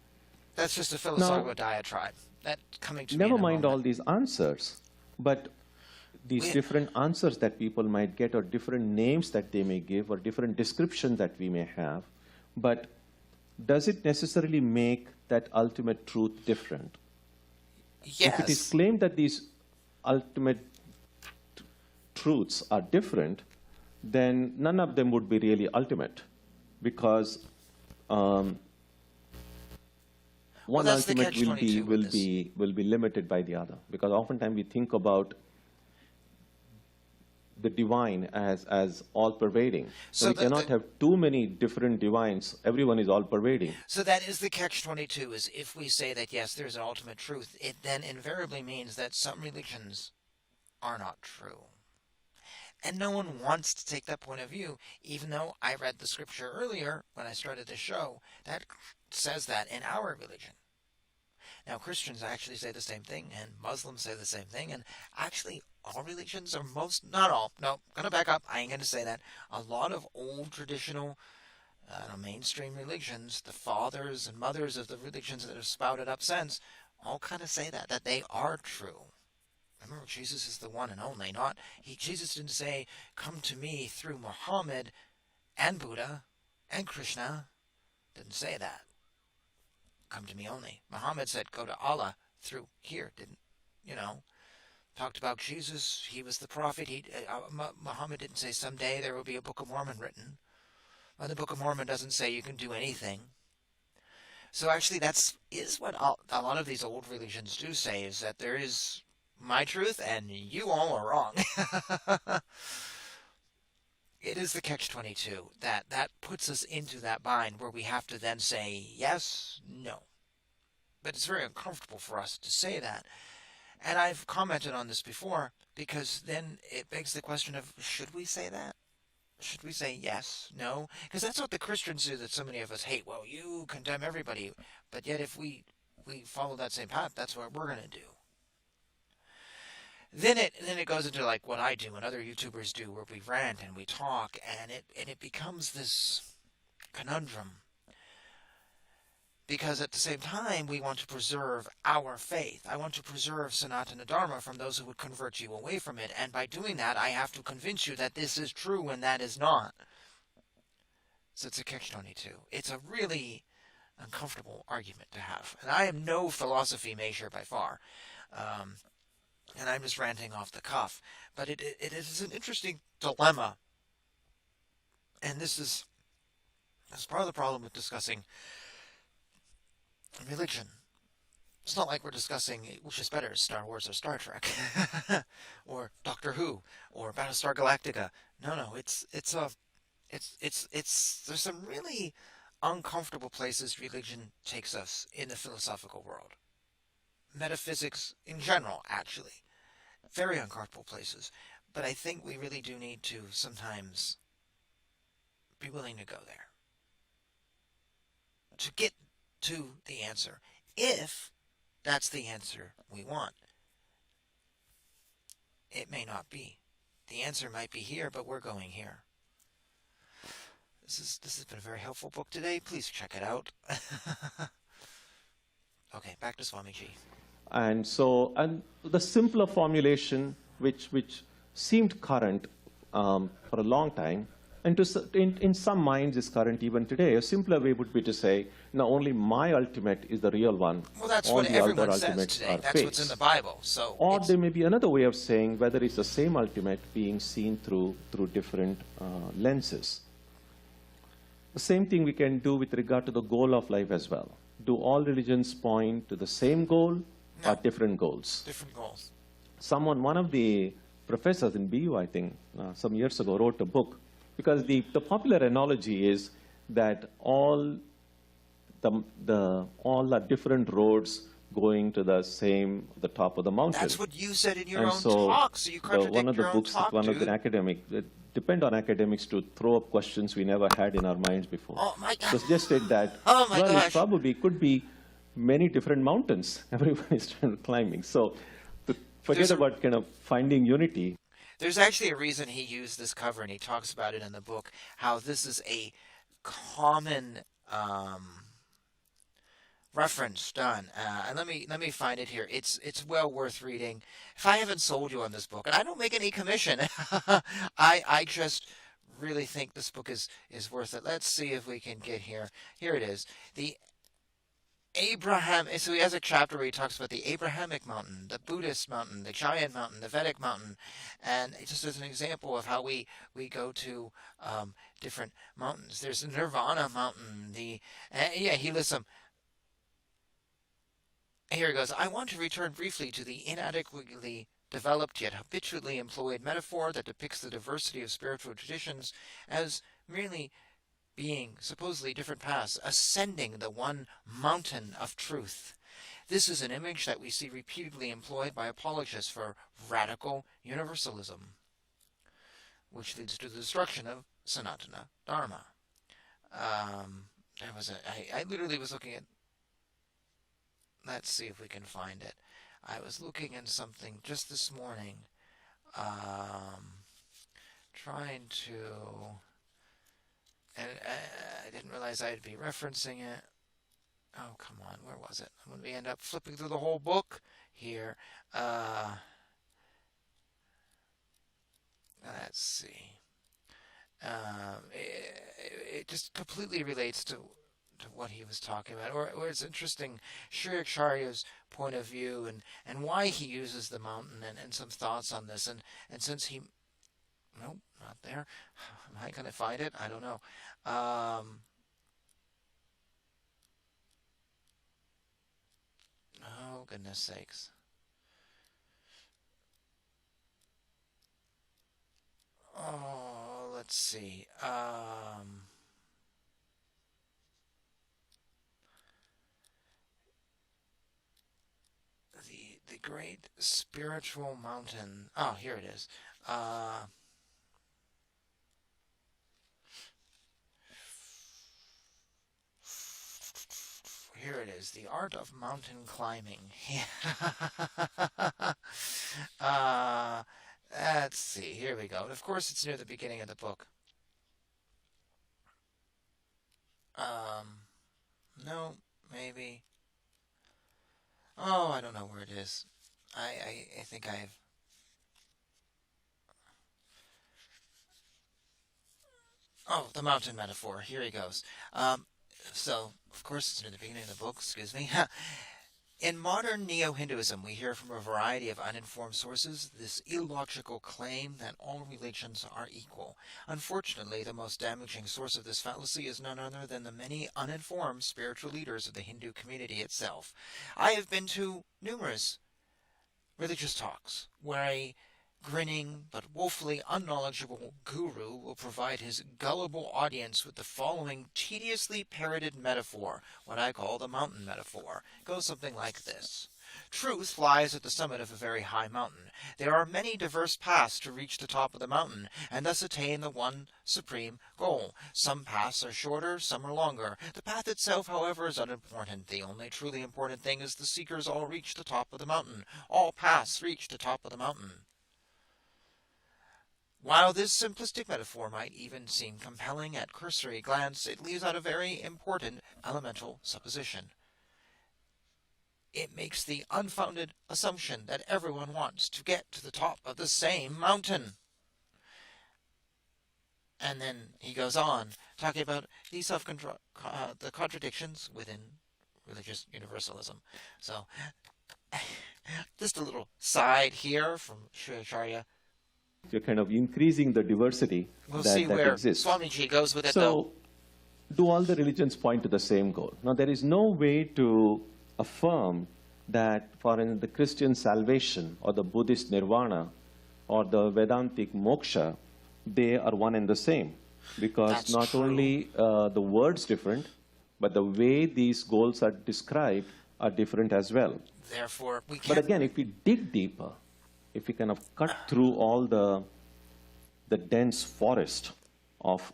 That's just a philosophical diatribe. That coming to me Never in a mind moment. all these answers, but these different answers that people might get, or different names that they may give, or different descriptions that we may have, but does it necessarily make that ultimate truth different? Yes. If it is claimed that these ultimate truths are different, then none of them would be really ultimate, because one that's the ultimate catch-22 with will be limited by the other. Because oftentimes we think about the divine as all-pervading. So we cannot have too many different divines. Everyone is all-pervading. So that is the catch-22, is if we say that, yes, there's an ultimate truth, it then invariably means that some religions are not true. And no one wants to take that point of view, even though I read the scripture earlier when I started the show that says that in our religion. Now, Christians actually say the same thing, and Muslims say the same thing, and actually all religions, or most, not all, no, gonna back up, I ain't gonna say that. A lot of old traditional mainstream religions, the fathers and mothers of the religions that have spouted up since, all kind of say that they are true. Remember, Jesus is the one and only. Jesus didn't say, come to me through Muhammad and Buddha and Krishna. Didn't say that. Come to me only. Muhammad said, go to Allah through here. Didn't, talked about Jesus. He was the prophet. Muhammad didn't say someday there will be a Book of Mormon written. Well, the Book of Mormon doesn't say you can do anything. So actually is what a lot of these old religions do say, is that there is my truth and you all are wrong. It is the catch-22 that puts us into that bind where we have to then say yes, no. But it's very uncomfortable for us to say that. And I've commented on this before, because then it begs the question of, should we say that? Should we say yes, no? Because that's what the Christians do that so many of us hate. Well, you condemn everybody. But yet if we follow that same path, that's what we're going to do. Then it goes into like what I do and other YouTubers do, where we rant and we talk, and it becomes this conundrum. Because at the same time, we want to preserve our faith. I want to preserve Sanatana Dharma from those who would convert you away from it. And by doing that, I have to convince you that this is true and that is not. So it's a catch-22. It's a really uncomfortable argument to have. And I am no philosophy major by far. And I'm just ranting off the cuff. But it is an interesting dilemma. And this is part of the problem with discussing religion. It's not like we're discussing which is better, Star Wars or Star Trek, or Doctor Who, or Battlestar Galactica. No, it's there's some really uncomfortable places religion takes us in the philosophical world. Metaphysics in general, actually. Very uncomfortable places. But I think we really do need to sometimes be willing to go there. To get to the answer, if that's the answer we want. It may not be. The answer might be here, but we're going here. This has been a very helpful book today. Please check it out. Okay, back to Swamiji. And the simpler formulation, which seemed current for a long time, and in some minds is current even today. A simpler way would be to say, no, only my ultimate is the real one. Well, that's all what the everyone other says ultimates today. are That's fakes. what's in the Bible. So, or there may be another way of saying whether it's the same ultimate being seen through different lenses. The same thing we can do with regard to the goal of life as well. Do all religions point to the same goal or different goals? Different goals. One of the professors in BU, I think, some years ago wrote a book, because the popular analogy is that all are different roads going to the top of the mountain. That's what you said in your own so talk, so you contradict one of the your books own talk, that one of the academic, depend on academics to throw up questions we never had in our minds before. Oh my God. So suggested that, Oh my gosh. it probably could be many different mountains everyone is climbing. So forget about kind of finding unity. There's actually a reason he used this cover, and he talks about it in the book, how this is a common reference done. And let me find it here. It's well worth reading. If I haven't sold you on this book, and I don't make any commission, I just really think this book is worth it. Let's see if we can get here. Here it is. So he has a chapter where he talks about the Abrahamic mountain, the Buddhist mountain, the Jain mountain, the Vedic mountain, and just as an example of how we go to different mountains. There's the Nirvana mountain. He lists them. Here he goes. I want to return briefly to the inadequately developed yet habitually employed metaphor that depicts the diversity of spiritual traditions as merely being supposedly different paths, ascending the one mountain of truth. This is an image that we see repeatedly employed by apologists for radical universalism. which leads to the destruction of Sanatana Dharma. I literally was looking at, let's see if we can find it. I was looking at something just this morning, trying to, and I didn't realize I'd be referencing it. Oh, come on, where was it? I'm going to end up flipping through the whole book here. Let's see. It just completely relates to what he was talking about. Or it's interesting, Sri Acharya's point of view and why he uses the mountain and some thoughts on this. And since he... Nope, not there. Am I going to find it? I don't know. Oh, goodness sakes. Oh, let's see. The great spiritual mountain. Oh, here it is. Here it is, the art of mountain climbing. Let's see, here we go. And of course, it's near the beginning of the book. No, maybe. Oh, I don't know where it is. I think I've... Oh, the mountain metaphor. Here he goes. So, of course, it's near the beginning of the book, excuse me. In modern Neo-Hinduism, we hear from a variety of uninformed sources this illogical claim that all religions are equal. Unfortunately, the most damaging source of this fallacy is none other than the many uninformed spiritual leaders of the Hindu community itself. I have been to numerous religious talks where a grinning but woefully unknowledgeable guru will provide his gullible audience with the following tediously parroted metaphor, what I call the mountain metaphor. It goes something like this. Truth lies at the summit of a very high mountain. There are many diverse paths to reach the top of the mountain, and thus attain the one supreme goal. Some paths are shorter, some are longer. The path itself, however, is unimportant. The only truly important thing is the seekers all reach the top of the mountain. All paths reach the top of the mountain. While this simplistic metaphor might even seem compelling at cursory glance, it leaves out a very important elemental supposition. It makes the unfounded assumption that everyone wants to get to the top of the same mountain. And then he goes on, talking about the contradictions within religious universalism. So, just a little side here from Sri Acharya. You're kind of increasing the diversity We'll that see where exists. Swamiji goes with it, So, though. do all the religions point to the same goal? Now, there is no way to affirm that for the Christian salvation or the Buddhist nirvana or the Vedantic moksha, they are one and the same. Because That's not true. only the words different, but the way these goals are described are different as well. Therefore, we can't... But again, if we dig deeper, if we kind of cut through all the dense forest of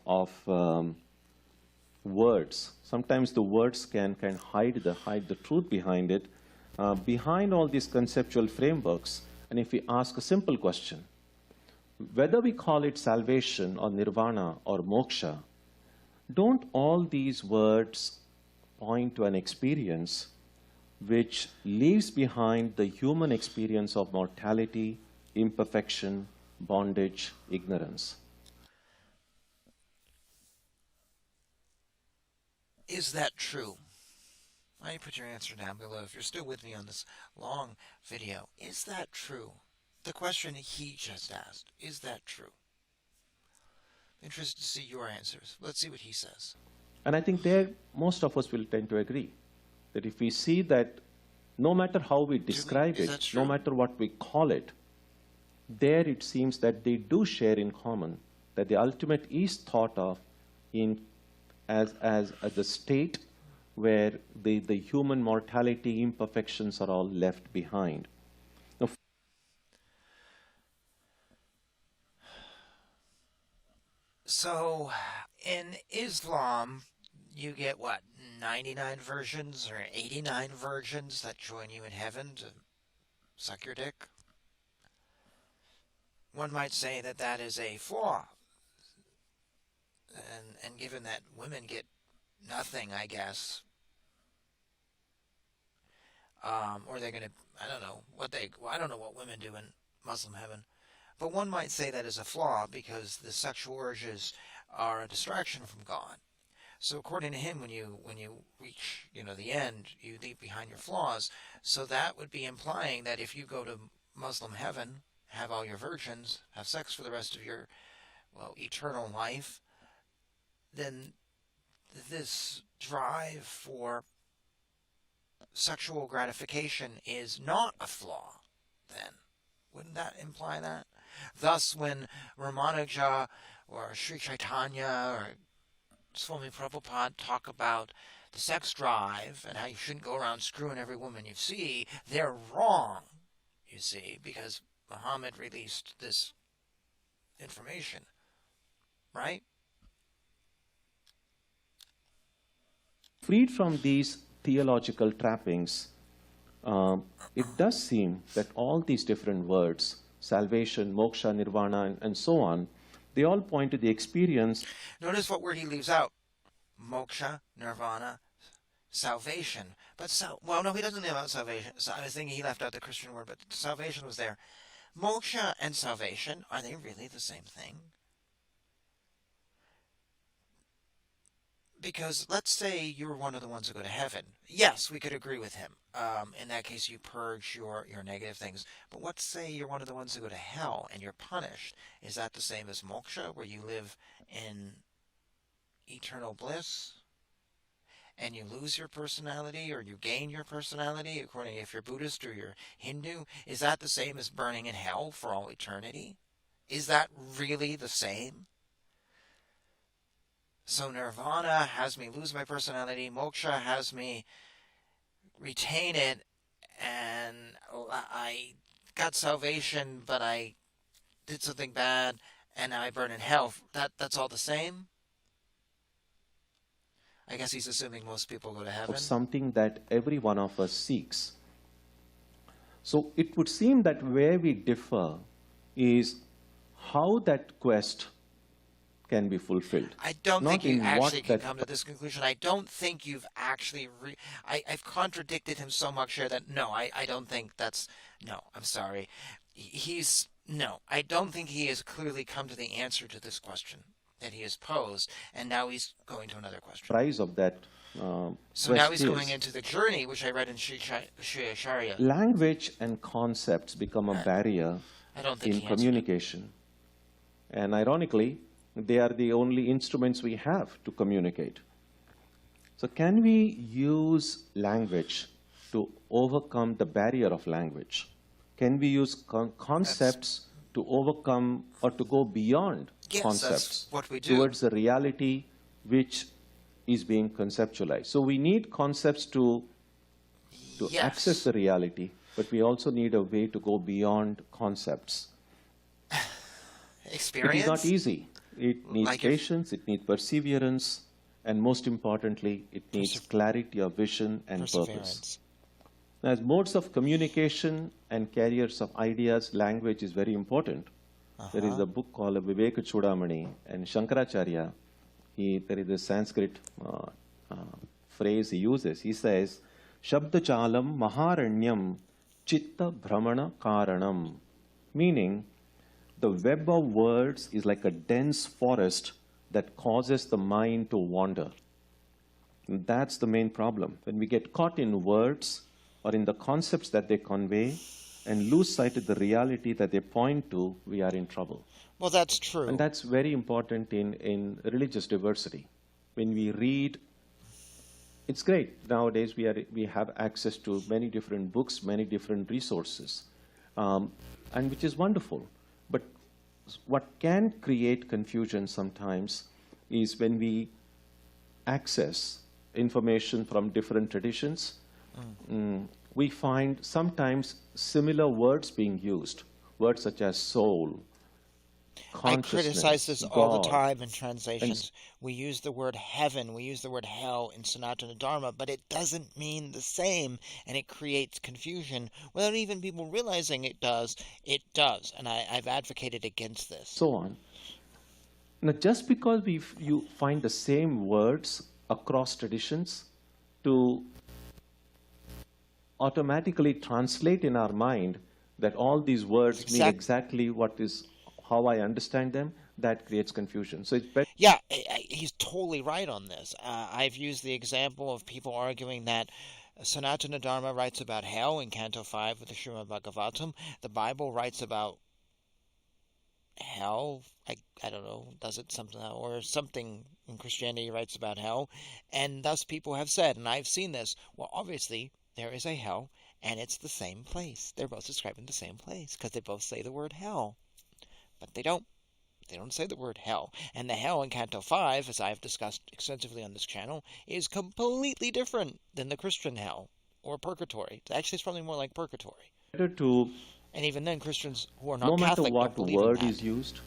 words, sometimes the words can hide the truth behind it. Behind all these conceptual frameworks, and if we ask a simple question, whether we call it salvation or nirvana or moksha, don't all these words point to an experience which leaves behind the human experience of mortality, imperfection, bondage, ignorance? Is that true? Why don't you put your answer down below if you're still with me on this long video. Is that true? The question he just asked, is that true? Interested to see your answers. Let's see what he says. And I think there, most of us will tend to agree that if we see that no matter how we describe it, no matter what we call it, there it seems that they do share in common, that the ultimate is thought of as a state where the human mortality, imperfections are all left behind. Now, So, in Islam, you get what, 99 virgins or 89 virgins that join you in heaven to suck your dick? One might say that that is a flaw. And given that women get nothing, I guess, or they're going to, I don't know what women do in Muslim heaven. But one might say that is a flaw because the sexual urges are a distraction from God. So according to him, when you reach the end, you leave behind your flaws. So that would be implying that if you go to Muslim heaven, have all your virgins, have sex for the rest of your eternal life, then this drive for sexual gratification is not a flaw. Then wouldn't that imply that? Thus, when Ramanuja or Sri Chaitanya or Swami Prabhupada talk about the sex drive and how you shouldn't go around screwing every woman you see, they're wrong, you see, because Muhammad released this information, right? Freed from these theological trappings, it does seem that all these different words, salvation, moksha, nirvana, and so on, they all point to the experience. Notice what word he leaves out. Moksha, nirvana, salvation. But no, he doesn't leave out salvation. So I was thinking he left out the Christian word, but salvation was there. Moksha and salvation, are they really the same thing? Because let's say you're one of the ones who go to heaven. Yes, we could agree with him. In that case, you purge your negative things. But let's say you're one of the ones who go to hell and you're punished. Is that the same as moksha, where you live in eternal bliss and you lose your personality or you gain your personality, according if you're Buddhist or you're Hindu? Is that the same as burning in hell for all eternity? Is that really the same? So nirvana has me lose my personality, moksha has me retain it, and I got salvation, but I did something bad, and now I burn in hell. That's all the same? I guess he's assuming most people go to heaven. Of something that every one of us seeks. So it would seem that where we differ is how that quest can be fulfilled. I don't think you actually can come to this conclusion. I don't think you've actually... I've contradicted him so much here that no, I don't think that's... No, I'm sorry. No, I don't think he has clearly come to the answer to this question that he has posed, and now he's going to another question. Price of that so now he's going into the journey, which I read in Sri Acharya. Language and concepts become a barrier in communication. And ironically, they are the only instruments we have to communicate. So can we use language to overcome the barrier of language? Can we use concepts to overcome or to go beyond concepts towards the reality which is being conceptualized? So we need concepts to access the reality, but we also need a way to go beyond concepts. Experience? It is not easy. It needs patience, it needs perseverance, and most importantly, it needs clarity of vision and purpose. As modes of communication and carriers of ideas, language is very important. There is a book called Viveka Chudamani, and Shankaracharya, there is a Sanskrit phrase he uses. He says, Shabdachalam Maharanyam Chitta Brahmana Karanam, meaning the web of words is like a dense forest that causes the mind to wander. And that's the main problem. When we get caught in words or in the concepts that they convey and lose sight of the reality that they point to, we are in trouble. Well, that's true. And that's very important in religious diversity. When we read, it's great. Nowadays we have access to many different books, many different resources, and which is wonderful. But what can create confusion sometimes is when we access information from different traditions. We find sometimes similar words being used, words such as soul, I criticize this consciousness, all the God. time in And translations. We use the word heaven, we use the word hell in Sanatana Dharma, but it doesn't mean the same, and it creates confusion without even people realizing it does. It does, and I've advocated against this. so on. Now, just because you find the same words across traditions to automatically translate in our mind that all these words mean exactly how I understand them, that creates confusion. So it's better. Yeah, he's totally right on this. I've used the example of people arguing that Sanatana Dharma writes about hell in Canto 5 of the Srimad Bhagavatam. The Bible writes about hell. I don't know, does it something, or something in Christianity writes about hell. And thus people have said, and I've seen this, well, obviously there is a hell, and it's the same place. They're both describing the same place, because they both say the word hell. But they don't. They don't say the word hell. And the hell in Canto 5, as I've discussed extensively on this channel, is completely different than the Christian hell, or purgatory. Actually, it's probably more like purgatory. And even then, Christians who are not Catholic don't believe in that. No matter what word is used,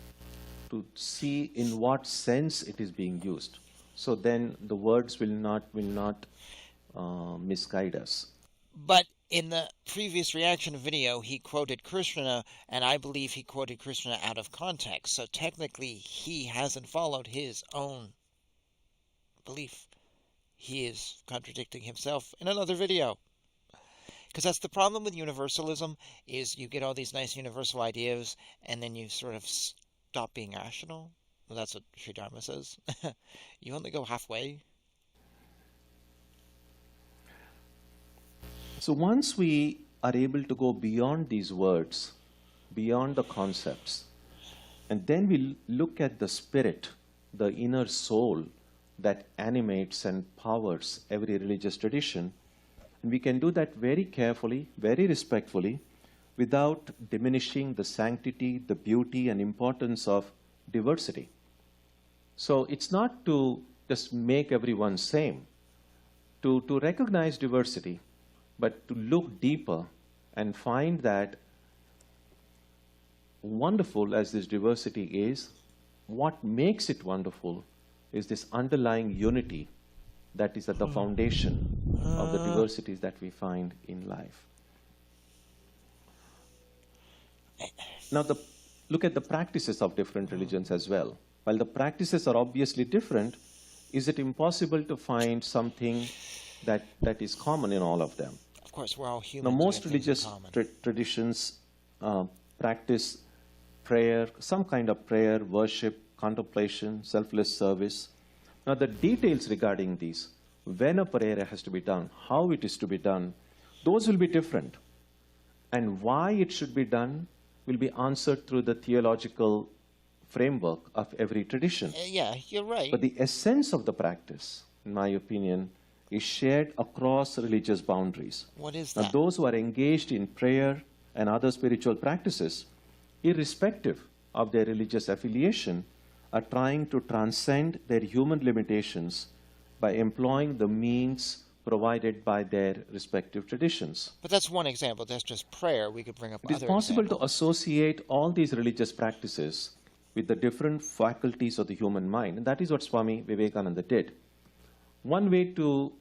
to see in what sense it is being used. So then the words will not misguide us. But in the previous reaction video, he quoted Krishna, and I believe he quoted Krishna out of context. So technically, he hasn't followed his own belief. He is contradicting himself in another video. Because that's the problem with universalism, is you get all these nice universal ideas, and then you sort of stop being rational. Well, that's what Sri Dharma says. You only go halfway. So once we are able to go beyond these words, beyond the concepts, and then we look at the spirit, the inner soul that animates and powers every religious tradition, and we can do that very carefully, very respectfully, without diminishing the sanctity, the beauty, and importance of diversity. So it's not to just make everyone same, to recognize diversity, but to look deeper and find that wonderful as this diversity is, what makes it wonderful is this underlying unity that is at the foundation of the diversities that we find in life. Now, look at the practices of different religions as well. While the practices are obviously different, is it impossible to find something that is common in all of them? Of course, we're all humans. Now, most religious traditions practice prayer, some kind of prayer, worship, contemplation, selfless service. Now, the details regarding these, when a prayer has to be done, how it is to be done, those will be different. And why it should be done will be answered through the theological framework of every tradition. Yeah, you're right. But the essence of the practice, in my opinion, is shared across religious boundaries. What is that? Now, those who are engaged in prayer and other spiritual practices, irrespective of their religious affiliation, are trying to transcend their human limitations by employing the means provided by their respective traditions. But that's one example. That's just prayer. We could bring up other It is possible examples. to associate all these religious practices with the different faculties of the human mind. And that is what Swami Vivekananda did. One way to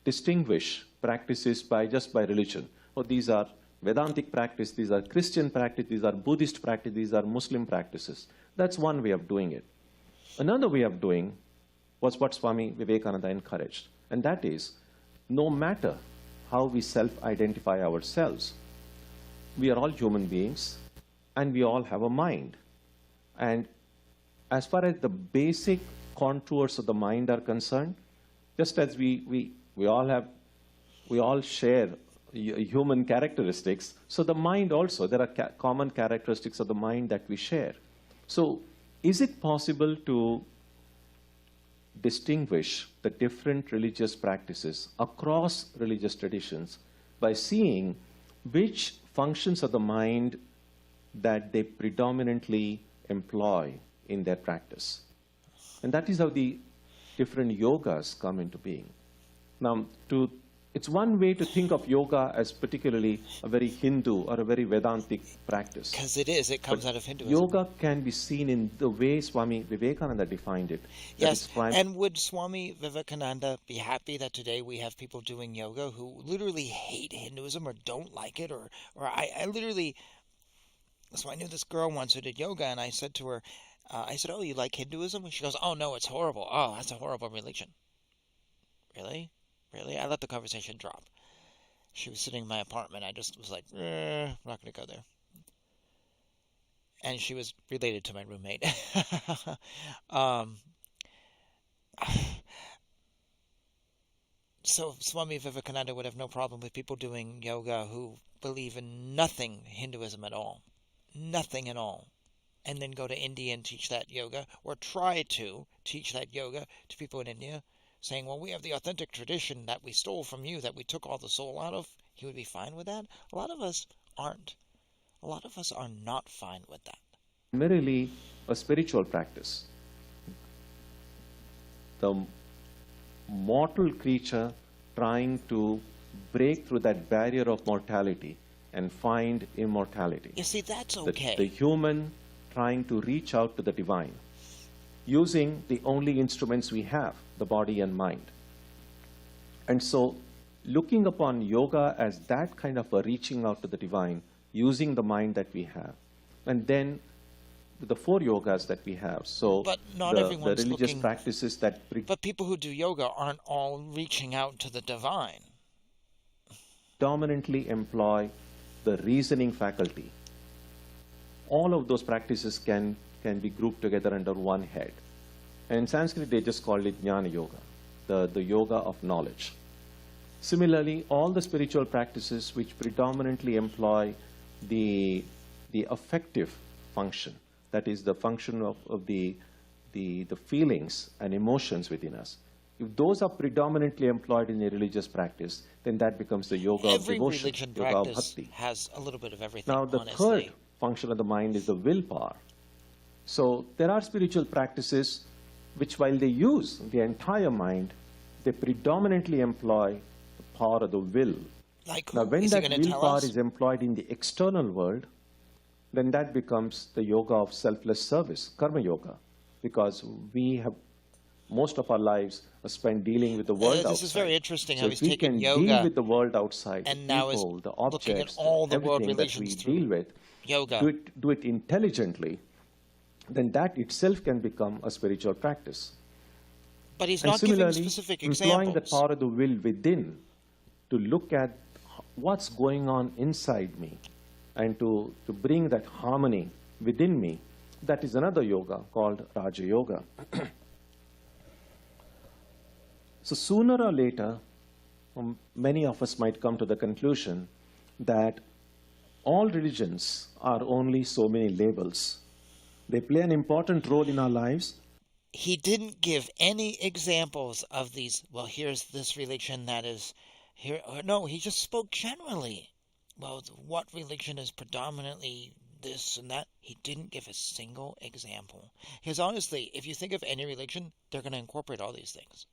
distinguish practices just by religion. Oh, these are Vedantic practice, these are Christian practice, these are Buddhist practice, these are Muslim practices. That's one way of doing it. Another way of doing was what Swami Vivekananda encouraged. And that is, no matter how we self-identify ourselves, we are all human beings and we all have a mind. And as far as the basic contours of the mind are concerned, just as we all share human characteristics, so the mind also, there are common characteristics of the mind that we share. So is it possible to distinguish the different religious practices across religious traditions by seeing which functions of the mind that they predominantly employ in their practice? And that is how the different yogas come into being. Now, it's one way to think of yoga as particularly a very Hindu or a very Vedantic practice. Because it is. It comes But out of Hinduism. yoga can be seen in the way Swami Vivekananda defined it. Yes, and would Swami Vivekananda be happy that today we have people doing yoga who literally hate Hinduism or don't like it? Or I literally... So I knew this girl once who did yoga, and I said to her, I said, "Oh, you like Hinduism?" And she goes, "Oh, no, it's horrible. Oh, that's a horrible religion." Really? Really? I let the conversation drop. She was sitting in my apartment. I just was like, I'm not going to go there. And she was related to my roommate. So Swami Vivekananda would have no problem with people doing yoga who believe in nothing Hinduism at all. Nothing at all. And then go to India and teach that yoga, or try to teach that yoga to people in India, saying, well, we have the authentic tradition that we stole from you, that we took all the soul out of. He would be fine with that. A lot of us aren't. A lot of us are not fine with that. Merely a spiritual practice. The mortal creature trying to break through that barrier of mortality and find immortality. You see, that's okay. The human trying to reach out to the divine, using the only instruments we have, the body and mind. And so, looking upon yoga as that kind of a reaching out to the divine, using the mind that we have, and then the 4 yogas that we have. So, but not the everyone's religious looking, practices that... But people who do yoga aren't all reaching out to the divine. Dominantly employ the reasoning faculty. All of those practices can be grouped together under one head. And in Sanskrit, they just called it Jnana Yoga, the yoga of knowledge. Similarly, all the spiritual practices which predominantly employ the affective function, that is the function of the feelings and emotions within us. If those are predominantly employed in a religious practice, then that becomes the yoga of devotion, religion yoga of practice bhakti. Has a little bit of everything. Now, the honestly. third function of the mind is the willpower. So there are spiritual practices which, while they use the entire mind, they predominantly employ the power of the will. Like now, when is that willpower is employed in the external world, then that becomes the yoga of selfless service, karma yoga, because we have most of our lives are spent dealing with the world outside. This is very interesting so how if he's we taking can yoga deal with the world outside, and the now people, is the looking at objects, all the world everything that we religions deal with, yoga. do it intelligently, then that itself can become a spiritual practice. But he's and not giving similarly, specific employing examples. the power of the will within to look at what's going on inside me and to bring that harmony within me, that is another yoga called Raja Yoga. So sooner or later, many of us might come to the conclusion that all religions are only so many labels. They play an important role in our lives. He didn't give any examples of these, well, here's this religion that is here. No, he just spoke generally. Well, what religion is predominantly this and that? He didn't give a single example. Because honestly, if you think of any religion, they're going to incorporate all these things.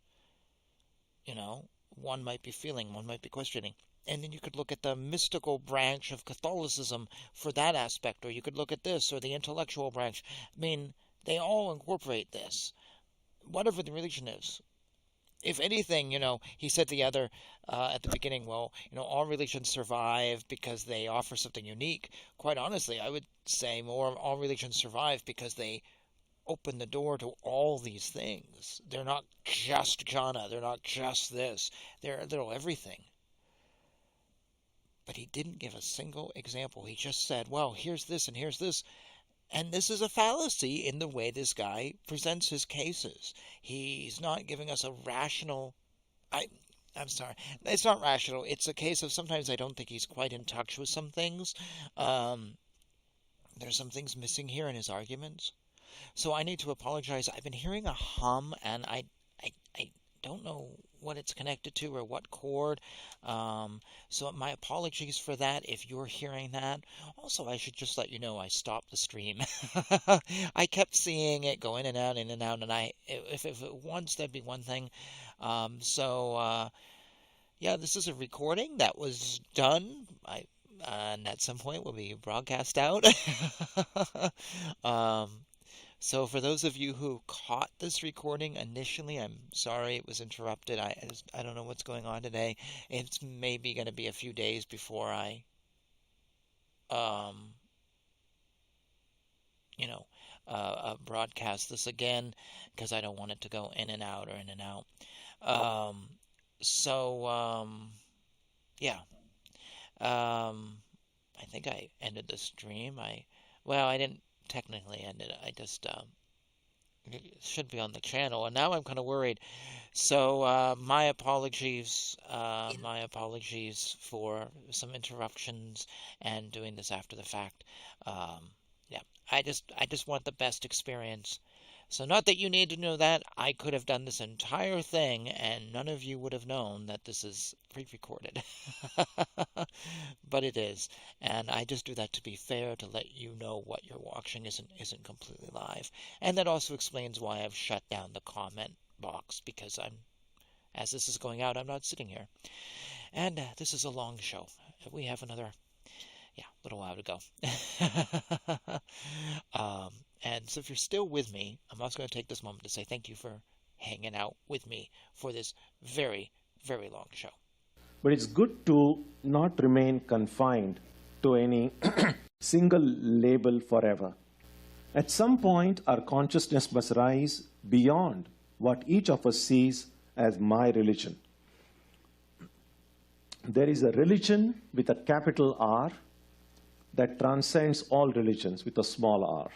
You know, one might be feeling, one might be questioning. And then you could look at the mystical branch of Catholicism for that aspect, or you could look at this, or the intellectual branch. I mean, they all incorporate this, whatever the religion is. If anything, you know, he said the other at the beginning, well, you know, all religions survive because they offer something unique. Quite honestly, I would say more all religions survive because they open the door to all these things. They're not just jhana. They're not just this. They're everything. But he didn't give a single example. He just said, well, here's this and here's this. And this is a fallacy in the way this guy presents his cases. He's not giving us a rational... I'm sorry. It's not rational. It's a case of sometimes I don't think he's quite in touch with some things. There's some things missing here in his arguments. So I need to apologize. I've been hearing a hum, and I don't know what it's connected to or what chord. So my apologies for that if you're hearing that. Also, I should just let you know I stopped the stream. I kept seeing it go in and out, and if it once, that'd be one thing. Yeah, this is a recording that was done. And at some point will be broadcast out. um, so for those of you who caught this recording initially, I'm sorry it was interrupted. I don't know what's going on today. It's maybe going to be a few days before I, um, you know, broadcast this again because I don't want it to go in and out or in and out. So, yeah. I think I ended the stream. Well, I didn't technically end it. I just, it should be on the channel, and now I'm kind of worried. So, my apologies. My apologies for some interruptions and doing this after the fact. Yeah, I just want the best experience. So not that you need to know that. I could have done this entire thing and none of you would have known that this is pre-recorded. But it is. And I just do that to be fair, to let you know what you're watching isn't completely live. And that also explains why I've shut down the comment box, because as this is going out, I'm not sitting here. And this is a long show. We have another little while to go. And so if you're still with me, I'm also going to take this moment to say thank you for hanging out with me for this very, very long show. But it's good to not remain confined to any single label forever. At some point, our consciousness must rise beyond what each of us sees as my religion. There is a religion with a capital R that transcends all religions with a small r.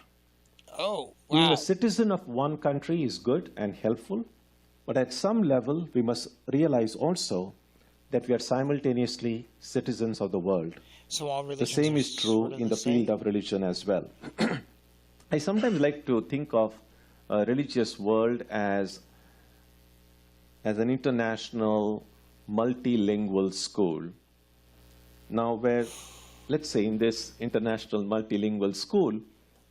Oh, wow. Being a citizen of one country is good and helpful, but at some level we must realize also that we are simultaneously citizens of the world. So all religions the same is true sort of in the field of religion as well. I sometimes like to think of a religious world as an international multilingual school. Now where, let's say in this international multilingual school,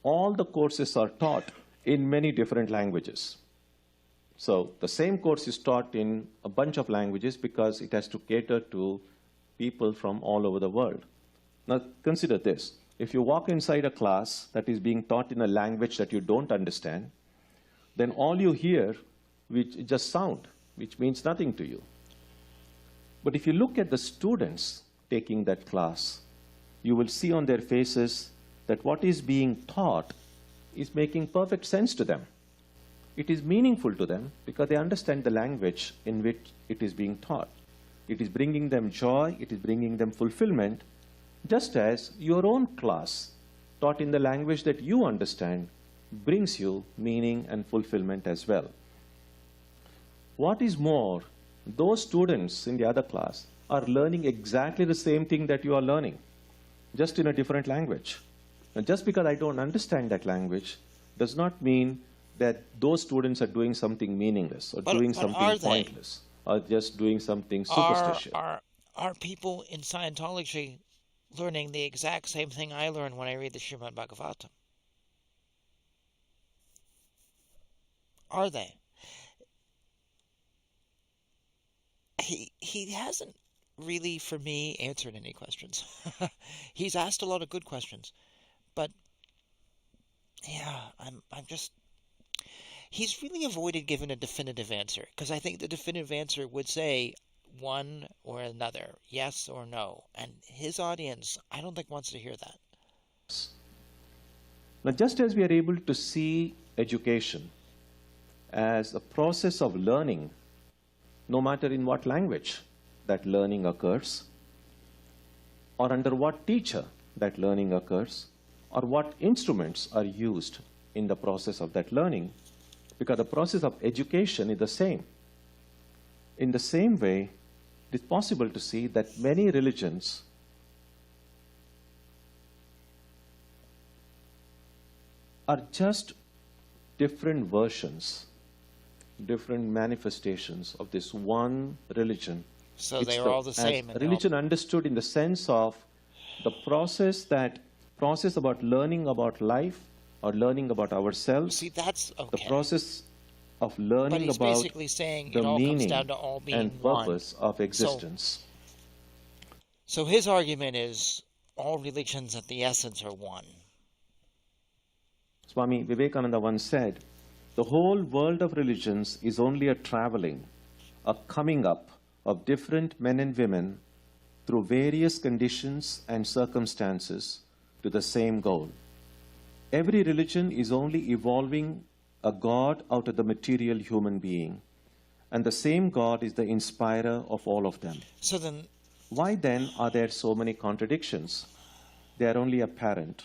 all the courses are taught in many different languages. So the same course is taught in a bunch of languages because it has to cater to people from all over the world. Now consider this. If you walk inside a class that is being taught in a language that you don't understand, then all you hear is just sound, which means nothing to you. But if you look at the students taking that class, you will see on their faces that what is being taught is making perfect sense to them. It is meaningful to them because they understand the language in which it is being taught. It is bringing them joy, it is bringing them fulfillment, just as your own class, taught in the language that you understand, brings you meaning and fulfillment as well. What is more, those students in the other class are learning exactly the same thing that you are learning, just in a different language. And just because I don't understand that language does not mean that those students are doing something meaningless or doing something pointless or just doing something superstitious. Are people in Scientology learning the exact same thing I learn when I read the Srimad Bhagavatam? Are they? He hasn't really, for me, answered any questions. He's asked a lot of good questions, but yeah, I'm just. He's really avoided giving a definitive answer, because I think the definitive answer would say one or another, yes or no, and his audience, I don't think wants to hear that. Now, just as we are able to see education as a process of learning, no matter in what language that learning occurs, or under what teacher that learning occurs, or what instruments are used in the process of that learning, because the process of education is the same. In the same way, it is possible to see that many religions are just different versions, different manifestations of this one religion. So they are all the same. And religion understood in the sense of the process about learning about life or learning about ourselves. See, that's okay. The process of But learning he's about basically saying the it all comes meaning down to all being and one. purpose of existence. So his argument is all religions at the essence are one. Swami Vivekananda once said, the whole world of religions is only a traveling, a coming up of different men and women through various conditions and circumstances to the same goal. Every religion is only evolving a God out of the material human being, and the same God is the inspirer of all of them. So then, why then are there so many contradictions? They are only apparent.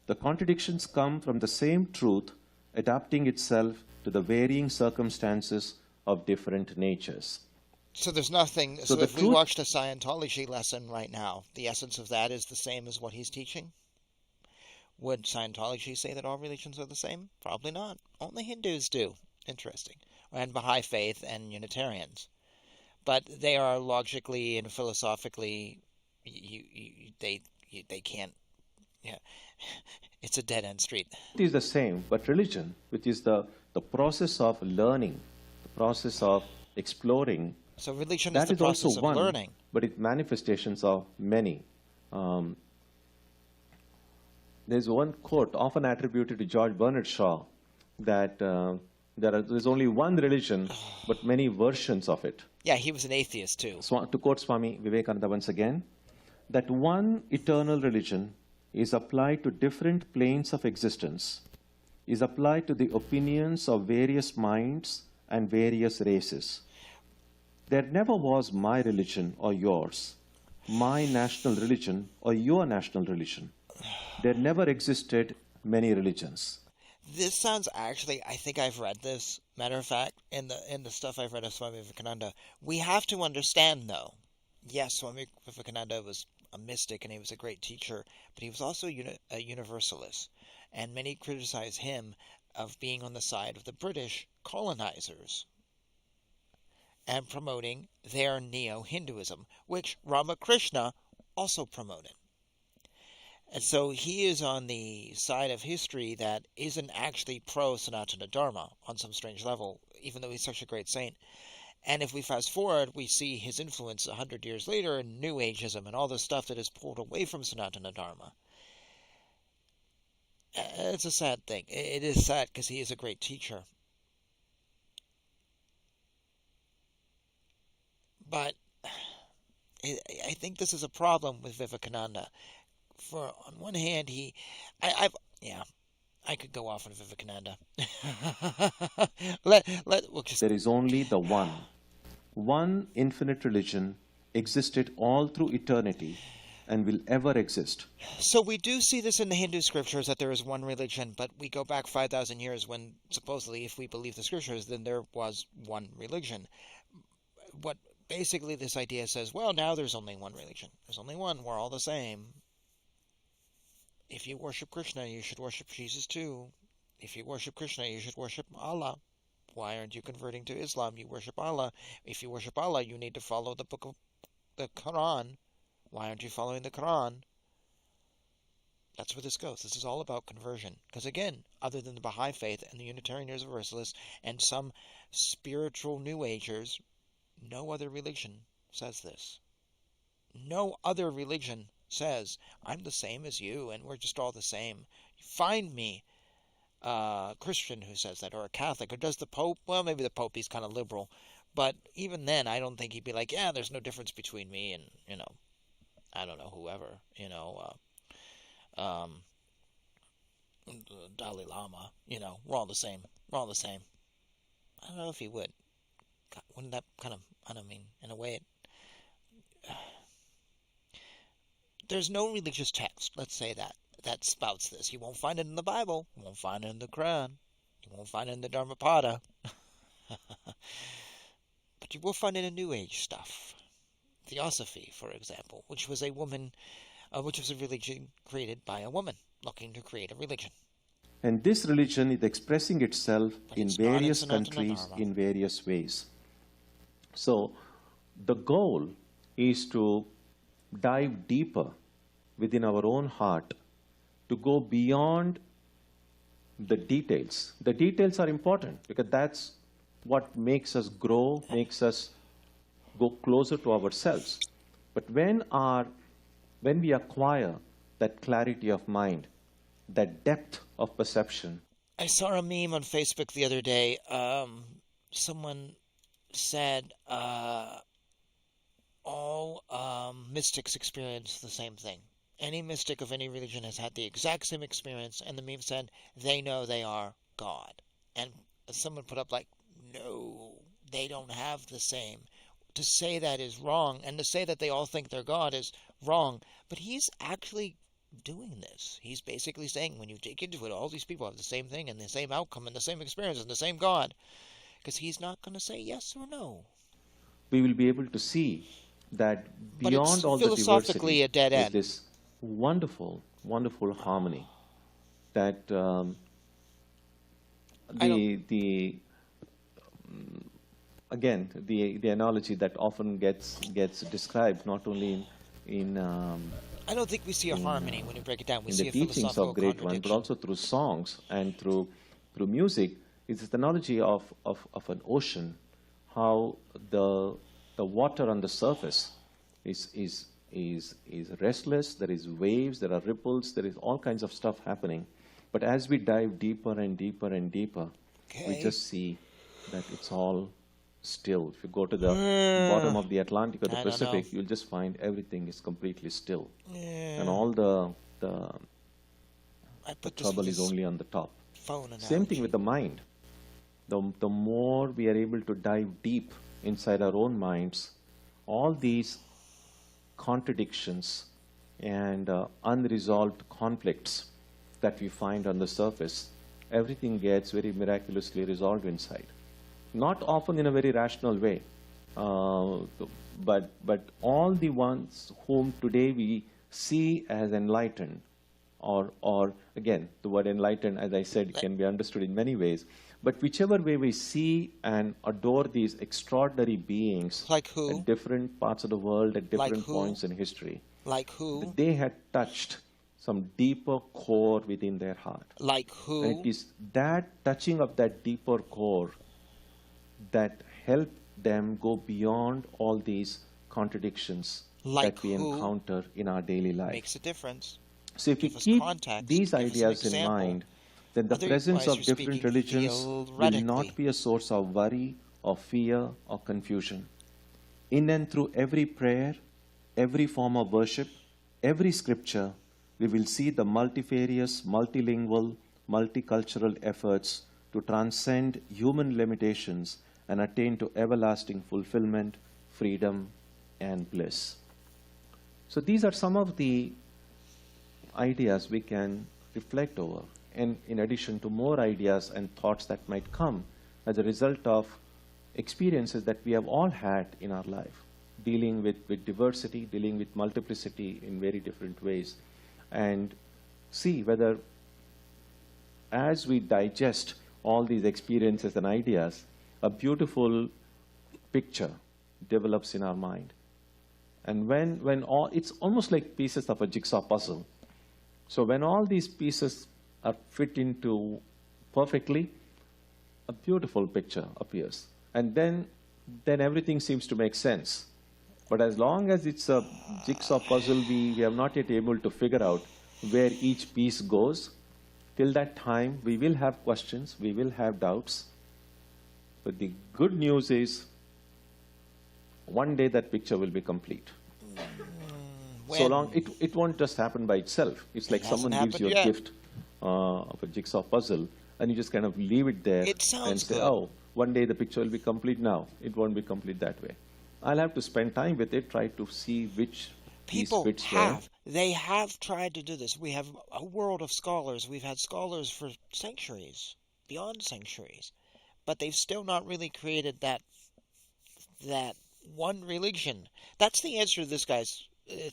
The contradictions come from the same truth adapting itself to the varying circumstances of different natures. so there's nothing. So the if we truth- watched a Scientology lesson right now, the essence of that is the same as what he's teaching? Would Scientology say that all religions are the same? Probably not. Only Hindus do. Interesting. And Baha'i Faith and Unitarians. But they are logically and philosophically, they can't. Yeah, it's a dead end street. It is the same, but religion, which is the process of learning, the process of exploring, So religion is that the is also process of one, learning. but its manifestations are many. There's one quote often attributed to George Bernard Shaw that there's only one religion, but many versions of it. Yeah, he was an atheist too. To quote Swami Vivekananda once again, that one eternal religion is applied to different planes of existence, is applied to the opinions of various minds and various races. There never was my religion or yours, my national religion or your national religion. There never existed many religions. This sounds actually, I think I've read this, matter of fact, in the stuff I've read of Swami Vivekananda. We have to understand, though, yes, Swami Vivekananda was a mystic and he was a great teacher, but he was also a universalist. And many criticize him of being on the side of the British colonizers and promoting their Neo-Hinduism, which Ramakrishna also promoted. And so he is on the side of history that isn't actually pro-Sanatana Dharma on some strange level, even though he's such a great saint. And if we fast forward, we see his influence 100 years later in New Ageism and all the stuff that is pulled away from Sanatana Dharma. It's a sad thing. It is sad because he is a great teacher. But I think this is a problem with Vivekananda. For on one hand, I could go off on Vivekananda. There is only the one. One infinite religion existed all through eternity and will ever exist. So we do see this in the Hindu scriptures that there is one religion, but we go back 5,000 years when supposedly, if we believe the scriptures, then there was one religion. What basically this idea says, well, now there's only one religion. There's only one. We're all the same. If you worship Krishna, you should worship Jesus too. If you worship Krishna, you should worship Allah. Why aren't you converting to Islam? You worship Allah. If you worship Allah, you need to follow the book of the Quran. Why aren't you following the Quran? That's where this goes. This is all about conversion. Because again, other than the Baha'i Faith and the Unitarian Universalists and some spiritual New Agers, no other religion says this. No other religion says, I'm the same as you and we're just all the same. Find me a Christian who says that, or a Catholic, or does the Pope? Well, maybe the Pope, he's kind of liberal. But even then, I don't think he'd be like, yeah, there's no difference between me and, I don't know, whoever, Dalai Lama, we're all the same. We're all the same. I don't know if he would. God, wouldn't that kind of, in a way, there's no religious text, let's say that spouts this. You won't find it in the Bible. You won't find it in the Quran. You won't find it in the Dharmapada. But you will find it in New Age stuff. Theosophy, for example, which was a religion created by a woman looking to create a religion. And this religion is expressing itself in various countries Dharma. in various ways. So the goal is to dive deeper within our own heart, to go beyond the details. The details are important because that's what makes us grow, makes us go closer to ourselves. But when we acquire that clarity of mind, that depth of perception. I saw a meme on Facebook the other day. Someone said all mystics experience the same thing. Any mystic of any religion has had the exact same experience, and the meme said they know they are God. And someone put up like, no, they don't have the same. To say that is wrong, and to say that they all think they're God is wrong. But he's actually doing this. He's basically saying, when you dig into it, all these people have the same thing and the same outcome and the same experience and the same God. Because he's not going to say yes or no. We will be able to see that beyond all the philosophically diversity, a dead end. this wonderful, wonderful harmony that again, the analogy that often gets described not only in I don't think we see a harmony when you break it down. We see a teachings philosophical of great one, but also through songs and through music. It's the analogy of an ocean, how the water on the surface is restless. There is waves, there are ripples, there is all kinds of stuff happening. But as we dive deeper and deeper and deeper, we just see that it's all still. If you go to the bottom of the Atlantic or the Pacific, you'll just find everything is completely still. And all the trouble is only on the top. Same thing with the mind. The more we are able to dive deep inside our own minds, all these contradictions and unresolved conflicts that we find on the surface, everything gets very miraculously resolved inside. Not often in a very rational way, but all the ones whom today we see as enlightened, or again, the word enlightened, as I said, can be understood in many ways. But whichever way we see and adore these extraordinary beings like who? At different parts of the world, at different points in history, like who? They had touched some deeper core within their heart. Like who? And it is that touching of that deeper core that helped them go beyond all these contradictions that we encounter in our daily life. Makes a difference. So if we keep these ideas in mind, then the presence of different religions will not be a source of worry or fear or confusion. In and through every prayer, every form of worship, every scripture, we will see the multifarious, multilingual, multicultural efforts to transcend human limitations and attain to everlasting fulfillment, freedom, and bliss. So these are some of the ideas we can reflect over, and in addition to more ideas and thoughts that might come as a result of experiences that we have all had in our life, dealing with diversity, dealing with multiplicity in very different ways, and see whether as we digest all these experiences and ideas, a beautiful picture develops in our mind. And when all, it's almost like pieces of a jigsaw puzzle. So when all these pieces are fit into perfectly, a beautiful picture appears. And then everything seems to make sense. But as long as it's a jigsaw puzzle, we have not yet able to figure out where each piece goes. Till that time, we will have questions, we will have doubts. But the good news is, one day that picture will be complete. So long, it won't just happen by itself. It's like someone gives you a gift of a jigsaw puzzle, and you just kind of leave it there and say, oh, one day the picture will be complete now. It won't be complete that way. I'll have to spend time with it, try to see which piece fits where. They have tried to do this. We have a world of scholars. We've had scholars for centuries, beyond centuries. But they've still not really created that one religion. That's the answer to this guy's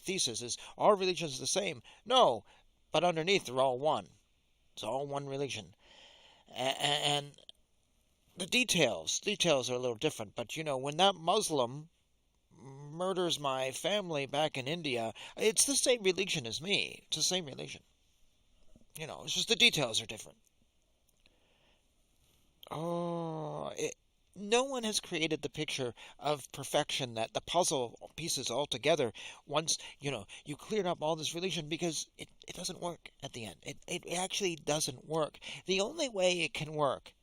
thesis, is our religion's the same. No, but underneath they're all one. It's all one religion. And the details are a little different. But, you know, when that Muslim murders my family back in India, it's the same religion as me. It's the same religion. You know, it's just the details are different. Oh, no one has created the picture of perfection, that the puzzle pieces all together once, you cleared up all this religion, because it doesn't work at the end. It actually doesn't work. The only way it can work,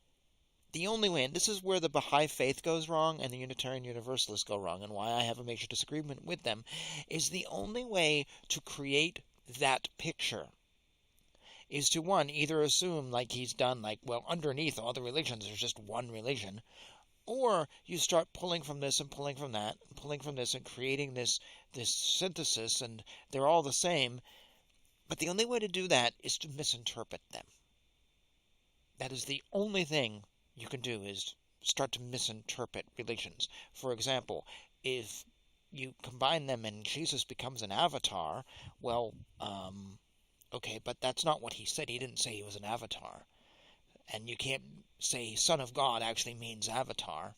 the only way, and this is where the Baha'i faith goes wrong and the Unitarian Universalists go wrong, and why I have a major disagreement with them, is the only way to create that picture is to, one, either assume, like he's done, like, well, underneath all the religions there's just one religion, or you start pulling from this and pulling from that, and pulling from this and creating this synthesis, and they're all the same. But the only way to do that is to misinterpret them. That is the only thing you can do, is start to misinterpret religions. For example, if you combine them and Jesus becomes an avatar, well, okay, but that's not what he said. He didn't say he was an avatar. And you can't say Son of God actually means avatar.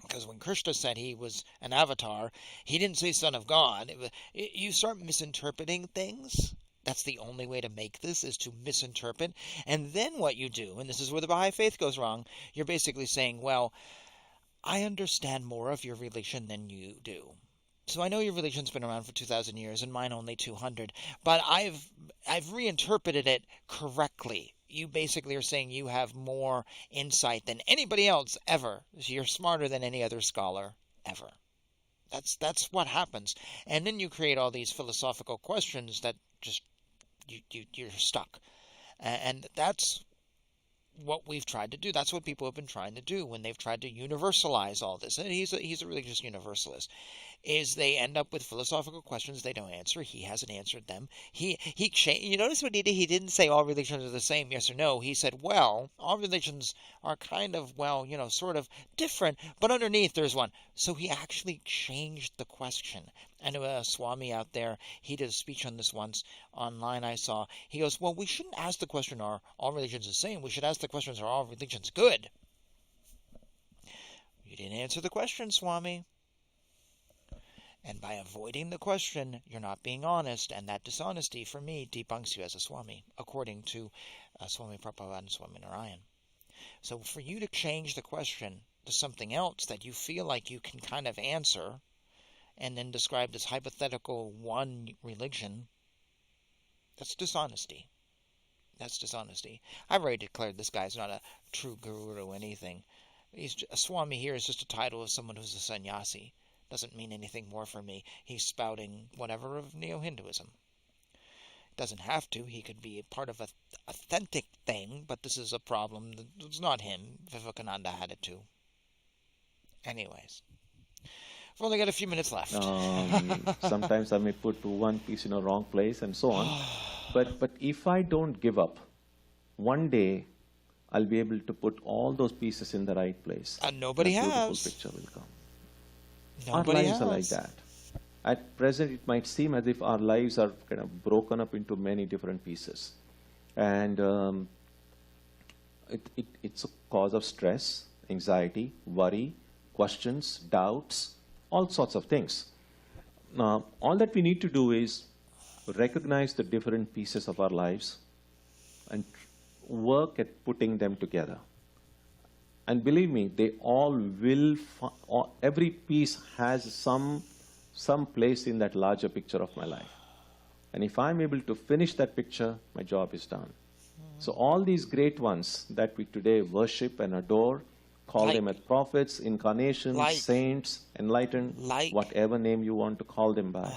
Because when Krishna said he was an avatar, he didn't say Son of God. You start misinterpreting things. That's the only way to make this, is to misinterpret. And then what you do, and this is where the Baha'i faith goes wrong, you're basically saying, well, I understand more of your religion than you do. So I know your religion's been around for 2,000 years and mine only 200, but I've reinterpreted it correctly. You basically are saying you have more insight than anybody else ever. You're smarter than any other scholar ever. That's what happens. And then you create all these philosophical questions that just you're stuck. And that's what we've tried to do. That's what people have been trying to do when they've tried to universalize all this. And he's a religious universalist. Is they end up with philosophical questions they don't answer. He hasn't answered them. You notice what he did? He didn't say all religions are the same, yes or no. He said, well, all religions are kind of, well, sort of different, but underneath there's one. So he actually changed the question. I know a Swami out there, he did a speech on this once online I saw. He goes, well, we shouldn't ask the question, are all religions the same? We should ask the questions, are all religions good? You didn't answer the question, Swami. And by avoiding the question, you're not being honest, and that dishonesty, for me, debunks you as a Swami, according to Swami Prabhupada and Swami Narayan. So for you to change the question to something else that you feel like you can kind of answer, and then describe this hypothetical one religion, that's dishonesty. That's dishonesty. I've already declared this guy's not a true guru or anything. A Swami here is just a title of someone who's a sannyasi. Doesn't mean anything more for me. He's spouting whatever of Neo-Hinduism. Doesn't have to. He could be a part of an authentic thing, but this is a problem. It's not him. Vivekananda had it too. Anyways. We've only got a few minutes left. Sometimes I may put one piece in a wrong place and so on. But if I don't give up, one day I'll be able to put all those pieces in the right place. Nobody has. A beautiful picture will come. Nobody our lives has. are like that. At present, it might seem as if our lives are kind of broken up into many different pieces. And it's a cause of stress, anxiety, worry, questions, doubts, all sorts of things. Now, all that we need to do is recognize the different pieces of our lives and work at putting them together. And believe me, they all will, every piece has some place in that larger picture of my life. And if I'm able to finish that picture, my job is done. So all these great ones that we today worship and adore, call them as prophets, incarnations, saints, enlightened, whatever name you want to call them by.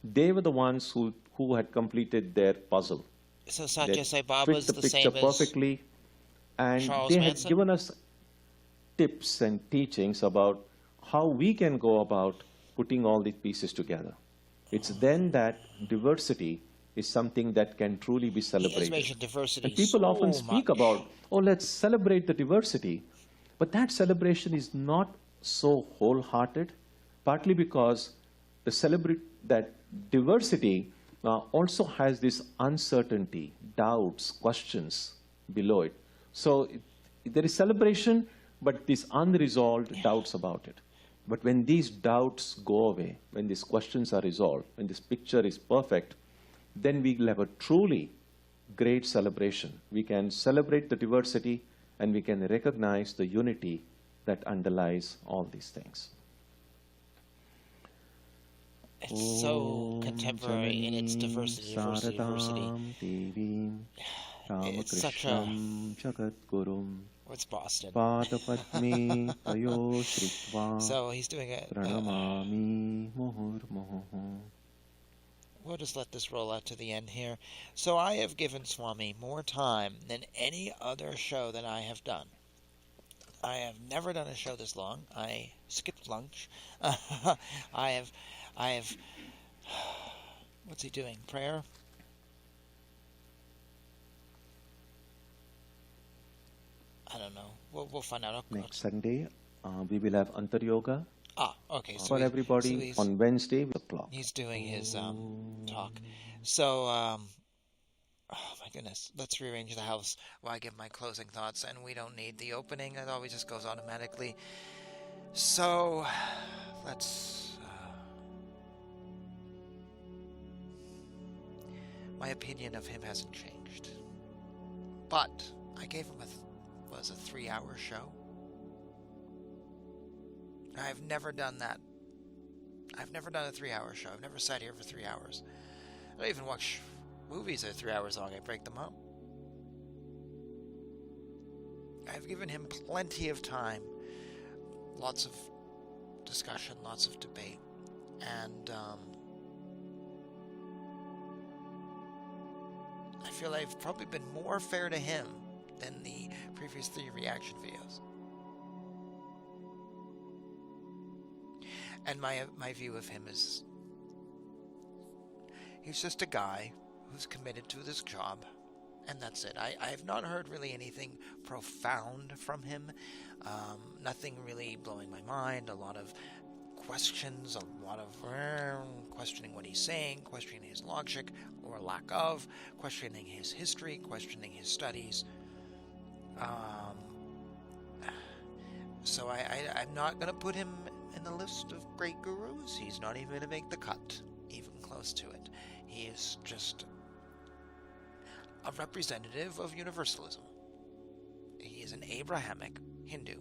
They were the ones who had completed their puzzle. So Satya Sai Baba is the same as perfectly, and Charles they Manson? had given us tips and teachings about how we can go about putting all these pieces together. It's then that diversity is something that can truly be celebrated. Diversity and people often speak about, oh, let's celebrate the diversity. But that celebration is not so wholehearted, partly because that diversity also has this uncertainty, doubts, questions below it. So there is celebration, but these unresolved doubts about it. But when these doubts go away, when these questions are resolved, when this picture is perfect, then we will have a truly great celebration. We can celebrate the diversity and we can recognize the unity that underlies all these things. It's so contemporary in its diversity. It's such a... It's Boston. So he's doing it. We'll just let this roll out to the end here. So I have given Swami more time than any other show that I have done. I have never done a show this long. I skipped lunch. I have... What's he doing? Prayer? I don't know. We'll find out. Next Sunday, we will have Antar Yoga. Okay. So for everybody on Wednesday, o'clock. He's doing his talk. So, oh my goodness. Let's rearrange the house while I give my closing thoughts. And we don't need the opening. It always just goes automatically. So, let's... my opinion of him hasn't changed. But I gave him a 3-hour show. I've never done that. I've never done a 3-hour show. I've never sat here for 3 hours. I don't even watch movies that are 3 hours long. I break them up. I've given him plenty of time. Lots of discussion, lots of debate. And I feel I've probably been more fair to him than the previous 3 reaction videos. And my view of him is, he's just a guy who's committed to this job, and that's it. I have not heard really anything profound from him, nothing really blowing my mind, a lot of questions, a lot of questioning what he's saying, questioning his logic or lack of, questioning his history, questioning his studies. So I'm not going to put him in the list of great gurus. He's not even going to make the cut, even close to it. He is just a representative of universalism. He is an Abrahamic Hindu.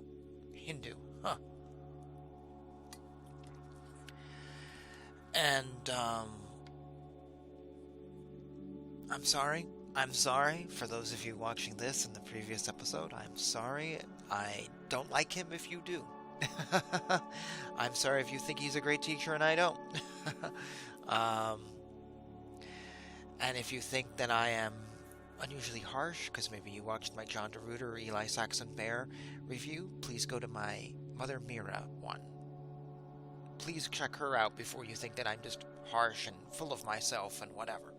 And I'm sorry for those of you watching this in the previous episode. I'm sorry. I don't like him if you do. I'm sorry if you think he's a great teacher and I don't. And if you think that I am unusually harsh, because maybe you watched my John DeRuiter or Eli Saxon Bear review, please go to my Mother Mira one. Please check her out before you think that I'm just harsh and full of myself and whatever.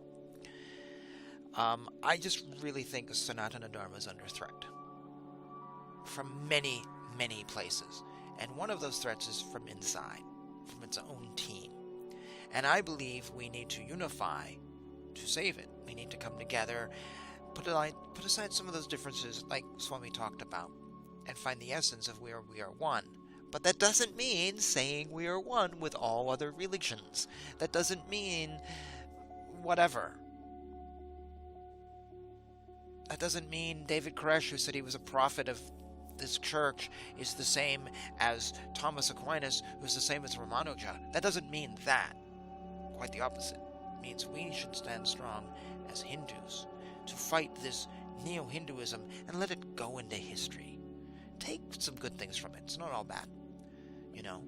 I just really think Sanatana Dharma is under threat from many, many places. And one of those threats is from inside, from its own team. And I believe we need to unify to save it. We need to come together, put aside some of those differences like Swami talked about, and find the essence of where we are one. But that doesn't mean saying we are one with all other religions. That doesn't mean whatever. That doesn't mean David Koresh, who said he was a prophet of this church, is the same as Thomas Aquinas, who's the same as Ramanuja. That doesn't mean that. Quite the opposite. It means we should stand strong as Hindus to fight this Neo-Hinduism and let it go into history. Take some good things from it. It's not all bad. You know,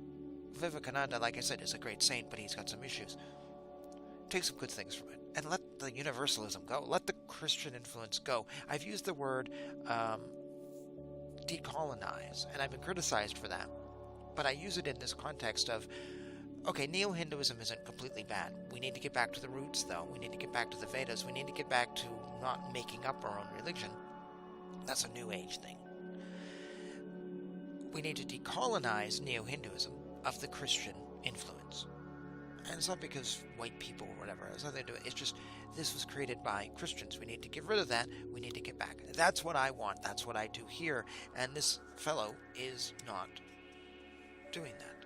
Vivekananda, like I said, is a great saint, but he's got some issues. Take some good things from it. And let the universalism go. Let the Christian influence go. I've used the word decolonize, and I've been criticized for that. But I use it in this context of, okay, Neo-Hinduism isn't completely bad. We need to get back to the roots, though. We need to get back to the Vedas. We need to get back to not making up our own religion. That's a New Age thing. We need to decolonize Neo-Hinduism of the Christian influence. And it's not because white people or whatever, it's nothing to do. It's just, this was created by Christians. We need to get rid of that. We need to get back. That's what I want. That's what I do here. And this fellow is not doing that.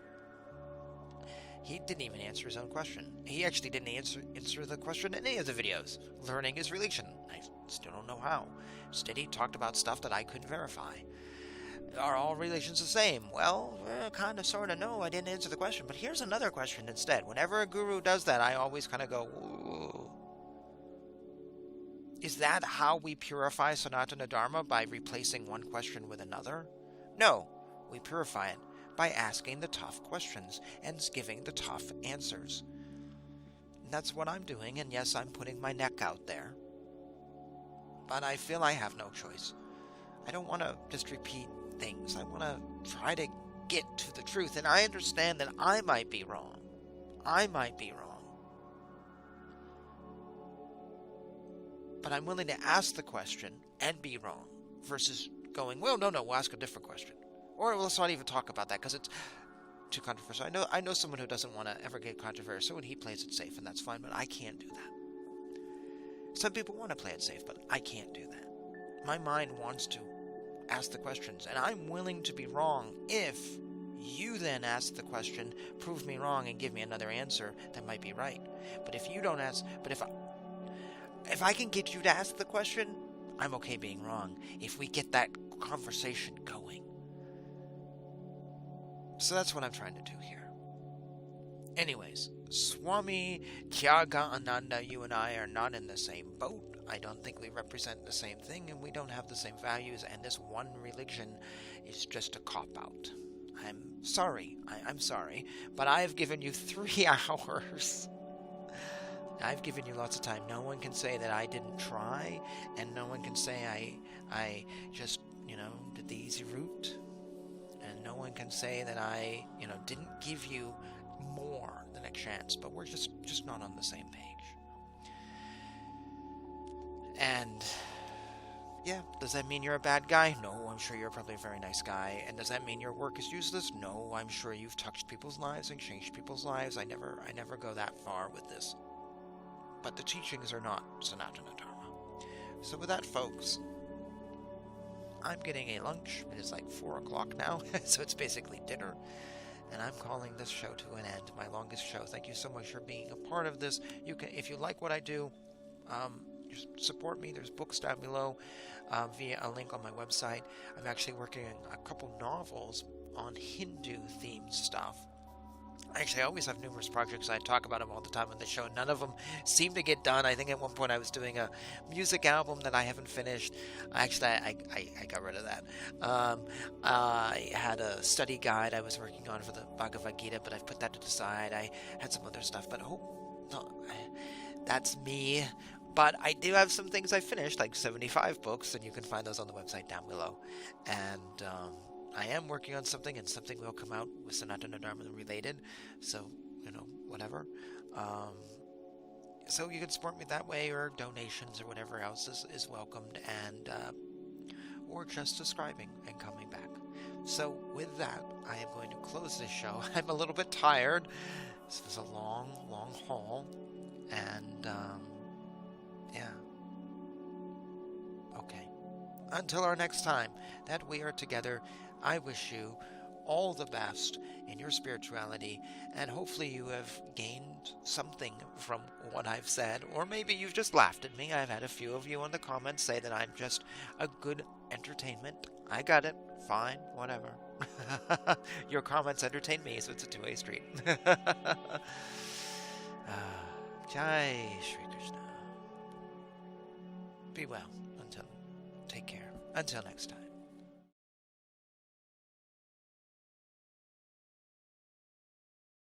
He didn't even answer his own question. He actually didn't answer the question in any of the videos. Learning his religion. I still don't know how. Instead, he talked about stuff that I couldn't verify. Are all religions the same? Well, kind of, sort of, no, I didn't answer the question. But here's another question instead. Whenever a guru does that, I always kind of go, ooh. Is that how we purify Sanatana Dharma, by replacing one question with another? No, we purify it by asking the tough questions and giving the tough answers. And that's what I'm doing, and yes, I'm putting my neck out there. But I feel I have no choice. I don't want to just repeat things. I want to try to get to the truth, and I understand that I might be wrong. I might be wrong. But I'm willing to ask the question and be wrong, versus going, well, no, we'll ask a different question. Or let's not even talk about that, because it's too controversial. I know someone who doesn't want to ever get controversial, and he plays it safe, and that's fine, but I can't do that. Some people want to play it safe, but I can't do that. My mind wants to ask the questions, and I'm willing to be wrong if you then ask the question, prove me wrong, and give me another answer that might be right. But if you don't ask, but if I can get you to ask the question, I'm okay being wrong, if we get that conversation going. So that's what I'm trying to do here. Anyways, Swami Tyagananda, you and I are not in the same boat. I don't think we represent the same thing, and we don't have the same values, and this one religion is just a cop-out. I'm sorry, I'm sorry, but I've given you 3 hours. I've given you lots of time. No one can say that I didn't try, and no one can say I just, did the easy route. And no one can say that I, didn't give you more than a chance, but we're just not on the same page. And yeah, does that mean you're a bad guy? No, I'm sure you're probably a very nice guy. And does that mean your work is useless? No, I'm sure you've touched people's lives and changed people's lives. I never go that far with this. But the teachings are not Sanatana Dharma. So with that, folks, I'm getting a lunch. It is like 4 o'clock now, so it's basically dinner. And I'm calling this show to an end, my longest show. Thank you so much for being a part of this. You can, if you like what I do, just support me. There's books down below via a link on my website. I'm actually working on a couple novels on Hindu-themed stuff. Actually, I always have numerous projects. I talk about them all the time on the show. None of them seem to get done. I think at one point I was doing a music album that I haven't finished. Actually, I got rid of that. I had a study guide I was working on for the Bhagavad Gita, but I've put that to the side. I had some other stuff, but that's me. But I do have some things I finished, like 75 books, and you can find those on the website down below. And I am working on something, and something will come out with Sanatana Dharma related. So, whatever. So you can support me that way, or donations, or whatever else is welcomed, and or just subscribing and coming back. So with that, I am going to close this show. I'm a little bit tired. This was a long haul, and yeah. Okay. Until our next time that we are together, I wish you all the best in your spirituality, and hopefully you have gained something from what I've said, or maybe you've just laughed at me. I've had a few of you in the comments say that I'm just a good entertainment. I got it. Fine. Whatever. Your comments entertain me, so it's a two-way street. Jai Shri Krishna. Be well. Take care. Until next time.